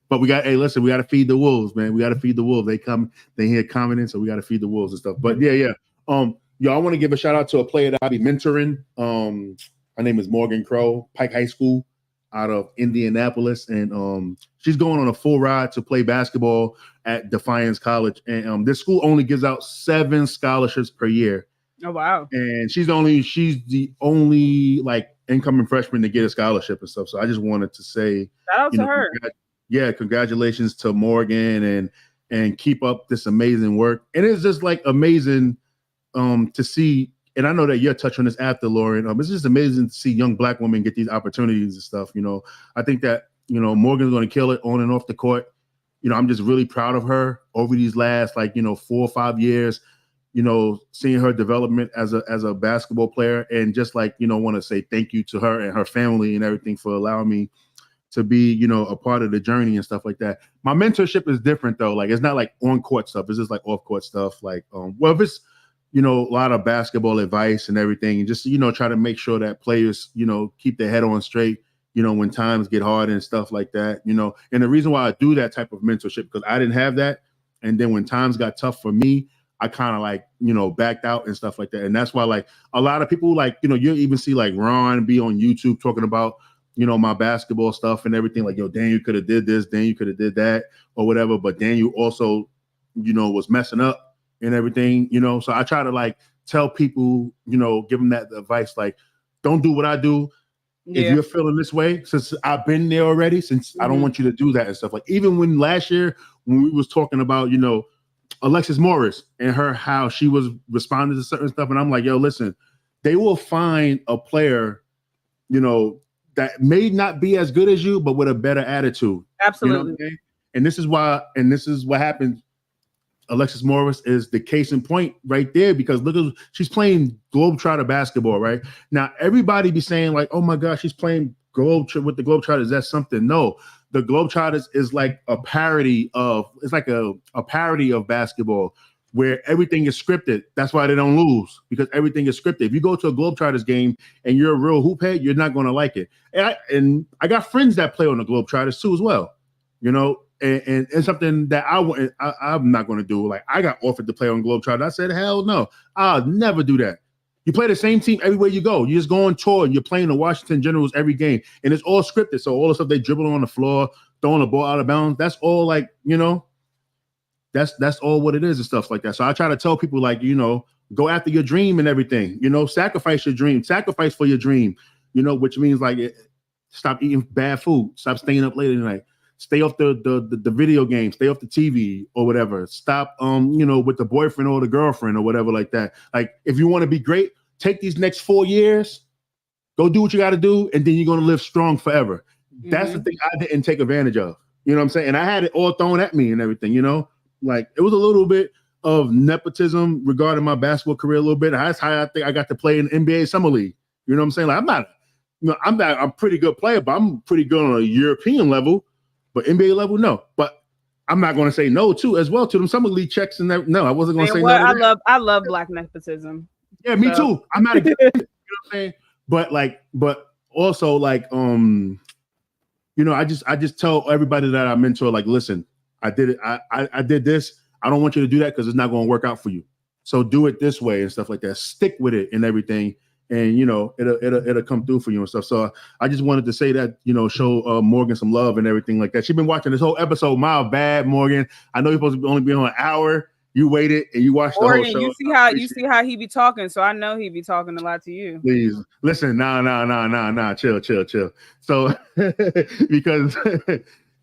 A: But we got we got to feed the wolves, man. We got to feed the wolves. They hear commenting, so we got to feed the wolves and stuff. But yeah. I want to give a shout out to a player that I'll be mentoring. Her name is Morgan Crow, Pike High School out of Indianapolis, and she's going on a full ride to play basketball at Defiance College. And this school only gives out 7 scholarships per year.
B: Oh wow!
A: And she's the only like incoming freshman to get a scholarship and stuff. So I just wanted to say,
B: shout out to her.
A: Congratulations to Morgan and keep up this amazing work. And it's just like amazing to see. And I know that you'll touch on this after, Lauren. It's just amazing to see young Black women get these opportunities and stuff. I think that Morgan's going to kill it on and off the court. I'm just really proud of her over these last 4 or 5 years. Seeing her development as a basketball player, and just want to say thank you to her and her family and everything for allowing me to be, a part of the journey and stuff like that. My mentorship is different though. Like, it's not like on court stuff. It's just like off court stuff. Like, if it's, a lot of basketball advice and everything, and just, try to make sure that players, keep their head on straight, when times get hard and stuff like that, and the reason why I do that type of mentorship, because I didn't have that. And then when times got tough for me, I kind of backed out and stuff like that. And that's why a lot of people you even see Ron be on YouTube talking about, my basketball stuff and everything, Daniel could have did this, Daniel could have did that or whatever. But Daniel also, was messing up and everything, so I try to tell people, give them that advice, don't do what I do. Yeah. If you're feeling this way, since I've been there already, I don't want you to do that and stuff. Even when last year, when we was talking about, Alexis Morris and how she was responding to certain stuff. And I'm like, yo, listen, they will find a player, that may not be as good as you, but with a better attitude.
B: Absolutely.
A: And this is what happened. Alexis Morris is the case in point right there, because look, she's playing Globetrotter basketball right now. Everybody be saying oh my gosh, she's playing with the Globetrotters. That's something. No, the Globetrotters is like a parody of basketball where everything is scripted. That's why they don't lose, because everything is scripted. If you go to a Globetrotters game and you're a real hoop head, you're not going to like it. And I got friends that play on the Globetrotters too as well, and something that I'm not going to do. I got offered to play on Globetrotters. I said, hell no, I'll never do that. You play the same team everywhere you go. You just go on tour and you're playing the Washington Generals every game, and it's all scripted. So all the stuff they dribble on the floor, throwing the ball out of bounds, that's all that's all what it is and stuff like that. So I try to tell people go after your dream and everything, sacrifice your dream, sacrifice for your dream, which means stop eating bad food, stop staying up late at night, stay off the video game, stay off the TV or whatever. Stop, with the boyfriend or the girlfriend or whatever like that. If you want to be great, take these next 4 years, go do what you got to do, and then you're going to live strong forever. Mm-hmm. That's the thing I didn't take advantage of. You know what I'm saying? And I had it all thrown at me and everything, it was a little bit of nepotism regarding my basketball career a little bit. That's how I think I got to play in the NBA Summer League. You know what I'm saying? I'm a pretty good player, but I'm pretty good on a European level. But NBA level, no. But I'm not going to say no to them summer league checks and that. No, I wasn't going to say no.
B: I love Black nepotism.
A: Yeah, me too. I'm not against it. You know what I'm saying? But also like I just tell everybody that I mentor, like, listen, I did it. I did this. I don't want you to do that because it's not going to work out for you. So do it this way and stuff like that. Stick with it and everything. And it'll come through for you and stuff. So I just wanted to say that, show Morgan some love and everything like that. She's been watching this whole episode. My bad, Morgan. I know you're supposed to only be on an hour. You waited and you watched the whole show.
B: You see how he be talking, so I know he be talking a lot to you.
A: Please listen. Nah. Chill. So because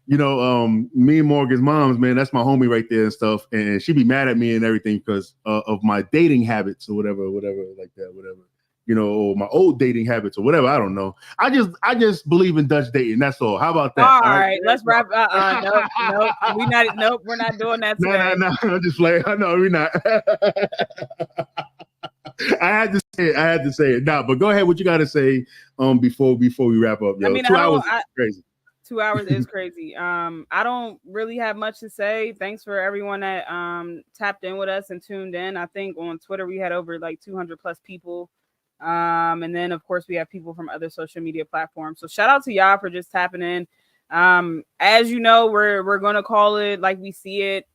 A: me and Morgan's moms, man, that's my homie right there and stuff, and she be mad at me and everything because of my dating habits or whatever like that, whatever. Or my old dating habits or whatever. I don't know. I just believe in Dutch dating. That's all. How about that?
B: All right, let's wrap. Nope. We're not doing that today.
A: No. I'm just playing. No, we're not. I had to say it. Nah, but go ahead. What you got to say before we wrap up? Yo, 2 hours is crazy.
B: 2 hours is crazy. I don't really have much to say. Thanks for everyone that tapped in with us and tuned in. I think on Twitter we had over like 200 plus people. And then of course we have people from other social media platforms. So shout out to y'all for just tapping in. As you know, we're gonna call it like we see it.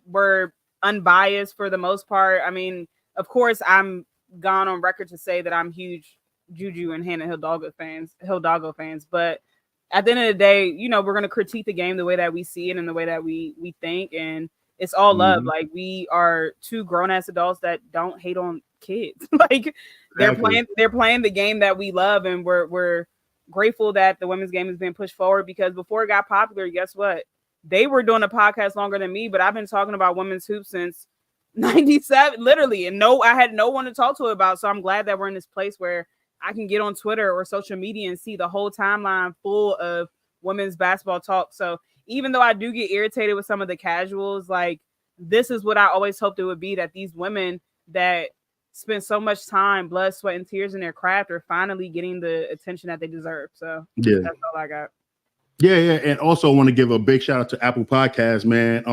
B: We're unbiased for the most part. I mean, of course, I'm gone on record to say that I'm huge Juju and Hannah Hidalgo fans, but at the end of the day, we're gonna critique the game the way that we see it and the way that we think, and it's all love. Like, we are two grown-ass adults that don't hate on kids. Like, they're playing the game that we love, and we're grateful that the women's game has been pushed forward, because before it got popular, guess what? They were doing a podcast longer than me, but I've been talking about women's hoops since 97, literally, and I had no one to talk to about. So I'm glad that we're in this place where I can get on Twitter or social media and see the whole timeline full of women's basketball talk. So even though I do get irritated with some of the casuals, like, this is what I always hoped it would be, that these women that spend so much time, blood, sweat, and tears in their craft are finally getting the attention that they deserve. So yeah, that's all I got.
A: Yeah. And also want to give a big shout out to Apple Podcasts, man.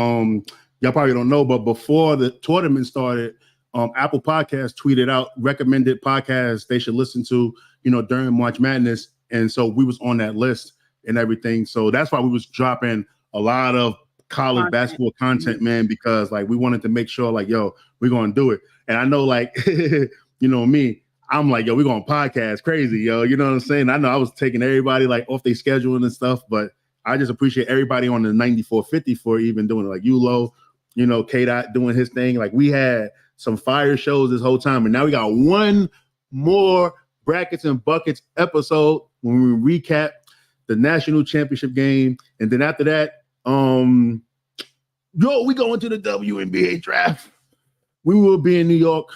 A: Y'all probably don't know, but before the tournament started, Apple Podcasts tweeted out recommended podcasts they should listen to, during March Madness. And so we was on that list and everything. So that's why we was dropping a lot of college basketball content, man, because like we wanted to make sure, like, yo, we're going to do it. And I know, like, me, I'm like, yo, we're going to podcast crazy, yo. You know what I'm saying? I know I was taking everybody like off their schedule and stuff, but I just appreciate everybody on the 9450 for even doing it. Like Ulo, K-Dot doing his thing. Like, we had some fire shows this whole time. And now we got one more Brackets and Buckets episode when we recap the national championship game. And then after that, we go into the WNBA draft. We will be in New York.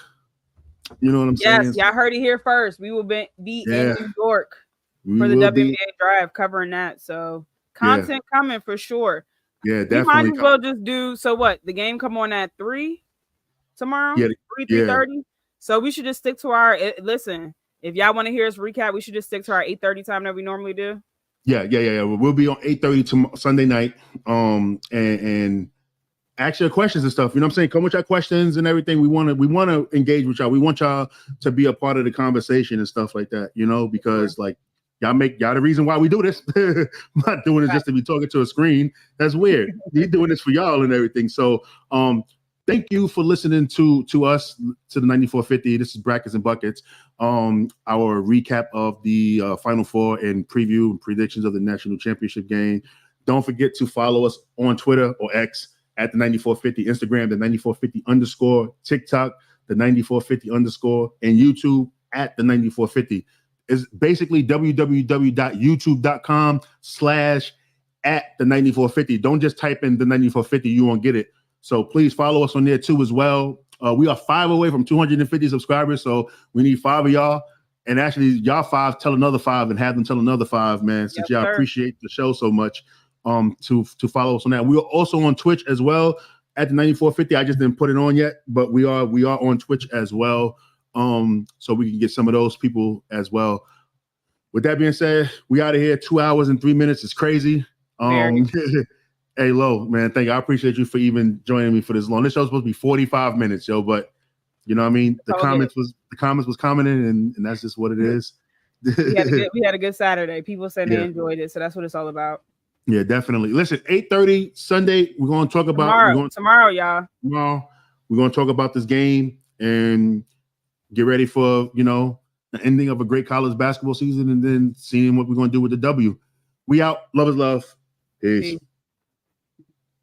A: You know what I'm saying?
B: Yes, y'all heard it here first. We will be in New York for the WNBA draft, covering that. So content coming for sure.
A: Yeah, definitely.
B: We might as well just do, so what? The game come on at 3 tomorrow?
A: Yeah,
B: 3:30. So we should just stick to our, listen, if y'all want to hear us recap, we should just stick to our 8:30 time that we normally do.
A: Yeah. We'll be on 8:30 Sunday night. And ask your questions and stuff. You know what I'm saying? Come with your questions and everything. We want to engage with y'all. We want y'all to be a part of the conversation and stuff like that, because like y'all the reason why we do this. I'm not doing it just to be talking to a screen. That's weird. We're doing this for y'all and everything. So thank you for listening to us, to the 9450. This is Brackets and Buckets. Our recap of the Final Four and preview and predictions of the national championship game. Don't forget to follow us on Twitter or X at the 9450, Instagram, the 9450_, TikTok, the 9450_, and YouTube at the 9450. It's basically www.youtube.com/at the 9450. Don't just type in the 9450, you won't get it. So please follow us on there too as well. We are 5 away from 250 subscribers, so we need 5 of y'all. And actually, y'all 5 tell another 5 and have them tell another 5, man, since y'all appreciate the show so much. To follow us on that. We are also on Twitch as well at the 9450. I just didn't put it on yet, but we are on Twitch as well. So we can get some of those people as well. With that being said, we out of here. 2 hours and 3 minutes. It's crazy. Hey, Lo, man, thank you. I appreciate you for even joining me for this long. This show's supposed to be 45 minutes, yo, but You know what I mean? The
B: all
A: comments was commenting, and that's just what it is.
B: We had a good Saturday. People said they
A: Yeah.
B: enjoyed it, so that's what it's all about.
A: Yeah, definitely. Listen, 8:30 Sunday, we're going to talk about
B: tomorrow, y'all.
A: Tomorrow, we're going to talk about this game and get ready for, the ending of a great college basketball season and then seeing what we're going to do with the W. We out. Love is love. Peace.